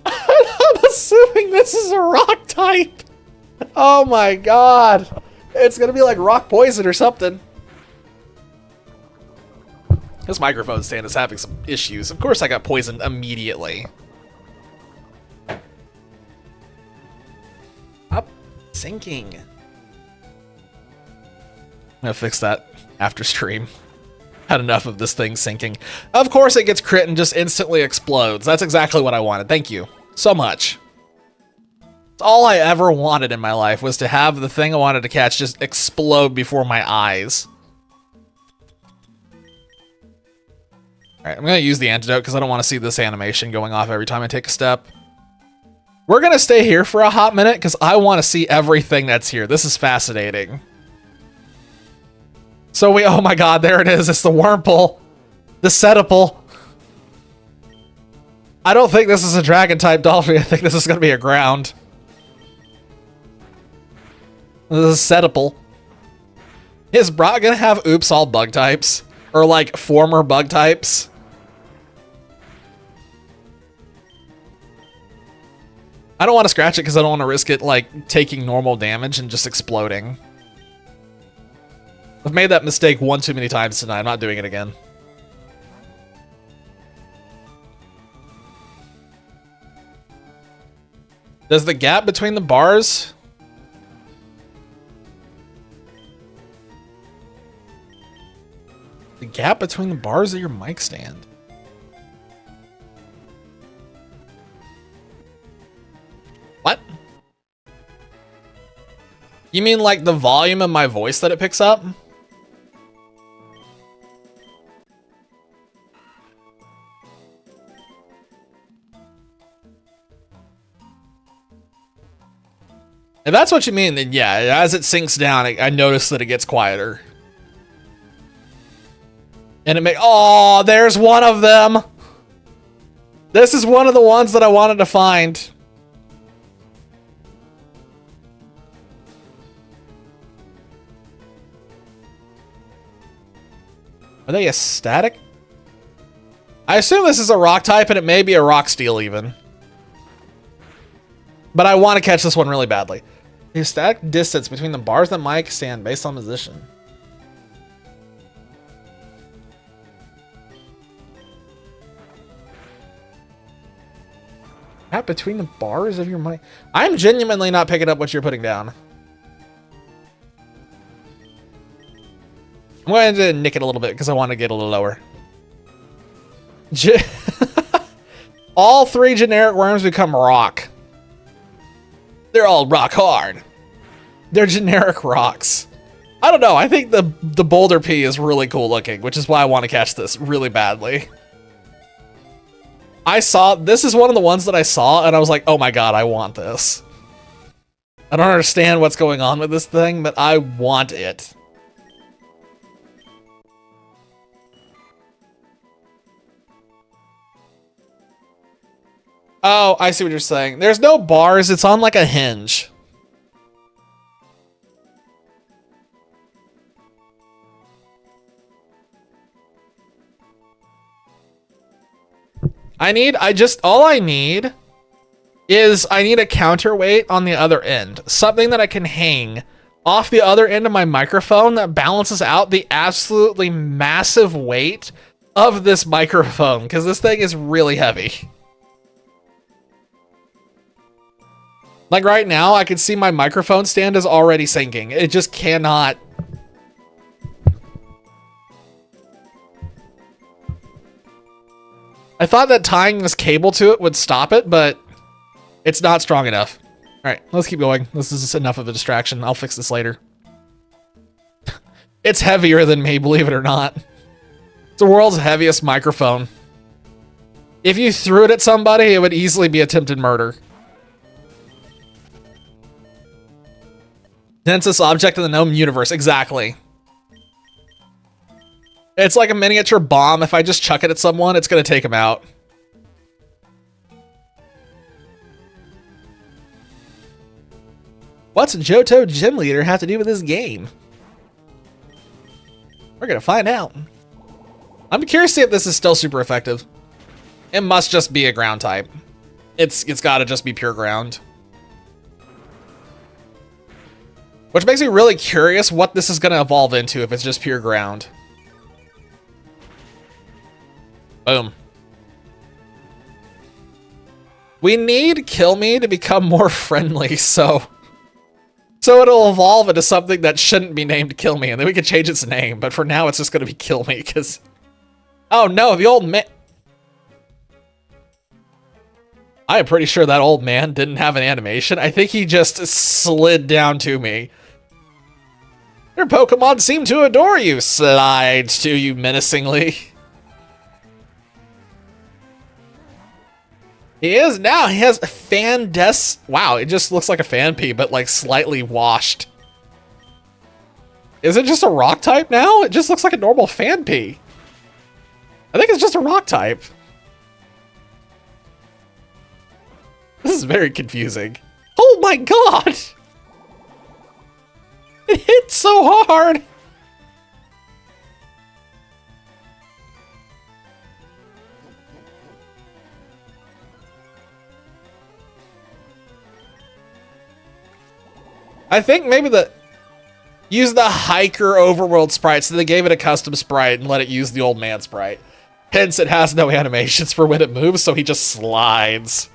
I'm assuming this is a rock type. Oh my god. It's gonna be like rock poison or something. This microphone stand is having some issues. Of course I got poisoned immediately. Up. Sinking. I'm gonna fix that after stream. Had enough of this thing sinking. Of course it gets crit and just instantly explodes. That's exactly what I wanted. Thank you so much. It's all I ever wanted in my life was to have the thing I wanted to catch just explode before my eyes. Alright, I'm gonna use the antidote because I don't want to see this animation going off every time I take a step. We're gonna stay here for a hot minute because I want to see everything that's here. This is fascinating. So oh my god, there it is. It's the Wurmple. The Cetaphil. I don't think this is a dragon type Dolphin. I think this is gonna be a ground. This is Cetaphil. Is Brock gonna have oops all bug types? Or like former bug types? I don't want to scratch it because I don't want to risk it like taking normal damage and just exploding. I've made that mistake one too many times tonight. I'm not doing it again. Does the gap between the bars... The gap between the bars of your mic stand? What? You mean like the volume of my voice that it picks up? If that's what you mean, then yeah, as it sinks down, I notice that it gets quieter. And it oh, there's one of them! This is one of the ones that I wanted to find. Are they a static? I assume this is a rock type and it may be a rock steel even. But I want to catch this one really badly. The static distance between the bars and the mic stand based on position. Gap between the bars of your mic. I'm genuinely not picking up what you're putting down. I'm going to nick it a little bit because I want to get a little lower. All 3 generic worms become rock. They're all rock hard. They're generic rocks. I don't know. I think the Boulder Pea is really cool looking, which is why I want to catch this really badly. This is one of the ones that I saw, and I was like, oh my god, I want this. I don't understand what's going on with this thing, but I want it. Oh, I see what you're saying. There's no bars, it's on like a hinge. All I need is I need a counterweight on the other end. Something that I can hang off the other end of my microphone that balances out the absolutely massive weight of this microphone, because this thing is really heavy. Like right now, I can see my microphone stand is already sinking. It just cannot. I thought that tying this cable to it would stop it, but it's not strong enough. All right, let's keep going. This is enough of a distraction. I'll fix this later. It's heavier than me, believe it or not. It's the world's heaviest microphone. If you threw it at somebody, it would easily be attempted murder. Densest object in the known universe. Exactly. It's like a miniature bomb. If I just chuck it at someone, it's going to take them out. What's Johto Gym Leader have to do with this game? We're going to find out. I'm curious to see if this is still super effective. It must just be a ground type. It's got to just be pure ground. Which makes me really curious what this is going to evolve into if it's just pure ground. Boom. We need Kill Me to become more friendly, so it'll evolve into something that shouldn't be named Kill Me, and then we can change its name, but for now it's just going to be Kill Me, because... Oh no, the old man... I am pretty sure that old man didn't have an animation. I think he just slid down to me. Your Pokemon seem to adore you, slides to you menacingly. He is now. He has a Wow, it just looks like a Fanpea, but like slightly washed. Is it just a rock type now? It just looks like a normal Fanpea. I think it's just a rock type. This is very confusing. Oh my god! It hit so hard! I think maybe use the hiker overworld sprite, so they gave it a custom sprite and let it use the old man sprite. Hence, it has no animations for when it moves, so he just slides.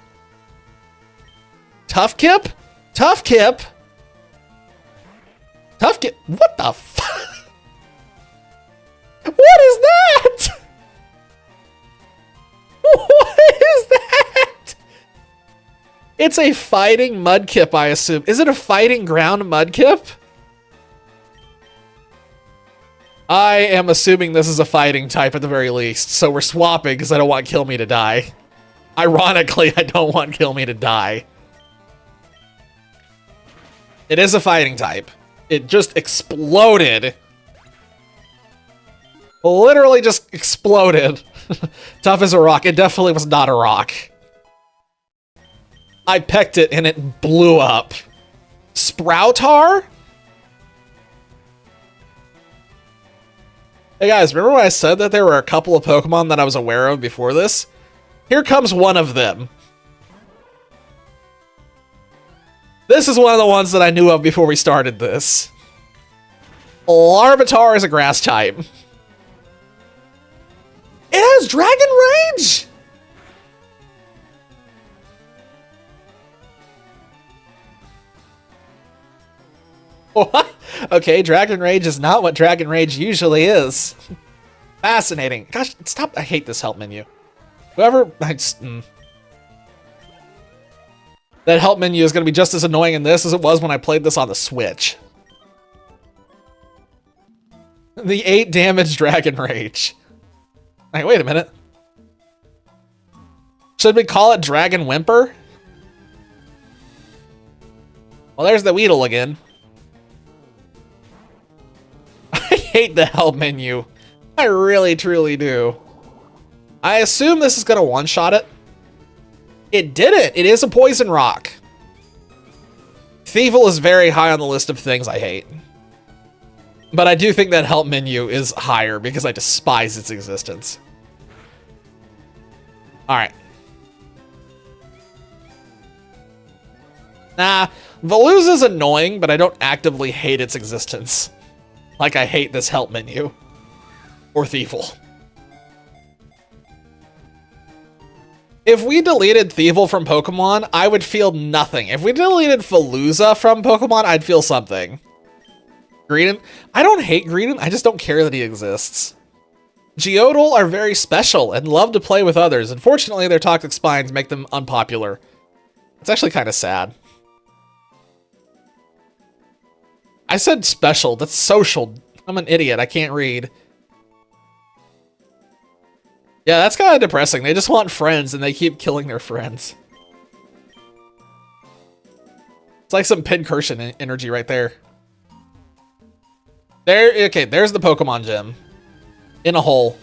Tough Kip? Tough Kip? Tough Kip? What the fuck? What is that? What is that? It's a fighting Mudkip, I assume. Is it a fighting ground Mudkip? I am assuming this is a fighting type at the very least, so we're swapping because I don't want Kill Me to die. Ironically, I don't want Kill Me to die. It is a fighting type. It just exploded. Literally just exploded. Tough as a rock. It definitely was not a rock. I pecked it and it blew up. Sproutar? Hey guys, remember when I said that there were a couple of Pokemon that I was aware of before this? Here comes one of them. This is one of the ones that I knew of before we started this. Larvitar is a grass type. It has Dragon Rage! What? Okay, Dragon Rage is not what Dragon Rage usually is. Fascinating. Gosh, stop. I hate this help menu. Whoever... That help menu is going to be just as annoying in this as it was when I played this on the Switch. The 8 damage Dragon Rage. Hey, wait a minute. Should we call it Dragon Whimper? Well, there's the Weedle again. I hate the help menu. I really, truly do. I assume this is gonna one-shot it. It didn't. It is a poison rock. Thievul is very high on the list of things I hate. But I do think that help menu is higher because I despise its existence. Alright. Nah, Veluza's annoying, but I don't actively hate its existence. Like I hate this help menu. Or Thievul. If we deleted Thievul from Pokemon, I would feel nothing. If we deleted Veluza from Pokemon, I'd feel something. Greedent? I don't hate Greedent, I just don't care that he exists. Geodal are very special and love to play with others. Unfortunately, their toxic spines make them unpopular. It's actually kind of sad. I said special, that's social. I'm an idiot, I can't read. Yeah, that's kind of depressing. They just want friends and they keep killing their friends. It's like some pincushion energy right there. There, okay, there's the Pokemon gym. In a hole.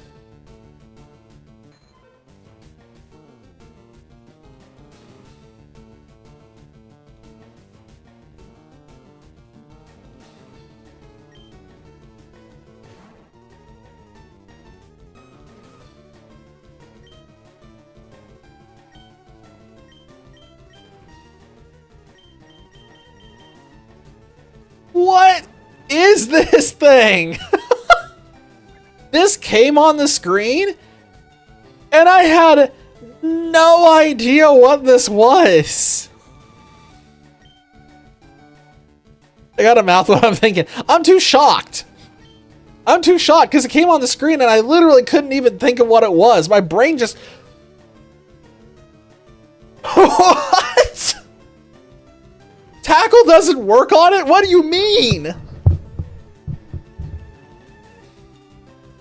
What is this thing? This came on the screen and I had no idea what this was. I got a mouth what I'm thinking. I'm too shocked. I'm too shocked because it came on the screen and I literally couldn't even think of what it was. My brain just... What? Tackle doesn't work on it? What do you mean?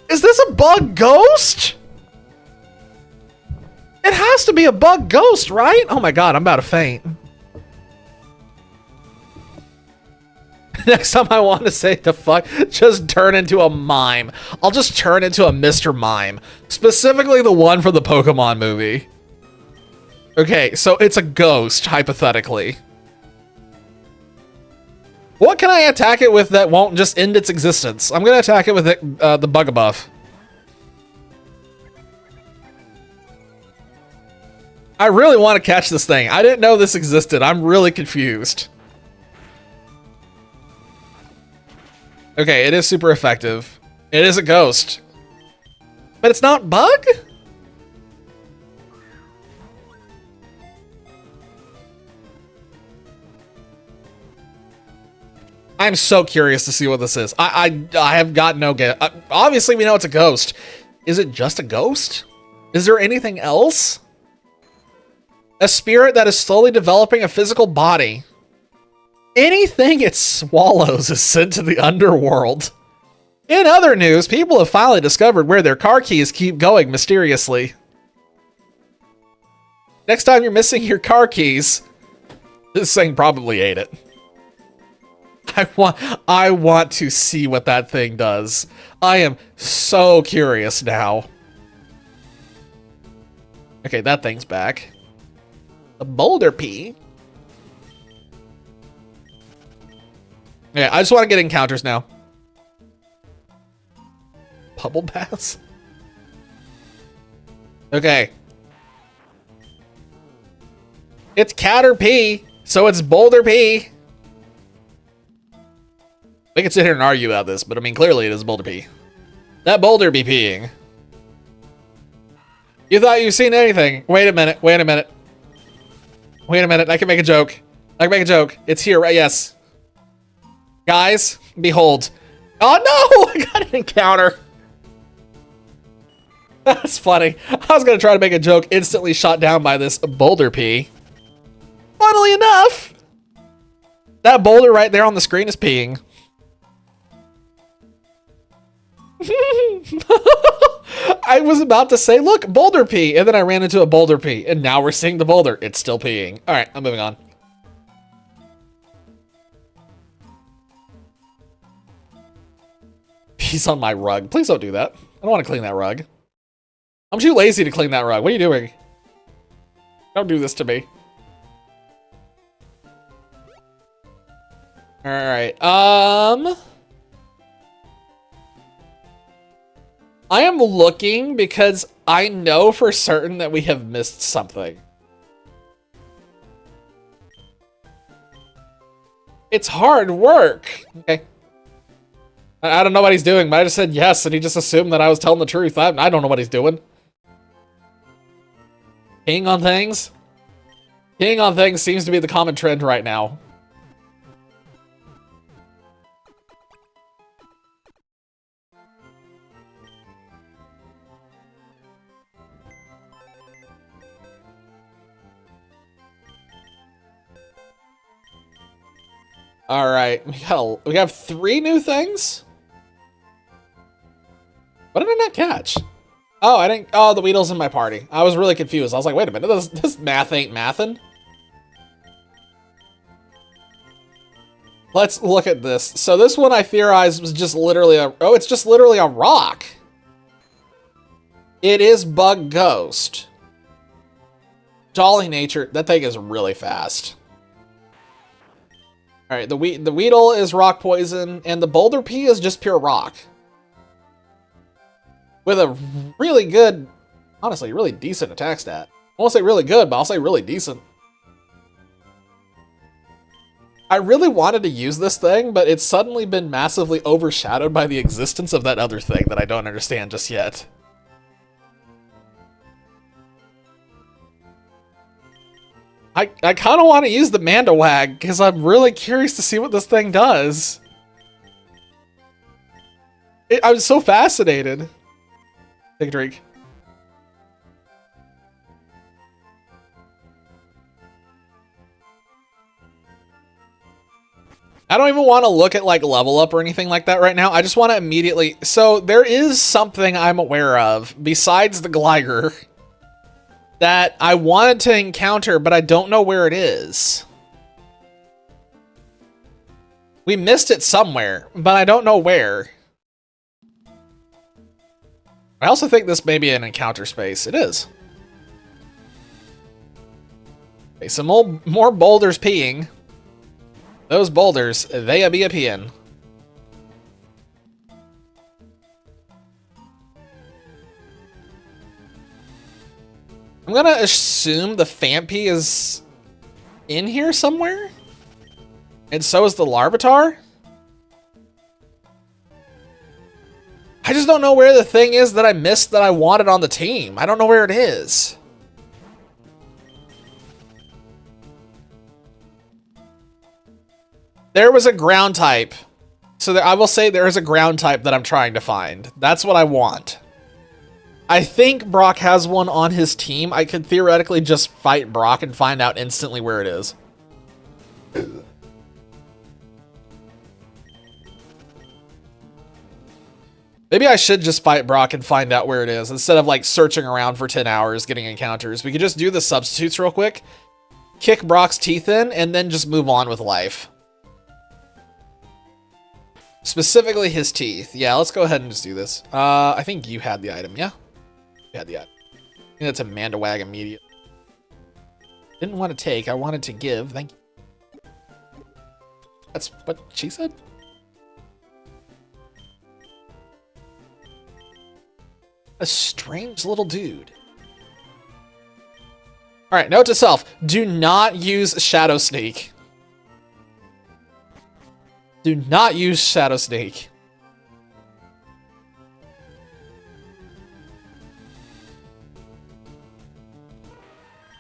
Is this a bug ghost? It has to be a bug ghost, right? Oh my god, I'm about to faint. Next time I want to say the fuck, just turn into a mime. I'll just turn into a Mr. Mime. Specifically the one from the Pokemon movie. Okay, so it's a ghost, hypothetically. What can I attack it with that won't just end its existence? I'm gonna attack it with the Bugabuff. I really want to catch this thing. I didn't know this existed. I'm really confused. Okay, it is super effective. It is a ghost. But it's not bug? I'm so curious to see what this is. I have got no guess. Obviously, we know it's a ghost. Is it just a ghost? Is there anything else? A spirit that is slowly developing a physical body. Anything it swallows is sent to the underworld. In other news, people have finally discovered where their car keys keep going mysteriously. Next time you're missing your car keys, this thing probably ate it. I want to see what that thing does. I am so curious now. Okay, that thing's back. The Boulder Pea. Yeah, I just want to get encounters now. Bubble Bass? Okay. It's Caterpie, so it's Boulder Pea. We can sit here and argue about this, but I mean, clearly it is Boulder Pea. That Boulder be peeing. You thought you've seen anything. Wait a minute, wait a minute. Wait a minute, I can make a joke. I can make a joke. It's here, right? Yes. Guys, behold. Oh no, I got an encounter. That's funny. I was gonna try to make a joke, instantly shot down by this Boulder Pea. Funnily enough, that boulder right there on the screen is peeing. I was about to say, look, boulder pee, and then I ran into a boulder pee, and now we're seeing the boulder. It's still peeing. All right, I'm moving on. Pee's on my rug. Please don't do that. I don't want to clean that rug. I'm too lazy to clean that rug. What are you doing? Don't do this to me. All right. I am looking because I know for certain that we have missed something. It's hard work. Okay. I don't know what he's doing, but I just said yes, and he just assumed that I was telling the truth. I don't know what he's doing. Peeing on things? Peeing on things seems to be the common trend right now. All right, we have 3 new things. What did I not catch? Oh, I didn't. Oh, the Weedle's in my party. I was really confused. I was like, wait a minute, this math ain't mathin'. Let's look at this. So this one I theorized was just literally a. Oh, it's just literally a rock. It is Bug Ghost. Jolly nature. That thing is really fast. All right, the Weedle is rock poison, and the Boulder Pea is just pure rock. With a really good, honestly, really decent attack stat. I won't say really good, but I'll say really decent. I really wanted to use this thing, but it's suddenly been massively overshadowed by the existence of that other thing that I don't understand just yet. I kind of want to use the Mandawag because I'm really curious to see what this thing does. I'm so fascinated. Take a drink. I don't even want to look at like level up or anything like that right now. I just want to immediately. So there is something I'm aware of besides the Gligar that I wanted to encounter, but I don't know where it is. We missed it somewhere, but I don't know where. I also think this may be an encounter space. It is. Okay, some more boulders peeing. Those boulders, they be a peeing. I'm gonna assume the Phanpy is in here somewhere. And so is the Larvitar. I just don't know where the thing is that I missed that I wanted on the team. I don't know where it is. There was a ground type. So I will say there is a ground type that I'm trying to find. That's what I want. I think Brock has one on his team. I could theoretically just fight Brock and find out instantly where it is. Maybe I should just fight Brock and find out where it is instead of like searching around for 10 hours getting encounters. We could just do the substitutes real quick, kick Brock's teeth in, and then just move on with life. Specifically his teeth. Yeah, let's go ahead and just do this. I think you had the item, yeah? You had the item. I think that's a Mandawag immediate. Didn't want to take, I wanted to give. Thank you. That's what she said? A strange little dude. All right, note to self. Do not use Shadow Sneak. Do not use Shadow Sneak.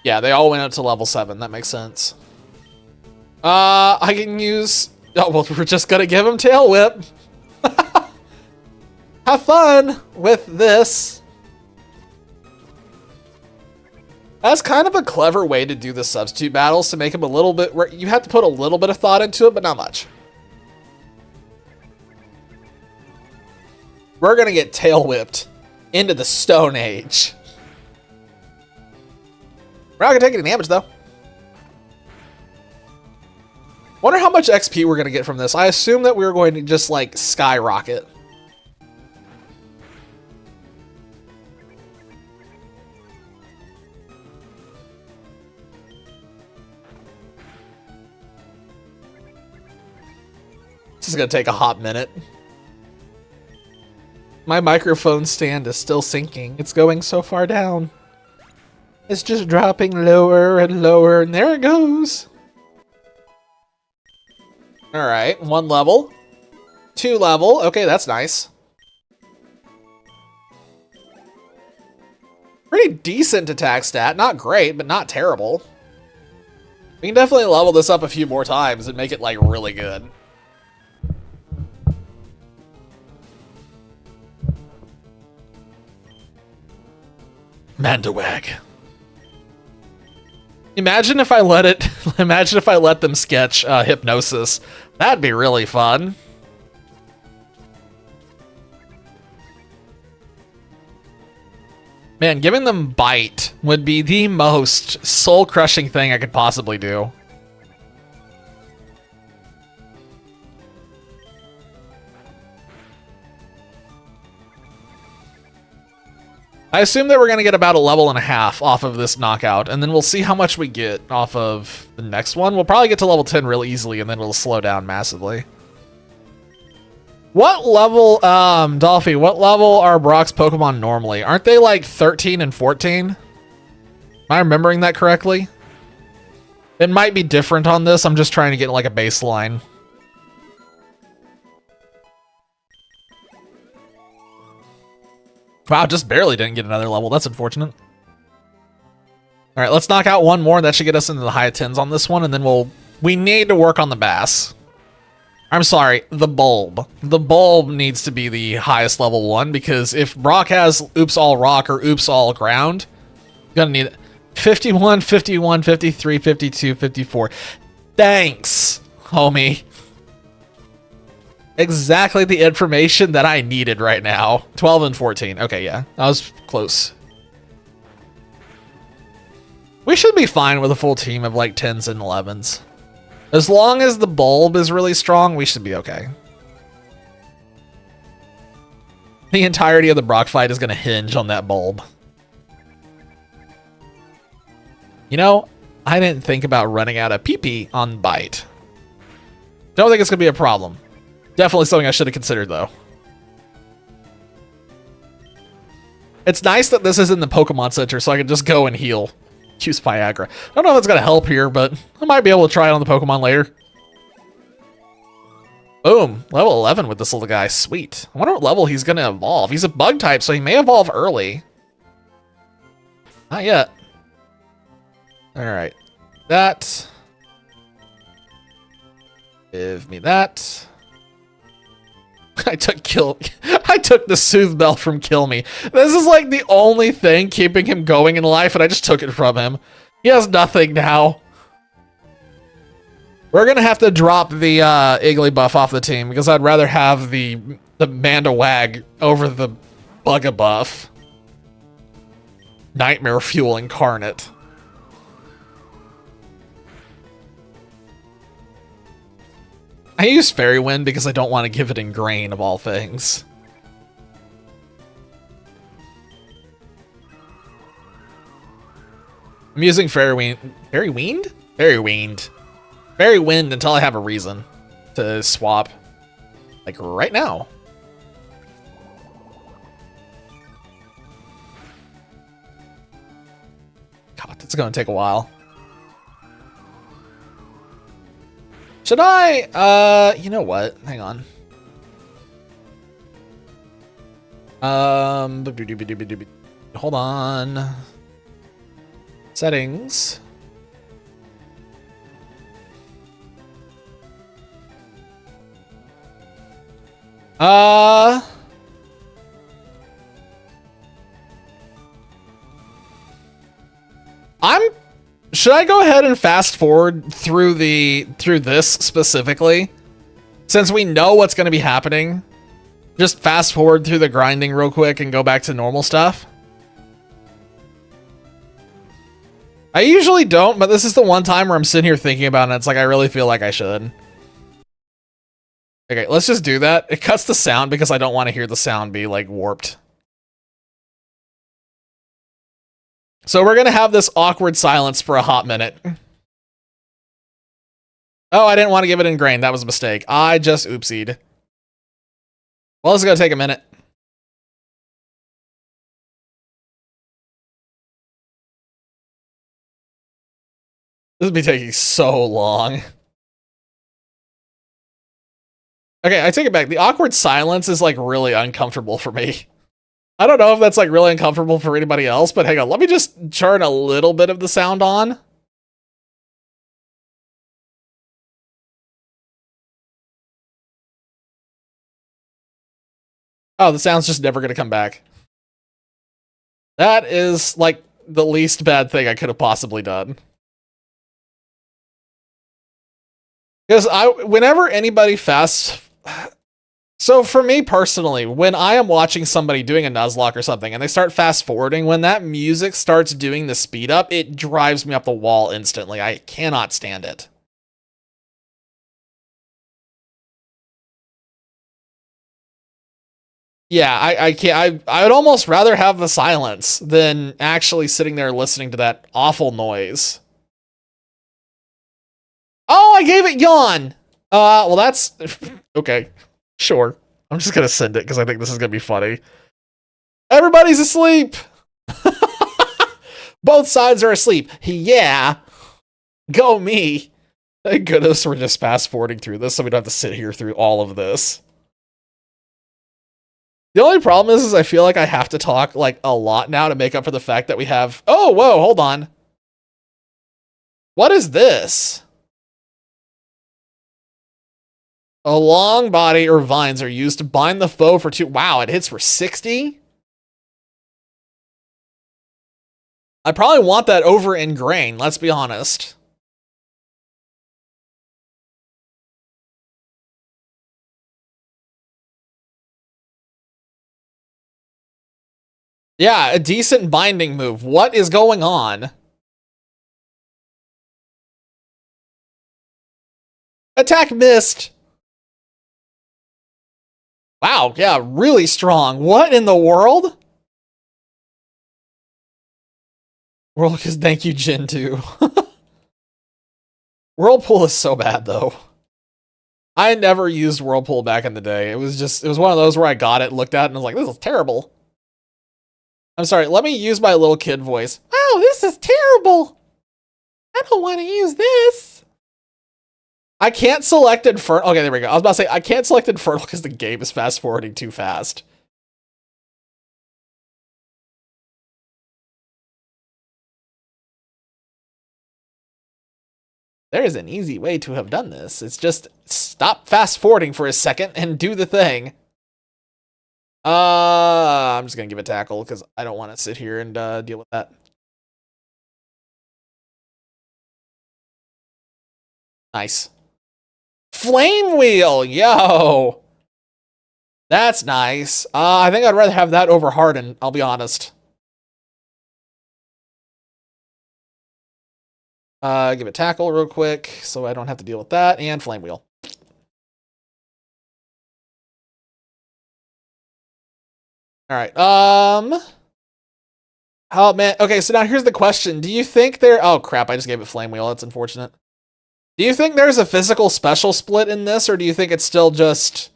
Yeah, they all went up to level 7. That makes sense. I can use... Oh, well, we're just gonna give him Tail Whip. Have fun with this. That's kind of a clever way to do the substitute battles to make them a little bit... You have to put a little bit of thought into it, but not much. we're gonna get tail whipped into the Stone Age. We're not gonna take any damage though. Wonder how much XP we're gonna get from this. I assume that we're going to just like skyrocket. This is gonna take a hot minute. My microphone stand is still sinking. It's going so far down. It's just dropping lower and lower, and there it goes. All right, 1 level, 2 level. Okay, that's nice. Pretty decent attack stat. Not great, but not terrible. We can definitely level this up a few more times and make it like really good. Mandawag. Imagine if I let it. Imagine if I let them sketch hypnosis. That'd be really fun. Man, giving them bite would be the most soul-crushing thing I could possibly do. I assume that we're going to get about a level and a half off of this knockout, and then we'll see how much we get off of the next one. We'll probably get to level 10 real easily, and then it'll slow down massively. What level, Dolphy, what level are Brock's Pokemon normally? Aren't they like 13 and 14? Am I remembering that correctly? It might be different on this. I'm just trying to get like a baseline. Wow, just barely didn't get another level. That's unfortunate. All right, let's knock out one more. That should get us into the high 10s on this one, and then we need to work on the bass. I'm sorry, the bulb. The bulb needs to be the highest level one, because if Brock has Oops All Rock or Oops All Ground, you're gonna need it. 51, 51, 53, 52, 54. Thanks, homie. Exactly the information that I needed right now. 12 and 14. Okay, yeah, I was close. We should be fine with a full team of like 10s and 11s. As long as the bulb is really strong, we should be okay. The entirety of the Brock fight is going to hinge on that bulb. You know, I didn't think about running out of PP on bite. Don't think it's going to be a problem. Definitely something I should have considered, though. It's nice that this is in the Pokemon Center, so I can just go and heal. Use Viagra. I don't know if it's going to help here, but I might be able to try it on the Pokemon later. Boom. Level 11 with this little guy. Sweet. I wonder what level he's going to evolve. He's a bug type, so he may evolve early. Not yet. Alright. That. Give me that. I took the Soothe Bell from Kill Me. This is like the only thing keeping him going in life, and I just took it from him. He has nothing now. We're gonna have to drop the Igglybuff off the team, because I'd rather have the Mandawag over the Bugabuff. Nightmare Fuel incarnate. I use Fairy Wind because I don't want to give it Ingrain of all things. I'm using Fairy Wind. Fairy Wind? Fairy Wind. Fairy Wind until I have a reason to swap. Like right now. God, that's going to take a while. Should I, you know what? Hang on. Hold on. Settings. Should I go ahead and fast forward through this specifically? Since we know what's going to be happening. Just fast forward through the grinding real quick and go back to normal stuff. I usually don't, but this is the one time where I'm sitting here thinking about it. It's like I really feel like I should. Okay, let's just do that. It cuts the sound because I don't want to hear the sound be like warped. So we're gonna have this awkward silence for a hot minute. Oh, I didn't want to give it ingrained. That was a mistake. I just oopsied. Well, this is gonna take a minute. This would be taking so long. Okay, I take it back. The awkward silence is like really uncomfortable for me. I don't know if that's like really uncomfortable for anybody else, but hang on. Let me just turn a little bit of the sound on. Oh, the sound's just never going to come back. That is like the least bad thing I could have possibly done. Because whenever anybody fasts, so for me personally, when I am watching somebody doing a Nuzlocke or something and they start fast forwarding, when that music starts doing the speed up, it drives me up the wall instantly. I cannot stand it. Yeah, I can't. I would almost rather have the silence than actually sitting there listening to that awful noise. Oh, I gave it yawn. Well, that's okay. Sure. I'm just gonna send it because I think this is gonna be funny. Everybody's asleep. Both sides are asleep. Yeah. Go me. Thank goodness we're just fast forwarding through this so we don't have to sit here through all of this. The only problem is I feel like I have to talk like a lot now to make up for the fact that we have... Oh, whoa, hold on. What is this? A long body or vines are used to bind the foe for 2... Wow, it hits for 60? I probably want that over in grain, let's be honest. Yeah, a decent binding move. What is going on? Attack missed. Wow, yeah, really strong. What in the world? World, because thank you, Jin, too. Whirlpool is so bad, though. I never used Whirlpool back in the day. It was one of those where I got it, looked at it, and was like, this is terrible. I'm sorry, let me use my little kid voice. Oh, this is terrible. I don't want to use this. I can't select Infernal. Okay, there we go. I was about to say, I can't select Infernal because the game is fast forwarding too fast. There is an easy way to have done this. It's just stop fast forwarding for a second and do the thing. I'm just gonna give it tackle because I don't want to sit here and deal with that. Nice. Flame wheel, yo. That's nice. I think I'd rather have that over Harden, I'll be honest. Give it tackle real quick so I don't have to deal with that, and flame wheel. All right. Oh man. Okay, so now here's the question. Do you think there... Oh crap, I just gave it flame wheel. That's unfortunate. Do you think there's a physical special split in this, or do you think it's still just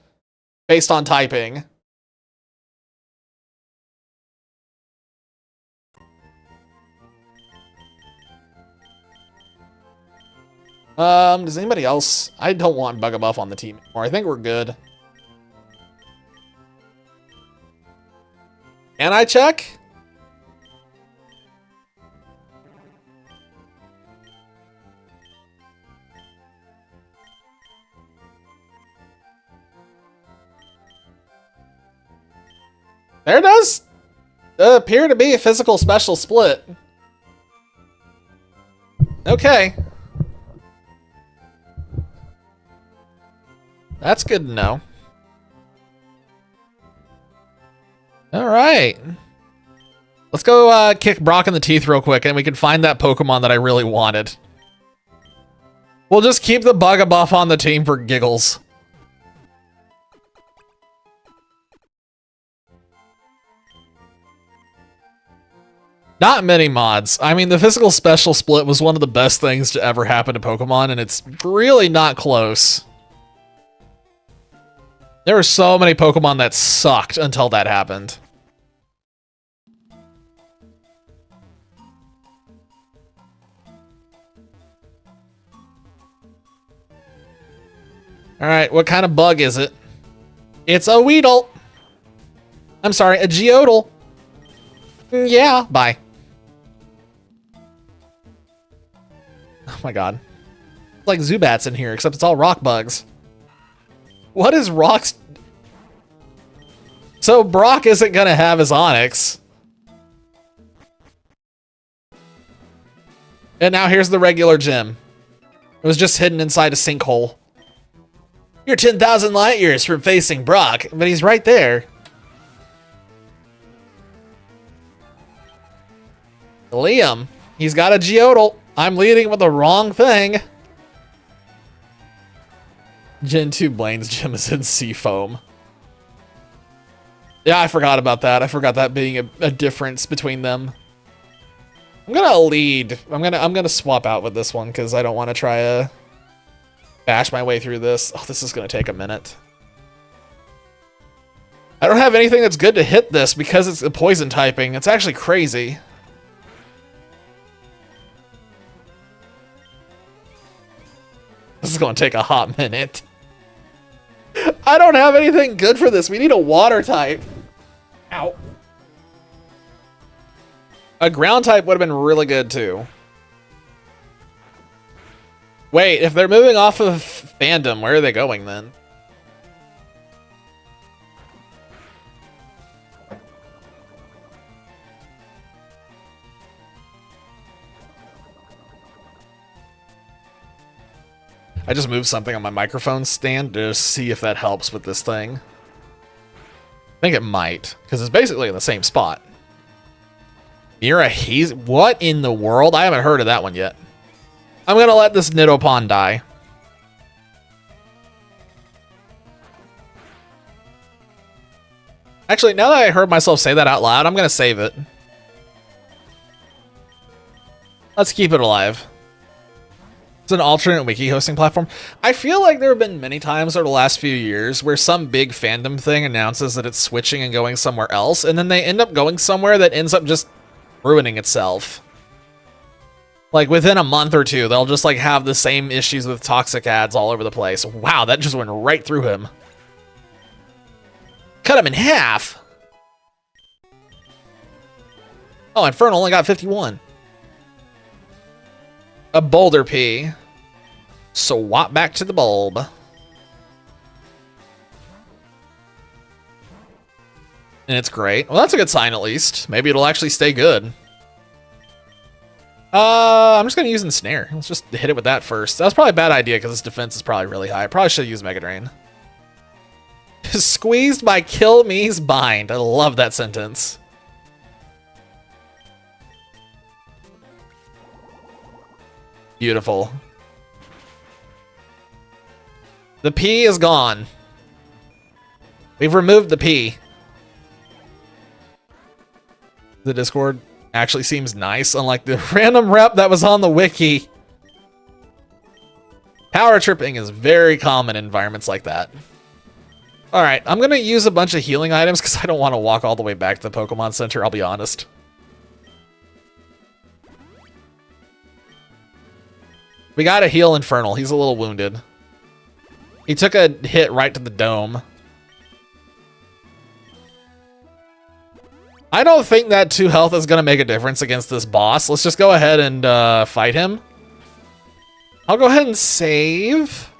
based on typing? Does anybody else... I don't want Bugabuff on the team anymore. I think we're good. Can I check? There does appear to be a physical special split. Okay. That's good to know. All right. Let's go kick Brock in the teeth real quick, and we can find that Pokemon that I really wanted. We'll just keep the Bugabuff on the team for giggles. Not many mods. I mean, the physical special split was one of the best things to ever happen to Pokemon, and it's really not close. There were so many Pokemon that sucked until that happened. Alright, what kind of bug is it? It's a Weedle! I'm sorry, a Geodle! Yeah, bye. Oh my god. It's like Zubats in here, except it's all rock bugs. What is rocks? So Brock isn't gonna have his Onix. And now here's the regular gym. It was just hidden inside a sinkhole. You're 10,000 light years from facing Brock, but he's right there. Liam, he's got a Geodle. I'm leading with the wrong thing. Gen 2 Blaine's gym is in Seafoam. Yeah, I forgot about that. I forgot that being a difference between them. I'm gonna lead. I'm gonna swap out with this one because I don't want to try to bash my way through this. Oh, this is gonna take a minute. I don't have anything that's good to hit this because it's a poison typing. It's actually crazy. This is gonna take a hot minute. I don't have anything good for this. We need a water type. Ow. A ground type would have been really good too. Wait, if they're moving off of fandom, where are they going then? I just moved something on my microphone stand to see if that helps with this thing. I think it might, because it's basically in the same spot. Mira Haze? What in the world? I haven't heard of that one yet. I'm gonna let this Nidopan die. Actually, now that I heard myself say that out loud, I'm gonna save it. Let's keep it alive. It's an alternate wiki hosting platform. I feel like there have been many times over the last few years where some big fandom thing announces that it's switching and going somewhere else, and then they end up going somewhere that ends up just ruining itself. Like within a month or two, they'll just like have the same issues with toxic ads all over the place. Wow, that just went right through him. Cut him in half. Oh, Infernal only got 51. A Boulder P. Swap back to the bulb. And it's great. Well, that's a good sign at least. Maybe it'll actually stay good. I'm just gonna use Ensnare. Let's just hit it with that first. That was probably a bad idea because its defense is probably really high. I probably should have used Mega Drain. Squeezed by Kill Me's Bind. I love that sentence. Beautiful. The P is gone. We've removed the P. The Discord actually seems nice, unlike the random rep that was on the wiki. Power tripping is very common in environments like that. Alright, I'm going to use a bunch of healing items because I don't want to walk all the way back to the Pokemon Center, I'll be honest. We gotta heal Infernal. He's a little wounded. He took a hit right to the dome. I don't think that 2 health is gonna make a difference against this boss. Let's just go ahead and fight him. I'll go ahead and save.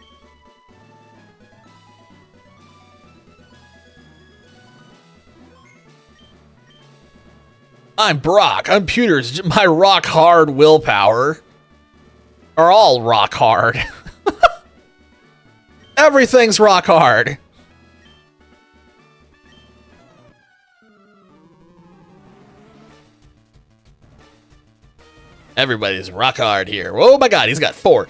I'm Brock. Computers, my rock hard willpower are all rock hard. Everything's rock hard. Everybody's rock hard here. Oh my god, he's got 4.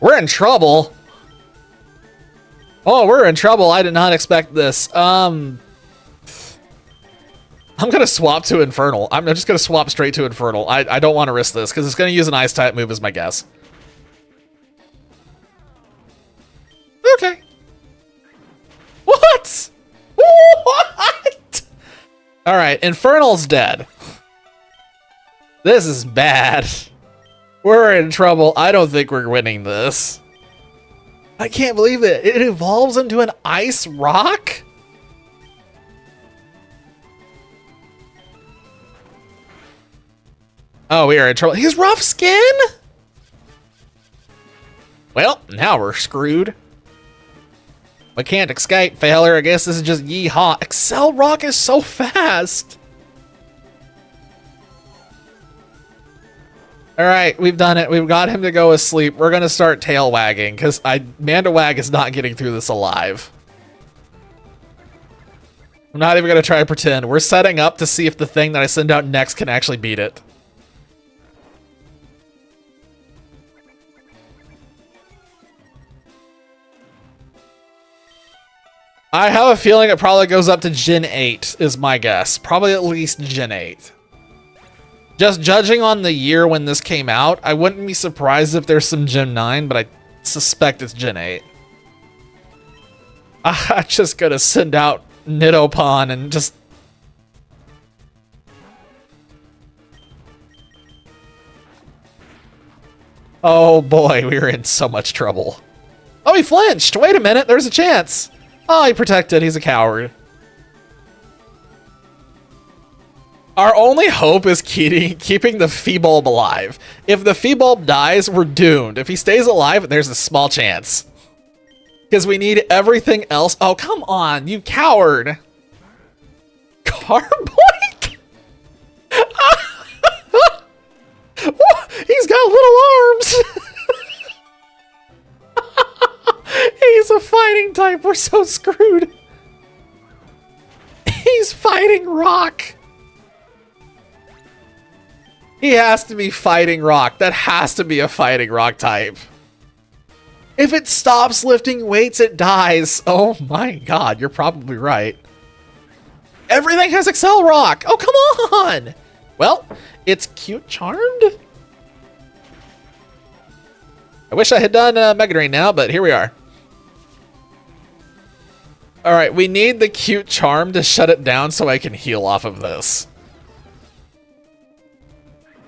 We're in trouble. Oh, we're in trouble. I did not expect this. I'm gonna swap to Infernal. I'm just gonna swap straight to Infernal. I don't want to risk this because it's gonna use an ice type move as my guess. Okay. What? What? All right, Infernal's dead. This is bad. We're in trouble. I don't think we're winning this. I can't believe it. It evolves into an ice rock? Oh, we are in trouble. He's rough skin? Well, now we're screwed. We can't escape failure. I guess this is just yeehaw. Excel Rock is so fast. All right, we've done it. We've got him to go asleep. We're going to start tail wagging because Mandawag is not getting through this alive. I'm not even going to try to pretend. We're setting up to see if the thing that I send out next can actually beat it. I have a feeling it probably goes up to Gen 8 is my guess. Probably at least Gen 8. Just judging on the year when this came out, I wouldn't be surprised if there's some Gen 9, but I suspect it's Gen 8. I'm just gonna send out Nidopan and just... Oh boy, we were in so much trouble. Oh, he flinched! Wait a minute, there's a chance! Oh, he protected, he's a coward. Our only hope is keeping the Feebulb alive. If the Feebulb dies, we're doomed. If he stays alive, there's a small chance. Because we need everything else. Oh, come on, you coward. Carboy? He's got little arms. He's a fighting type. We're so screwed. He's fighting rock. He has to be fighting rock. That has to be a fighting rock type. If it stops lifting weights, it dies. Oh my god, you're probably right. Everything has Excel Rock. Oh, come on. Well, it's cute charmed. I wish I had done Mega Drain now, but here we are. All right, we need the cute charm to shut it down so I can heal off of this.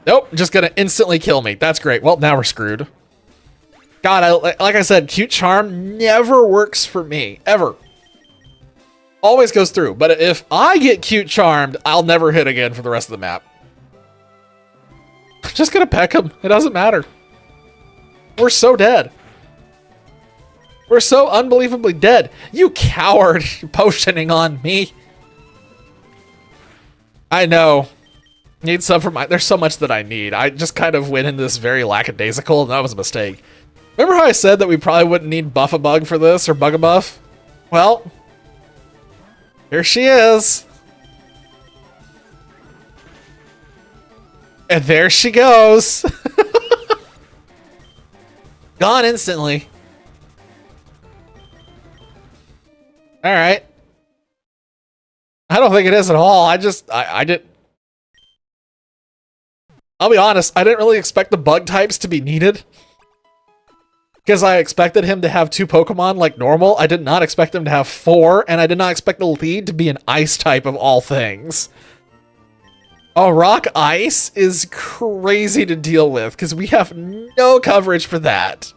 Nope, just gonna instantly kill me. That's great. Well, now we're screwed. God, like I said, cute charm never works for me, ever. Always goes through, but if I get cute charmed, I'll never hit again for the rest of the map. I'm just gonna peck him. It doesn't matter. We're so dead. We're so unbelievably dead. You coward, potioning on me. I know. Need some for my... There's so much that I need. I just kind of went into this very lackadaisical, and that was a mistake. Remember how I said that we probably wouldn't need Buff-a-Bug for this, or Bug-a-Buff? Well, here she is. And there she goes. Gone instantly. All right. I don't think it is at all. I didn't... I'll be honest, I didn't really expect the bug types to be needed. Because I expected him to have 2 Pokemon like normal. I did not expect him to have 4, and I did not expect the lead to be an ice type of all things. Oh, Rock Ice is crazy to deal with, because we have no coverage for that.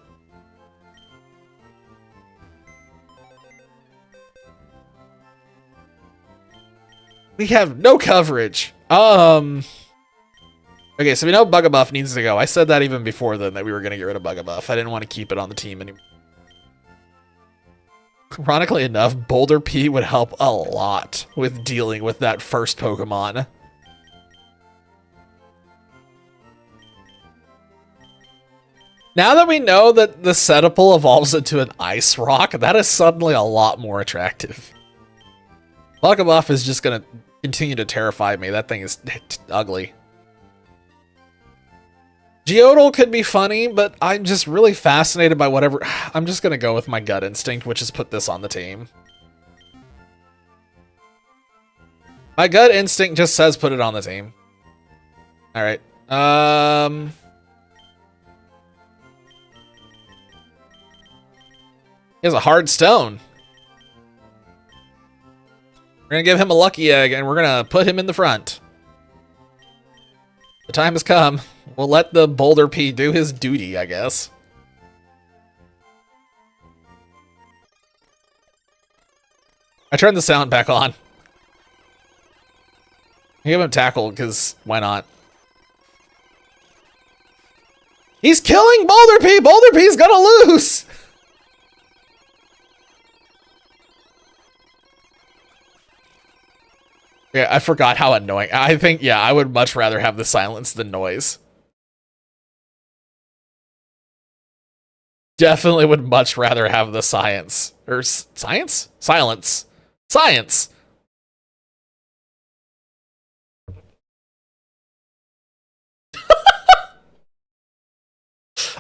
We have no coverage. Okay, so we know Bug-a-Buff needs to go. I said that even before then, that we were going to get rid of Bug-a-Buff. I didn't want to keep it on the team anymore. Ironically enough, Boulder P would help a lot with dealing with that first Pokemon. Now that we know that the Cetaphil evolves into an ice rock, that is suddenly a lot more attractive. Bugabuff is just gonna continue to terrify me. That thing is ugly. Geodal could be funny, but I'm just really fascinated by whatever. I'm just gonna go with my gut instinct, which is put this on the team. My gut instinct just says put it on the team. All right. He has a hard stone. We're gonna give him a lucky egg, and we're gonna put him in the front. The time has come. We'll let the Boulder P do his duty, I guess. I turned the sound back on. I give him tackle, because why not? He's killing Boulder P! Boulder P's gonna lose! Yeah, I forgot how annoying. I think, yeah, I would much rather have the silence than noise. Definitely would much rather have the science. Or science? Silence. Science!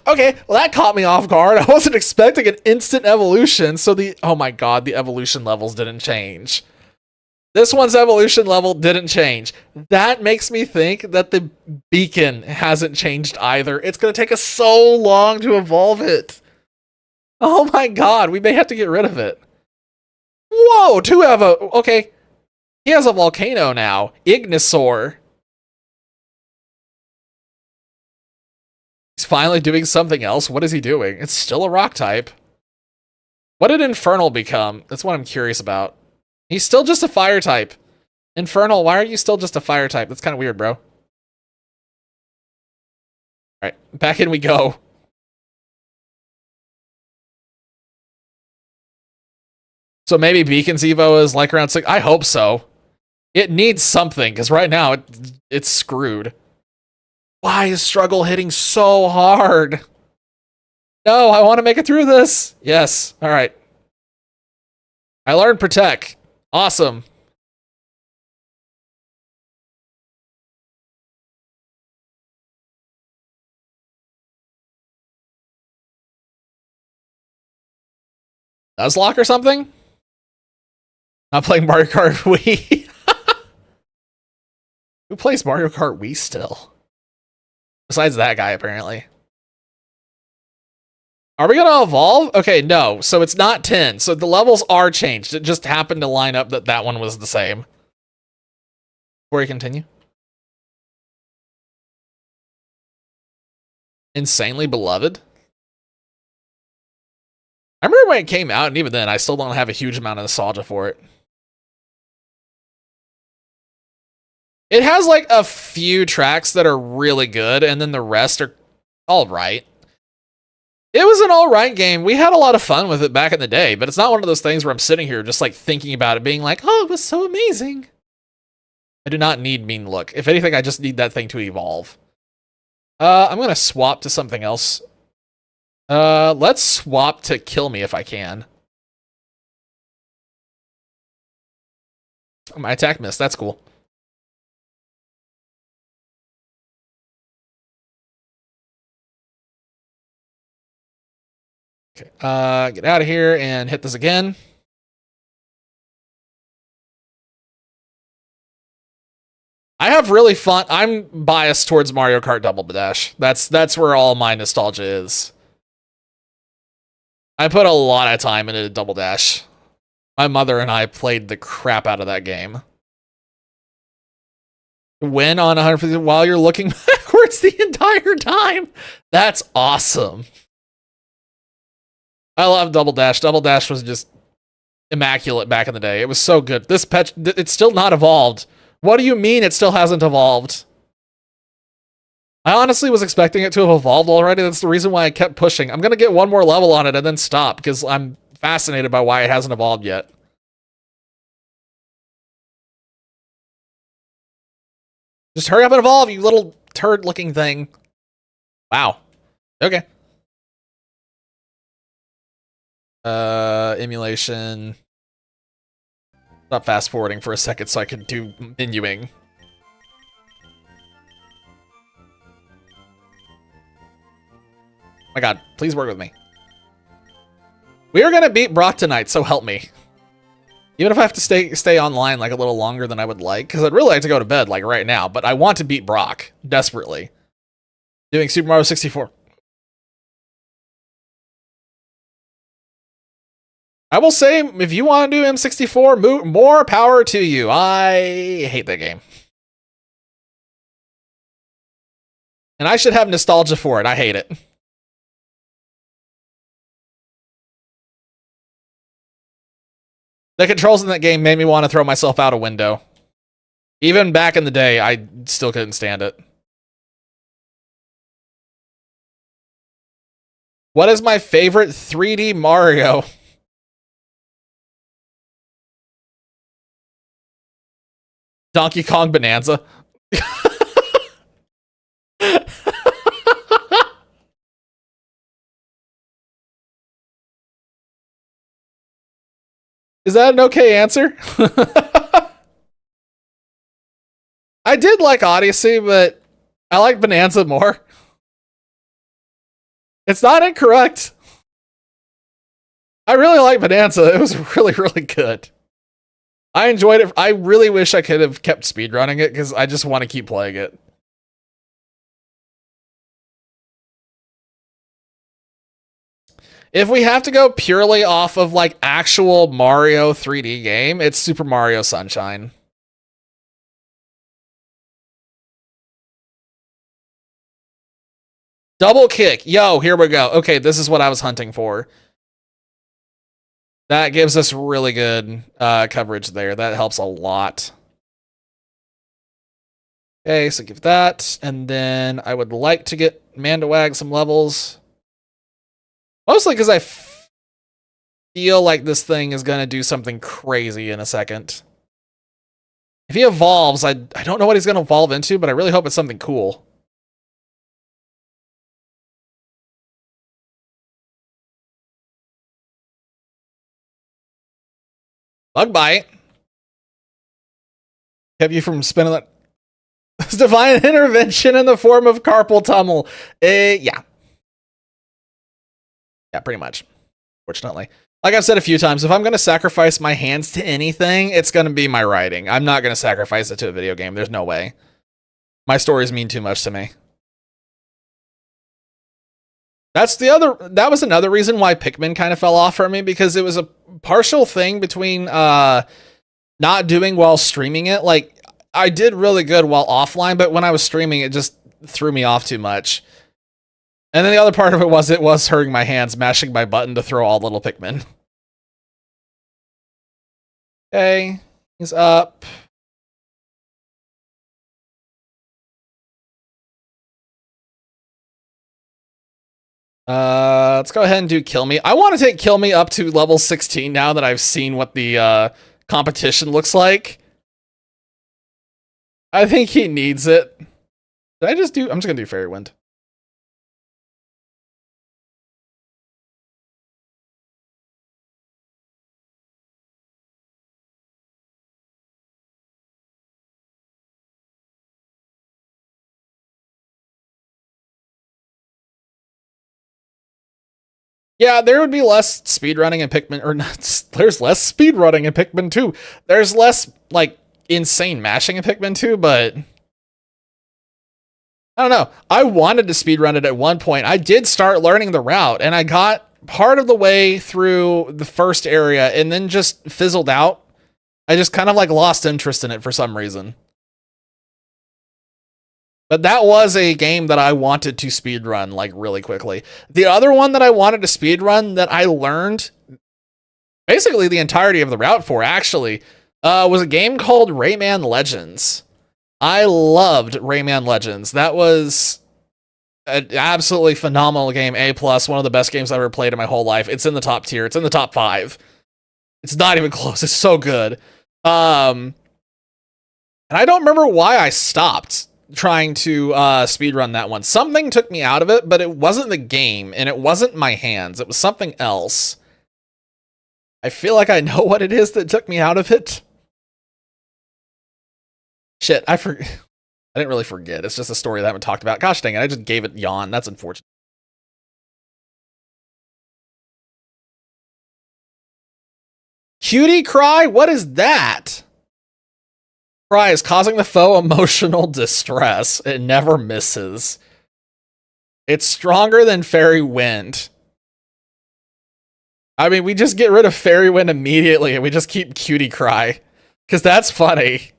Okay, well that caught me off guard. I wasn't expecting an instant evolution, so oh my god, the evolution levels didn't change. This one's evolution level didn't change. That makes me think that the beacon hasn't changed either. It's going to take us so long to evolve it. Oh my god, we may have to get rid of it. Whoa, okay. He has a volcano now. Ignisaur. He's finally doing something else. What is he doing? It's still a rock type. What did Infernal become? That's what I'm curious about. He's still just a fire type. Infernal, why are you still just a fire type? That's kind of weird, bro. Alright, back in we go. So maybe Beacon's Evo is like around 6. I hope so. It needs something, because right now it's screwed. Why is Struggle hitting so hard? No, I want to make it through this. Yes, alright. I learned Protect. Awesome. Nuzlocke or something? Not playing Mario Kart Wii. Who plays Mario Kart Wii still? Besides that guy, apparently. Are we gonna evolve? Okay, no. So it's not 10. So the levels are changed. It just happened to line up that that one was the same. Before we continue. Insanely Beloved? I remember when it came out, and even then, I still don't have a huge amount of nostalgia for it. It has like a few tracks that are really good, and then the rest are all right. It was an all right game. We had a lot of fun with it back in the day, but it's not one of those things where I'm sitting here just like thinking about it being like, oh, it was so amazing. I do not need Mean Look. If anything, I just need that thing to evolve. I'm going to swap to something else. Let's swap to Kill Me if I can. My attack missed. That's cool. Okay, get out of here and hit this again. I have really fun. I'm biased towards Mario Kart Double Dash. That's where all my nostalgia is. I put a lot of time into Double Dash. My mother and I played the crap out of that game. Win on 150 while you're looking backwards the entire time. That's awesome. I love Double Dash. Double Dash was just immaculate back in the day. It was so good. This patch, it's still not evolved. What do you mean it still hasn't evolved? I honestly was expecting it to have evolved already. That's the reason why I kept pushing. I'm going to get one more level on it and then stop because I'm fascinated by why it hasn't evolved yet. Just hurry up and evolve, you little turd-looking thing. Wow. Okay. Emulation. Stop fast forwarding for a second so I can do menuing. My god, please work with me. We are gonna beat Brock tonight, so help me. Even if I have to stay online like a little longer than I would like, because I'd really like to go to bed like right now, but I want to beat Brock desperately. Doing Super Mario 64. I will say, if you want to do M64, more power to you. I hate that game. And I should have nostalgia for it. I hate it. The controls in that game made me want to throw myself out a window. Even back in the day, I still couldn't stand it. What is my favorite 3D Mario? Donkey Kong Bonanza. Is that an okay answer? I did like Odyssey, but I like Bonanza more. It's not incorrect. I really like Bonanza. It was really, really good. I enjoyed it. I really wish I could have kept speedrunning it because I just want to keep playing it. If we have to go purely off of like actual Mario 3D game, it's Super Mario Sunshine. Double kick. Yo, here we go. Okay, this is what I was hunting for. That gives us really good coverage there. That helps a lot. Okay, so give that. And then I would like to get Mandawag some levels. Mostly because I feel like this thing is going to do something crazy in a second. If he evolves, I don't know what he's going to evolve into, but I really hope it's something cool. Bug bite. Kept you from spinning that. Divine intervention in the form of carpal tunnel. Yeah. Yeah, pretty much. Fortunately. Like I've said a few times, if I'm going to sacrifice my hands to anything, it's going to be my writing. I'm not going to sacrifice it to a video game. There's no way. My stories mean too much to me. That was another reason why Pikmin kind of fell off for me, because it was a partial thing between not doing while streaming it. Like, I did really good while offline, but when I was streaming, it just threw me off too much. And then the other part of it was hurting my hands, mashing my button to throw all little Pikmin. Okay, he's up. Let's go ahead and do Kill Me. I want to take Kill Me up to level 16 now that I've seen what the competition looks like. I think he needs it. Did I just do... I'm just gonna do Fairy Wind. Yeah, there would be less speedrunning in Pikmin, or not, there's less speedrunning in Pikmin 2. There's less, like, insane mashing in Pikmin 2, but I don't know. I wanted to speedrun it at one point. I did start learning the route, and I got part of the way through the first area and then just fizzled out. I just kind of like lost interest in it for some reason. But that was a game that I wanted to speedrun, like, really quickly. The other one that I wanted to speedrun that I learned basically the entirety of the route for, actually, was a game called Rayman Legends. I loved Rayman Legends. That was an absolutely phenomenal game. A+, one of the best games I've ever played in my whole life. It's in the top tier. It's in the top 5. It's not even close. It's so good. And I don't remember why I stopped trying to speedrun that one. Something took me out of it, but it wasn't the game, and it wasn't my hands. It was something else. I feel like I know what it is that took me out of it. Shit, I didn't really forget. It's just a story that I haven't talked about. Gosh dang it, I just gave it yawn. That's unfortunate. Cutie cry? What is that? Cry is causing the foe emotional distress. It never misses. It's stronger than Fairy Wind. I mean, we just get rid of Fairy Wind immediately and we just keep Cutie Cry. Because that's funny.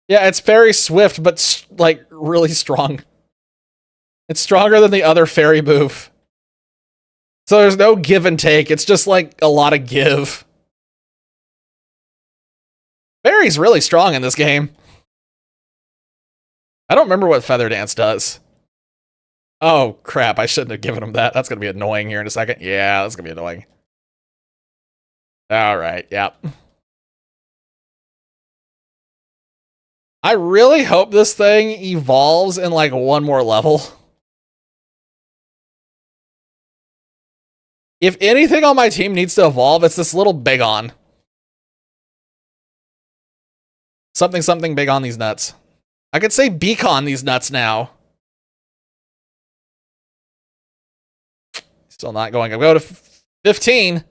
Yeah, it's Fairy Swift, but like really strong. It's stronger than the other fairy move. So there's no give and take. It's just like a lot of give. Fairy's really strong in this game. I don't remember what Feather Dance does. Oh, crap. I shouldn't have given him that. That's going to be annoying here in a second. Yeah, that's going to be annoying. All right, yep. I really hope this thing evolves in like one more level. If anything on my team needs to evolve, it's this little Bagon. Something big on these nuts. I could say Beacon these nuts now. Still not going. I'll go to 15.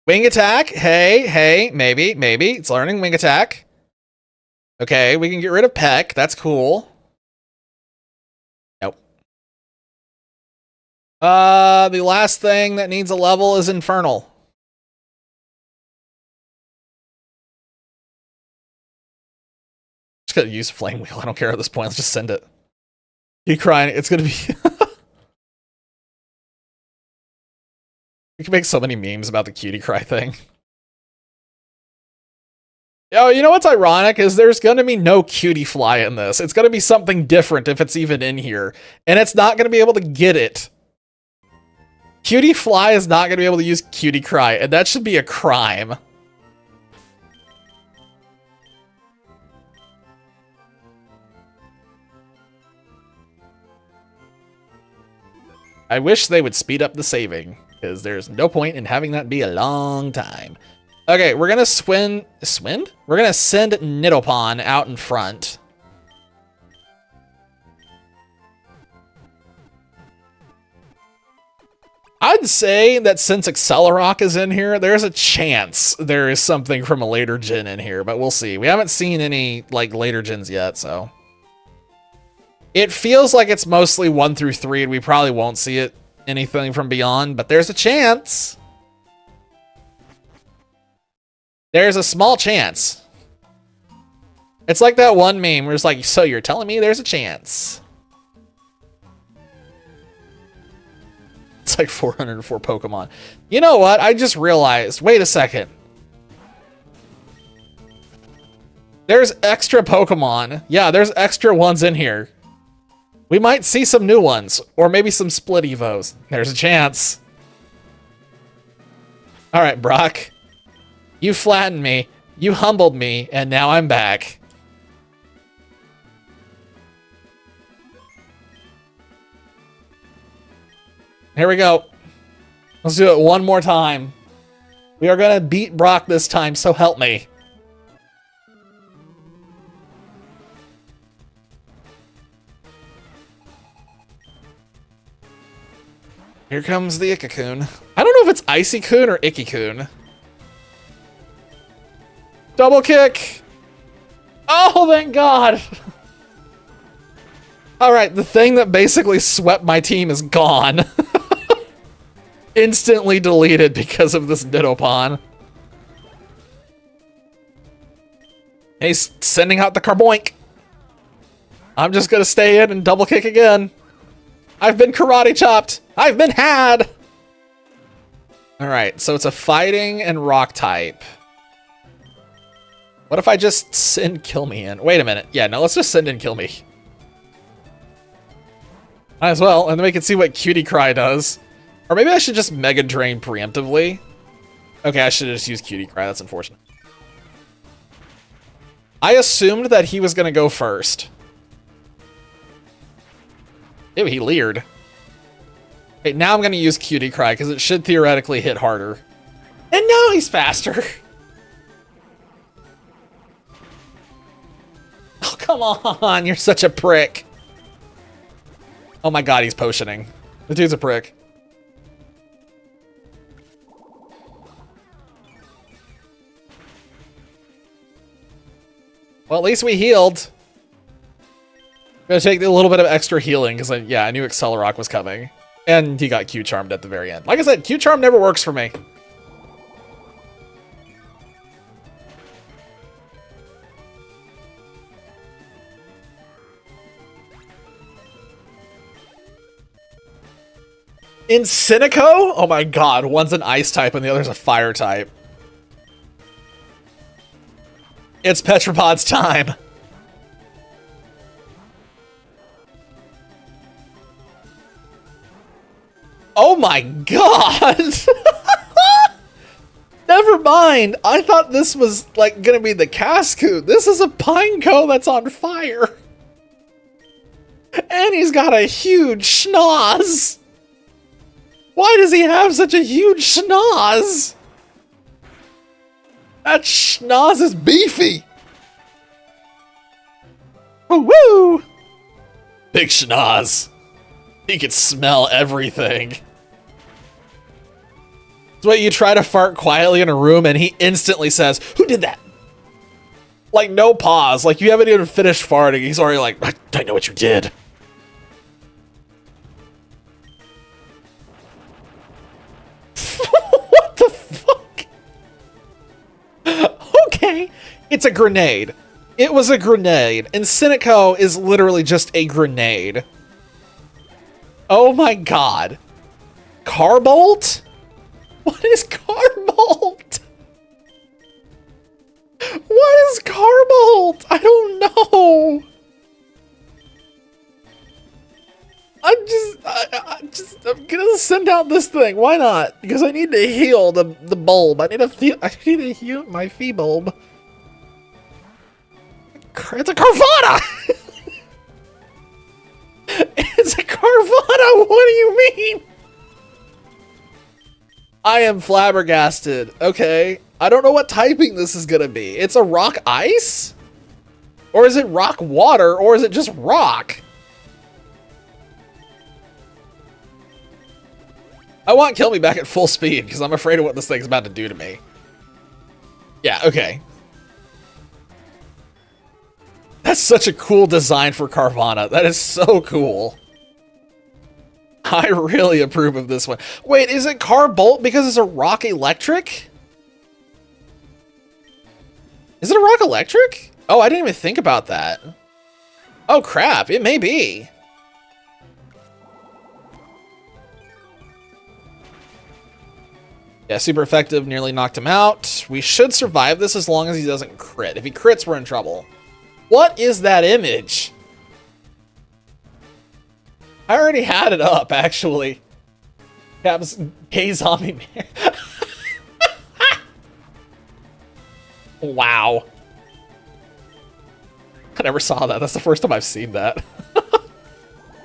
Wing attack. Hey, maybe. It's learning wing attack. Okay, we can get rid of Peck. That's cool. Nope. The last thing that needs a level is Infernal. Just gonna use Flame Wheel. I don't care at this point. Let's just send it. You crying. It's gonna be... We can make so many memes about the cutie cry thing. Yo, you know what's ironic is there's gonna be no cutie fly in this. It's gonna be something different if it's even in here. And it's not gonna be able to get it. Cutie fly is not gonna be able to use cutie cry, and that should be a crime. I wish they would speed up the saving, because there's no point in having that be a long time. Okay, we're gonna swim? We're gonna send Nidopan out in front. I'd say that since Accelerock is in here, there's a chance there is something from a later gen in here, but we'll see. We haven't seen any like later gens yet, so. It feels like it's mostly 1 through 3, and we probably won't see it anything from beyond, but there's a chance. There's a small chance. It's like that one meme where it's like, so you're telling me there's a chance. It's like 404 Pokemon. You know what? I just realized, wait a second. There's extra Pokemon. Yeah, there's extra ones in here. We might see some new ones, or maybe some split evos. There's a chance. All right, Brock. You flattened me, you humbled me, and now I'm back. Here we go. Let's do it one more time. We are gonna beat Brock this time, so help me. Here comes the Ikki-kun. I don't know if it's Icy-kun or Ikki-kun. Double kick! Oh, thank God! Alright, the thing that basically swept my team is gone. Instantly deleted because of this Nidopan. He's sending out the Carboink. I'm just gonna stay in and double kick again. I've been karate chopped. I've been had. All right, so it's a fighting and rock type. What if I just send Kill Me in? Wait a minute. Yeah, no, let's just send in Kill Me. Might as well, and then we can see what Cutie Cry does. Or maybe I should just Mega Drain preemptively. Okay, I should have just used Cutie Cry. That's unfortunate. I assumed that he was going to go first. Ew, he leered. Okay, now I'm going to use Cutie Cry because it should theoretically hit harder. And now he's faster. Oh, come on. You're such a prick. Oh my god, he's potioning. The dude's a prick. Well, at least we healed. I'm gonna take a little bit of extra healing because I knew Accelerock was coming. And he got Q-Charmed at the very end. Like I said, Q-Charm never works for me. Insinico? Oh my god, one's an ice type and the other's a fire type. It's Petropod's time. Oh my god! Never mind. I thought this was like gonna be the Cascoon. This is a Pineco that's on fire. And he's got a huge schnoz. Why does he have such a huge schnoz? That schnoz is beefy. Woo! Big schnoz. He can smell everything. It's what you try to fart quietly in a room and he instantly says, "Who did that?" Like no pause. Like you haven't even finished farting. He's already like, "I know what you did." What the fuck? Okay. It's a grenade. It was a grenade. And Cynico is literally just a grenade. Oh my god. Carbolt? What is Carbolt? What is Carbolt? I don't know. I'm gonna send out this thing. Why not? Because I need to heal the bulb. I need to heal my Fee bulb. It's a Carvana! It's a Carvana! What do you mean? I am flabbergasted. Okay. I don't know what typing this is gonna be. It's a rock ice? Or is it rock water? Or is it just rock? I want Kill Me back at full speed because I'm afraid of what this thing's about to do to me. Yeah, okay. That's such a cool design for Carvana. That is so cool. I really approve of this one. Wait, is it Carbolt because it's a rock electric? Is it a rock electric? Oh, I didn't even think about that. Oh crap, it may be. Yeah, super effective, nearly knocked him out. We should survive this as long as he doesn't crit. If he crits, we're in trouble. What is that image? I already had it up, actually. Cap's gay zombie man. Wow. I never saw that. That's the first time I've seen that.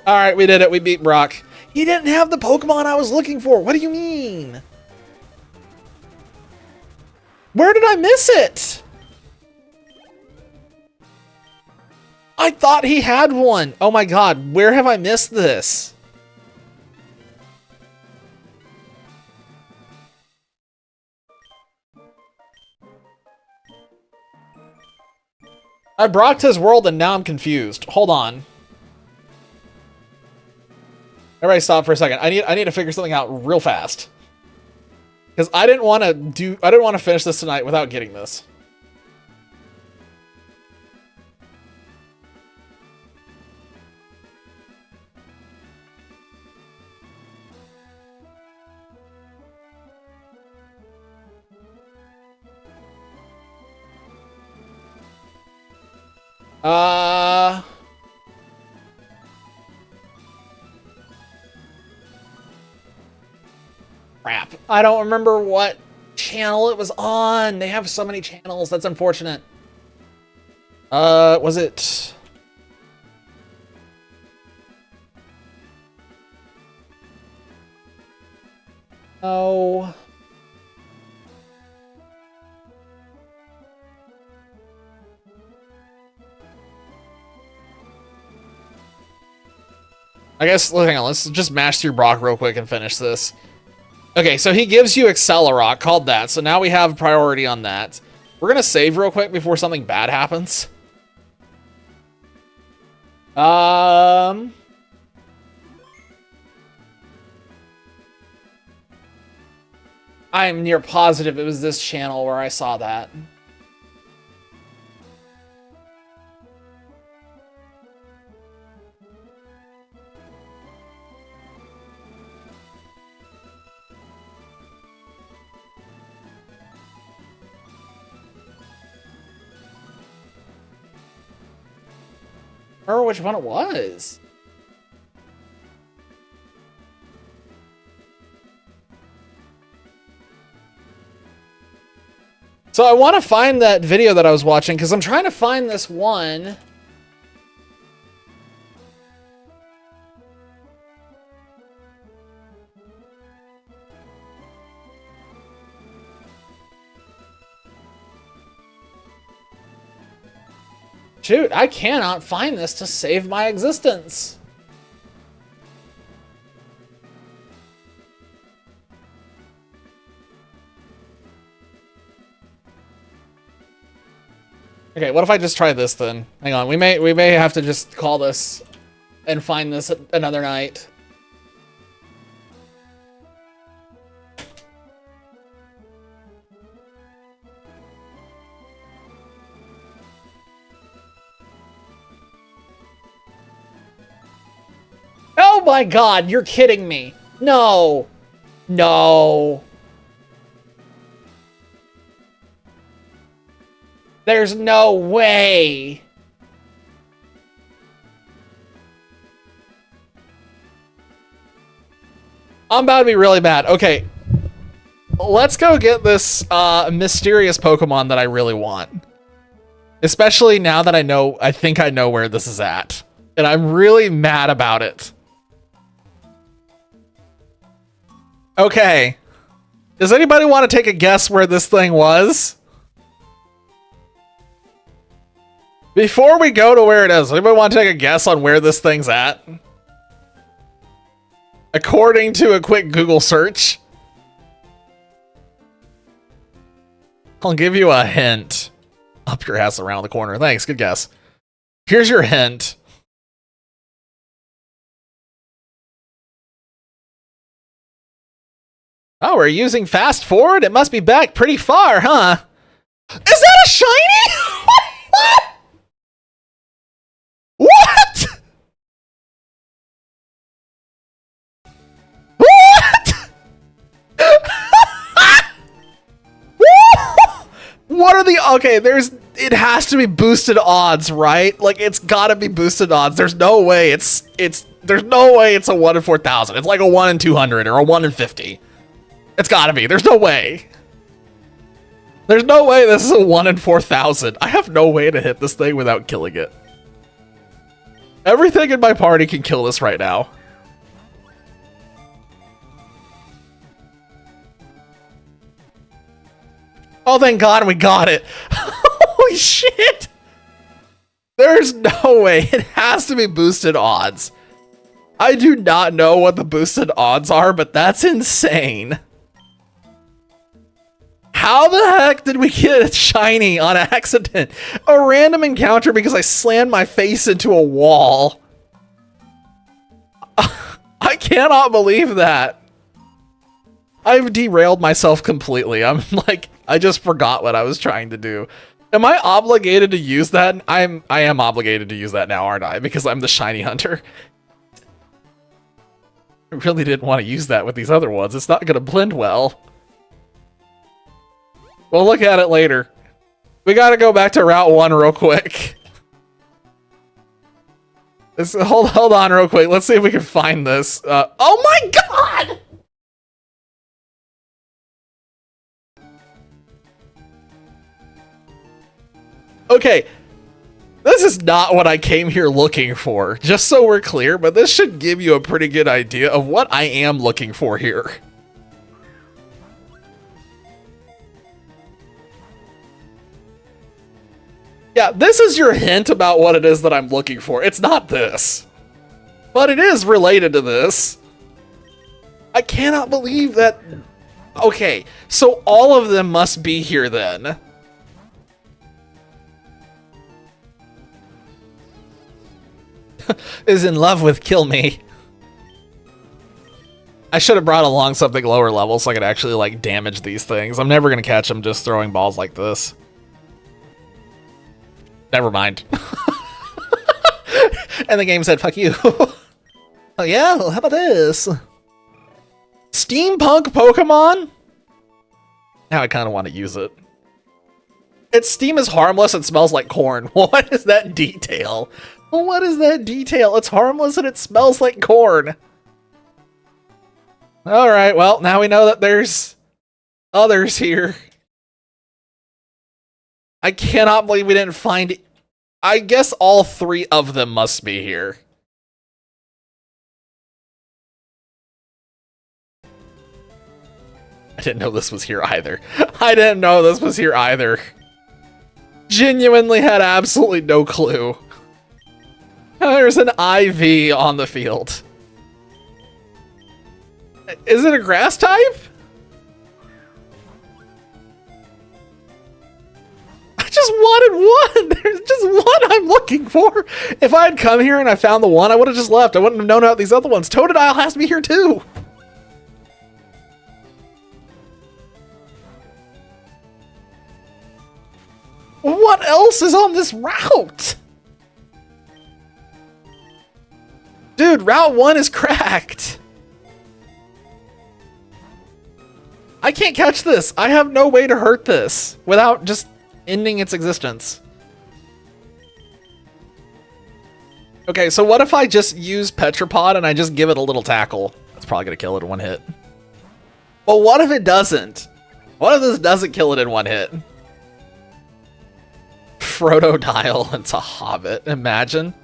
Alright, we did it. We beat Brock. He didn't have the Pokemon I was looking for. What do you mean? Where did I miss it? I thought he had one. Oh my god, where have I missed this? I brocked his world and now I'm confused. Hold on. Everybody stop for a second. I need to figure something out real fast. Because I didn't want to finish this tonight without getting this. Crap. I don't remember what channel it was on. They have so many channels. That's unfortunate. Was it... Oh... I guess, hang on, let's just mash through Brock real quick and finish this. Okay, so he gives you Accelerock, called that, so now we have priority on that. We're gonna save real quick before something bad happens. I'm near positive it was this channel where I saw that. I don't remember which one it was. So I want to find that video that I was watching because I'm trying to find this one. Shoot, I cannot find this to save my existence. Okay, what if I just try this then? Hang on, we may have to just call this and find this another night. Oh my god, you're kidding me. No. No. There's no way. I'm about to be really mad. Okay. Let's go get this mysterious Pokemon that I really want. Especially now that I think I know where this is at. And I'm really mad about it. Okay. Does anybody want to take a guess where this thing was? Before we go to where it is, anybody want to take a guess on where this thing's at? According to a quick Google search. I'll give you a hint. Up your ass around the corner. Thanks, good guess. Here's your hint. Oh, we're using fast forward? It must be back pretty far, huh? Is that a shiny? What? What? What are the... Okay, it has to be boosted odds, right? Like, it's gotta be boosted odds. There's no way there's no way it's a 1 in 4,000. It's like a 1 in 200 or a 1 in 50. It's gotta be. There's no way. There's no way this is a 1 in 4,000. I have no way to hit this thing without killing it. Everything in my party can kill this right now. Oh, thank God we got it. Holy shit. There's no way. It has to be boosted odds. I do not know what the boosted odds are, but that's insane. How the heck did we get a shiny on accident? A random encounter because I slammed my face into a wall. I cannot believe that. I've derailed myself completely. I'm like, I just forgot what I was trying to do. Am I obligated to use that? I am obligated to use that now, aren't I? Because I'm the shiny hunter. I really didn't want to use that with these other ones. It's not going to blend well. We'll look at it later. We got to go back to Route 1 real quick. Hold on real quick. Let's see if we can find this. Oh my God! Okay. This is not what I came here looking for, just so we're clear, but this should give you a pretty good idea of what I am looking for here. Yeah, this is your hint about what it is that I'm looking for. It's not this. But it is related to this. I cannot believe that... Okay, so all of them must be here then. Is in love with kill me. I should have brought along something lower level so I could actually like damage these things. I'm never gonna catch them just throwing balls like this. Never mind. And the game said, fuck you. Oh yeah, well, how about this? Steampunk Pokemon? Now I kind of want to use it. Its steam is harmless and smells like corn. What is that detail? What is that detail? It's harmless and it smells like corn. Alright, well, now we know that there's others here. I cannot believe we didn't find it. I guess all 3 of them must be here. I didn't know this was here either. I didn't know this was here either. Genuinely had absolutely no clue. There's an IV on the field. Is it a grass type? I just wanted one. There's just one I'm looking for. If I had come here and I found the one, I would have just left. I wouldn't have known about these other ones. Totodile has to be here too. What else is on this route? Dude, Route 1 is cracked. I can't catch this. I have no way to hurt this without just ending its existence. Okay, so what if I just use Petropod and I just give it a little tackle? That's probably going to kill it in one hit. But what if it doesn't? What if this doesn't kill it in one hit? Frodo-Dial, it's a hobbit. Imagine.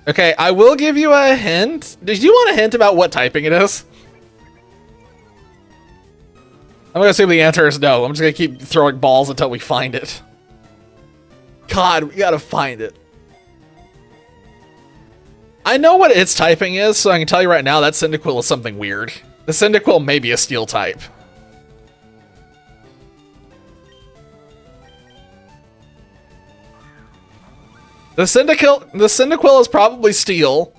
Okay, I will give you a hint. Did you want a hint about what typing it is? I'm gonna assume the answer is no. I'm just gonna keep throwing balls until we find it. God, we gotta find it. I know what its typing is, so I can tell you right now that Cyndaquil is something weird. The Cyndaquil may be a steel type. The Cyndaquil is probably steel.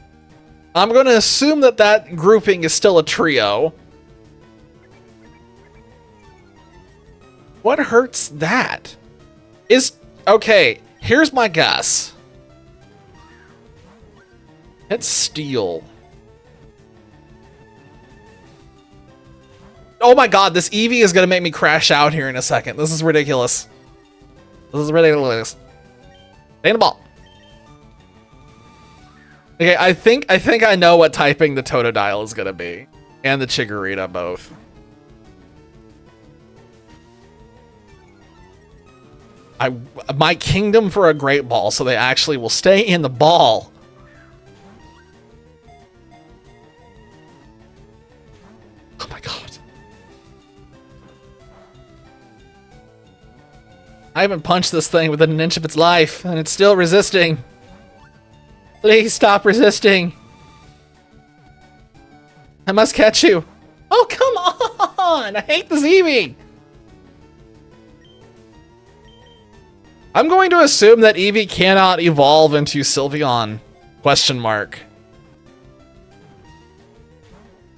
I'm going to assume that that grouping is still a trio. What hurts that? Okay, here's my guess. It's steel. Oh my god, this Eevee is going to make me crash out here in a second. This is ridiculous. This is ridiculous. Stay in the ball. Okay, I think I know what typing the Totodile is gonna be. And the Chikorita both. My kingdom for a great ball, so they actually will stay in the ball. Oh my god. I haven't punched this thing within an inch of its life, and it's still resisting. Please stop resisting. I must catch you. Oh, come on! I hate this Eevee! I'm going to assume that Eevee cannot evolve into Sylveon. Question mark.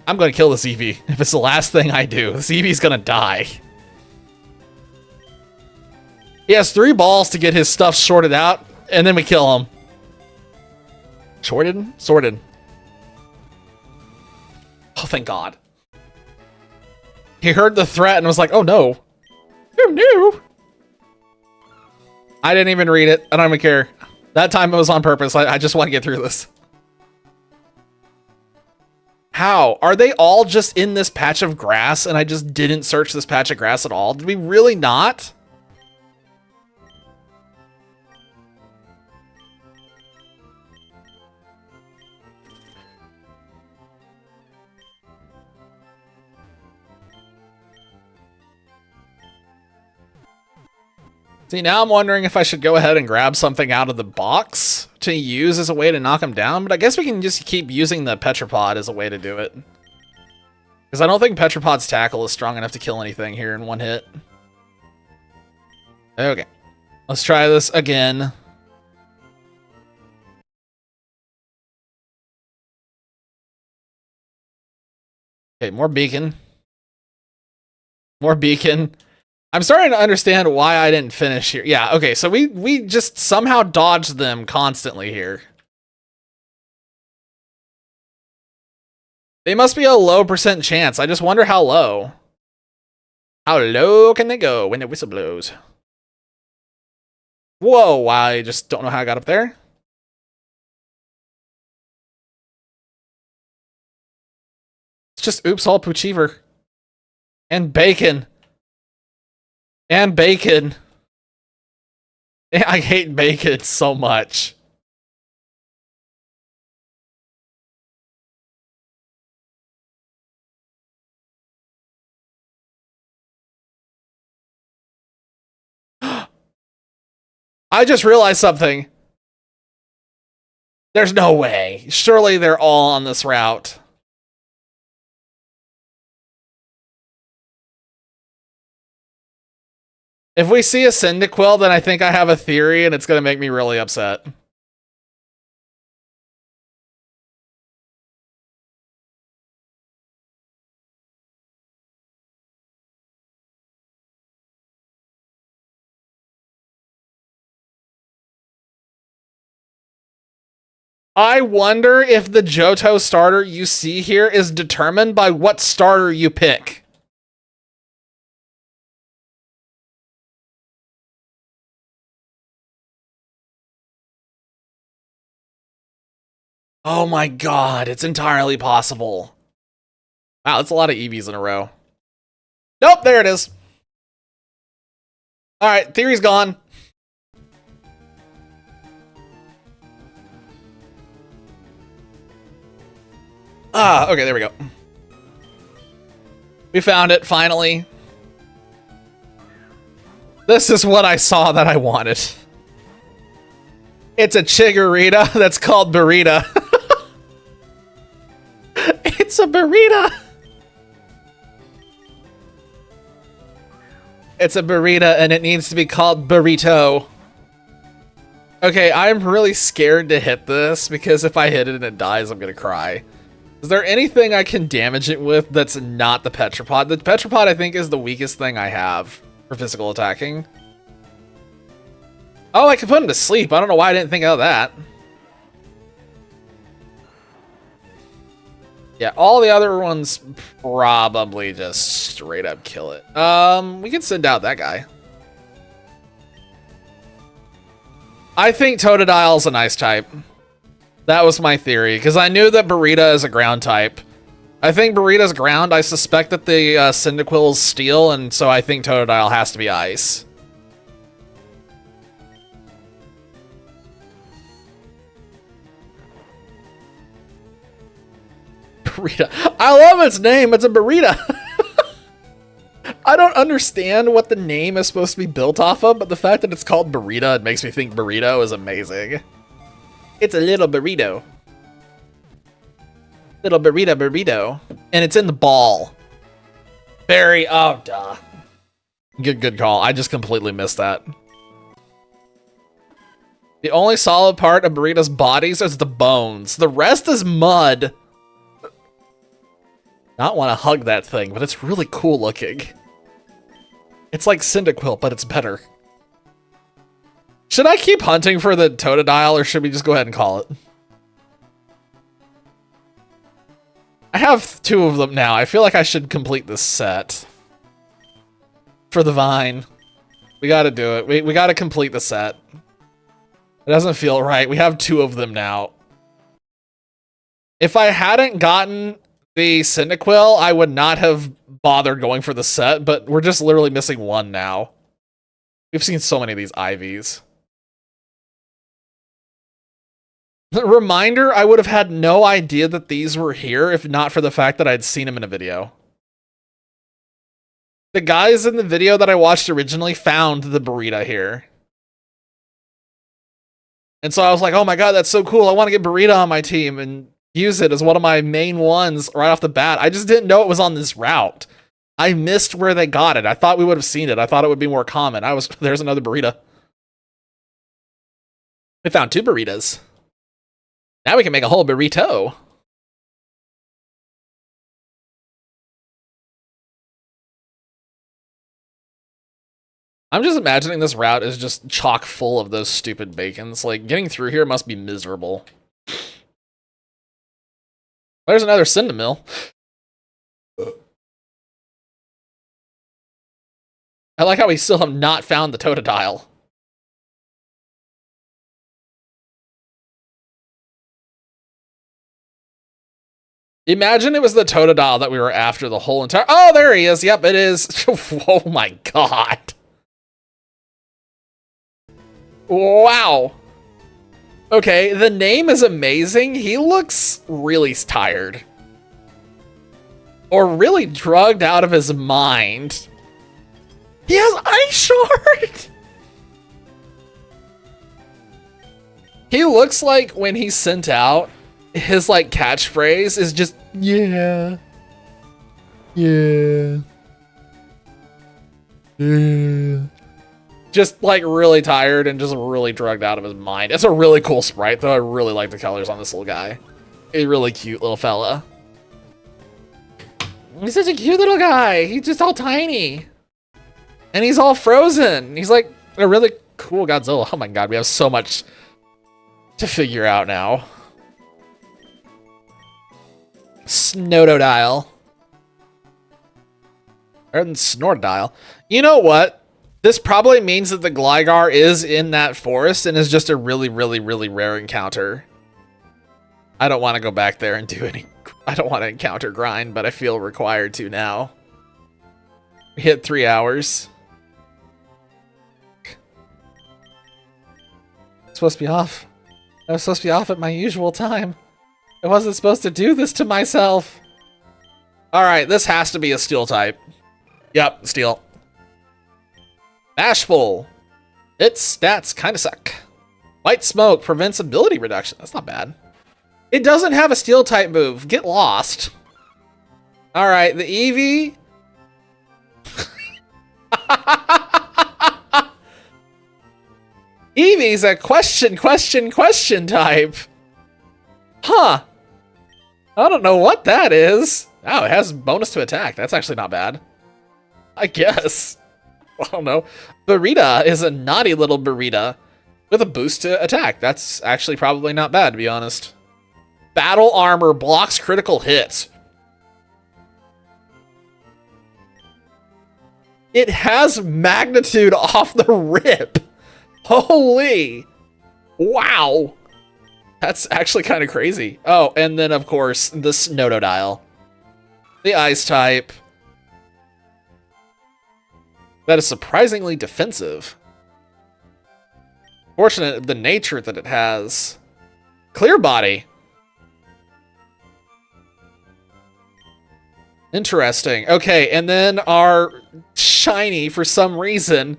I'm going to kill this Eevee. If it's the last thing I do, this Eevee's going to die. He has 3 balls to get his stuff sorted out, and then we kill him. Sorted? Sorted. Oh, thank God. He heard the threat and was like, oh no. Oh no. I didn't even read it. I don't even care. That time it was on purpose. I just want to get through this. How? Are they all just in this patch of grass and I just didn't search this patch of grass at all? Did we really not? See, now I'm wondering if I should go ahead and grab something out of the box to use as a way to knock him down, but I guess we can just keep using the Petrapod as a way to do it. Because I don't think Petrapod's tackle is strong enough to kill anything here in one hit. Okay. Let's try this again. Okay, more beacon. More beacon. I'm starting to understand why I didn't finish here. Yeah, okay, so we just somehow dodged them constantly here. They must be a low % chance. I just wonder how low. How low can they go when the whistle blows? Whoa, I just don't know how I got up there. It's just oops all Poochiever. And bacon. And bacon. I hate bacon so much. I just realized something. There's no way. Surely they're all on this route. If we see a Cyndaquil, then I think I have a theory, and it's going to make me really upset. I wonder if the Johto starter you see here is determined by what starter you pick. Oh my god, it's entirely possible. Wow, that's a lot of EVs in a row. Nope, there it is. Alright, theory's gone. Ah, okay, there we go. We found it, finally. This is what I saw that I wanted. It's a Chikorita that's called Burrito. It's a burrito. It's a burrito and it needs to be called burrito. Okay, I'm really scared to hit this because if I hit it and it dies, I'm gonna cry. Is there anything I can damage it with that's not the Petrapod? The Petrapod, I think, is the weakest thing I have for physical attacking. Oh, I can put him to sleep. I don't know why I didn't think of that. Yeah, all the other ones probably just straight up kill it. We can send out that guy. I think Totodile's a nice type. That was my theory, because I knew that Burrito is a ground type. I think Burrito's ground. I suspect that the Cyndaquil is steel, and so I think Totodile has to be ice. Burrito. I love its name. It's a burrito. I don't understand what the name is supposed to be built off of, but the fact that it's called Burrito, it makes me think burrito is amazing. It's a little burrito. Little burrito. And it's in the ball. Very, oh, duh. Good call. I just completely missed that. The only solid part of Burrito's bodies is the bones. The rest is mud. Not want to hug that thing, but it's really cool looking. It's like Cyndaquil, but it's better. Should I keep hunting for the Totodile, or should we just go ahead and call it? I have 2 of them now. I feel like I should complete this set. For the vine. We gotta do it. We gotta complete the set. It doesn't feel right. We have 2 of them now. If I hadn't gotten the Cyndaquil, I would not have bothered going for the set, but we're just literally missing 1 now. We've seen so many of these IVs. Reminder, I would have had no idea that these were here if not for the fact that I'd seen them in a video. The guys in the video that I watched originally found the burrito here. And so I was like, oh my god, that's so cool. I want to get burrito on my team and use it as one of my main ones right off the bat. I just didn't know it was on this route. I missed where they got it. I thought we would have seen it. I thought it would be more common. There's another burrito. We found 2 burritos. Now we can make a whole burrito. I'm just imagining this route is just chock full of those stupid bacons. Like, getting through here must be miserable. There's another cinnamon. I like how we still have not found the Totodile. Imagine it was the Totodile that we were after the whole entire... Oh, there he is. Yep, it is. Oh my god. Wow. Okay, the name is amazing. He looks really tired. Or really drugged out of his mind. He has Ice Shard! He looks like when he's sent out, his like catchphrase is just, yeah. Yeah. Yeah. Just like really tired and just really drugged out of his mind. It's a really cool sprite though. I really like the colors on this little guy. A really cute little fella. He's such a cute little guy. He's just all tiny. And he's all frozen. He's like a really cool Godzilla. Oh my god, we have so much to figure out now. Snowdodile. Better than Snortodile. You know what? This probably means that the Gligar is in that forest and is just a really, really, really rare encounter. I don't want to go back there and do any... I don't want to encounter grind, but I feel required to now. We hit 3 hours. It's supposed to be off. I was supposed to be off at my usual time. I wasn't supposed to do this to myself. Alright, this has to be a steel type. Yep, steel. Bashful. Its stats kind of suck. White smoke prevents ability reduction. That's not bad. It doesn't have a steel type move. Get lost. Alright, the Eevee. Eevee's a question type. Huh. I don't know what that is. Oh, it has bonus to attack. That's actually not bad. I guess. I don't know. Burrito is a naughty little burrito with a boost to attack. That's actually probably not bad, to be honest. Battle armor blocks critical hits. It has magnitude off the rip. Holy. Wow. That's actually kind of crazy. Oh, and then, of course, the Snowdodile. The ice type. That is surprisingly defensive. Fortunate of the nature that it has. Clear body. Interesting. Okay, and then our shiny, for some reason.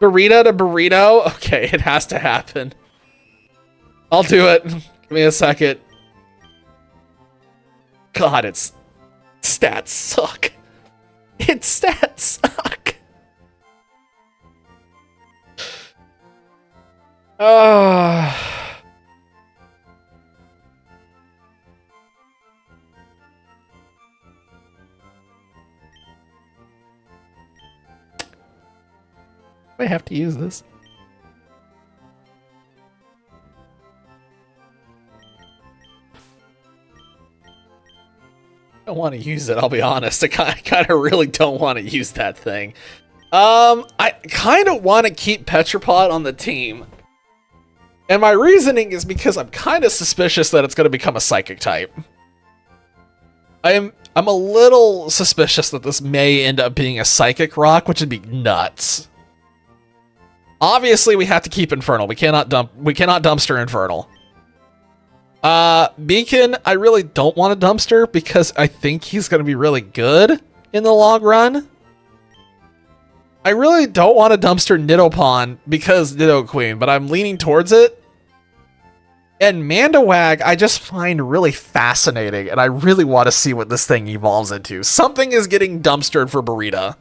Burrito to burrito. Okay, it has to happen. I'll do it. Give me a second. God, its stats suck. Its stats suck. I have to use this. I don't want to use it, I'll be honest. I kind of really don't want to use that thing. I kind of want to keep Petropod on the team. And my reasoning is because I'm kind of suspicious that it's going to become a psychic type. I'm a little suspicious that this may end up being a psychic rock, which would be nuts. Obviously, we have to keep Infernal. We cannot dumpster Infernal. Beacon, I really don't want a dumpster because I think he's going to be really good. in the long run. I really don't want to dumpster Nidopan because Nidoqueen, but I'm leaning towards it. And Mandawag, I just find really fascinating, and I really want to see what this thing evolves into. Something is getting dumpstered for Burrito.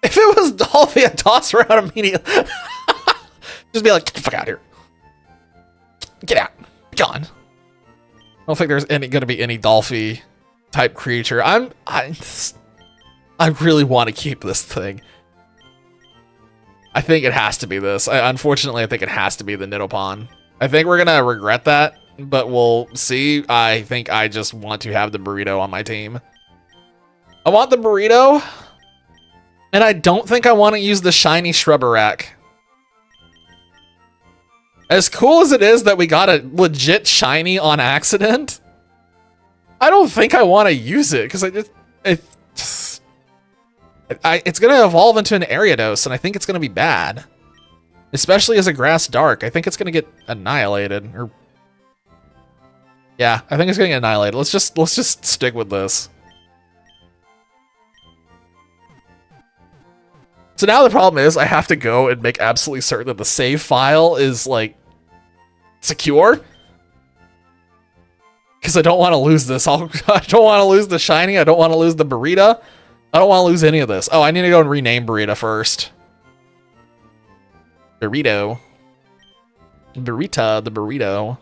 If it was Dolphy, I'd toss her out immediately. Just be like, get the fuck out here. Get out. Be gone. I don't think there's going to be any Dolphy type creature. I really want to keep this thing. I think it has to be this. Unfortunately, I think it has to be the Nidopan. I think we're going to regret that, but we'll see. I think I just want to have the Burrito on my team. I want the Burrito, and I don't think I want to use the shiny Shrubberak. As cool as it is that we got a legit shiny on accident, I don't think I want to use it, because it's going to evolve into an Ariados, and I think it's going to be bad. Especially as a Grass Dark. I think it's going to get annihilated. Or yeah, I think it's going to get annihilated. Let's just stick with this. So now the problem is I have to go and make absolutely certain that the save file is, like, secure. Because I don't want to lose this. I don't want to lose the shiny. I don't want to lose the Burrito. I don't want to lose any of this. Oh, I need to go and rename Burrito first. Burrito. Burrita, the Burrito.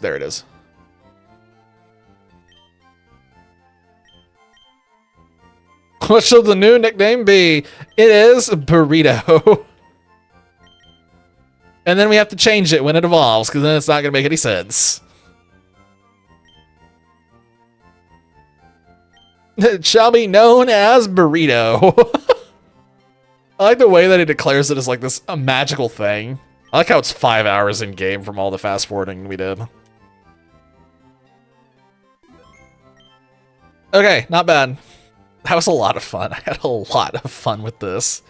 There it is. What shall the new nickname be? It is Burrito. And then we have to change it when it evolves, because then it's not going to make any sense. It shall be known as Burrito. I like the way that he declares it as like this a magical thing. I like how it's 5 hours in game from all the fast forwarding we did. Okay, not bad. That was a lot of fun. I had a lot of fun with this.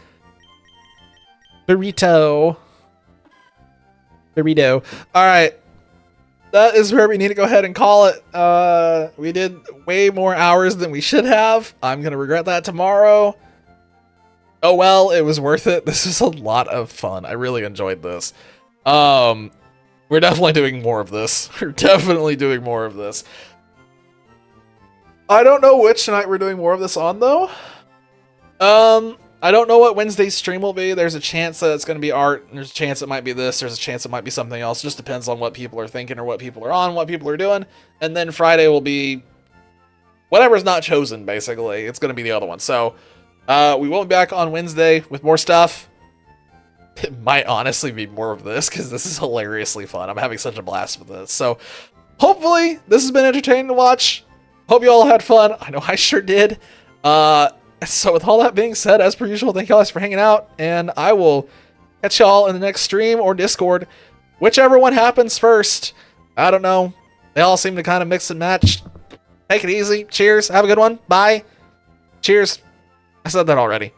Burrito. Burrito. All right. That is where we need to go ahead and call it. We did way more hours than we should have. I'm going to regret that tomorrow. Oh, well, it was worth it. This was a lot of fun. I really enjoyed this. We're definitely doing more of this. We're definitely doing more of this. I don't know which night we're doing more of this on, though. I don't know what Wednesday's stream will be. There's a chance that it's going to be art. There's a chance it might be this. There's a chance it might be something else. It just depends on what people are thinking or what people are on, what people are doing. And then Friday will be whatever's not chosen, basically. It's going to be the other one. So we will be back on Wednesday with more stuff. It might honestly be more of this because this is hilariously fun. I'm having such a blast with this. So hopefully this has been entertaining to watch. Hope you all had fun. I know I sure did. So with all that being said, as per usual, thank you guys for hanging out, and I will catch y'all in the next stream or Discord. Whichever one happens first. I don't know. They all seem to kind of mix and match. Take it easy. Cheers. Have a good one. Bye. Cheers. I said that already.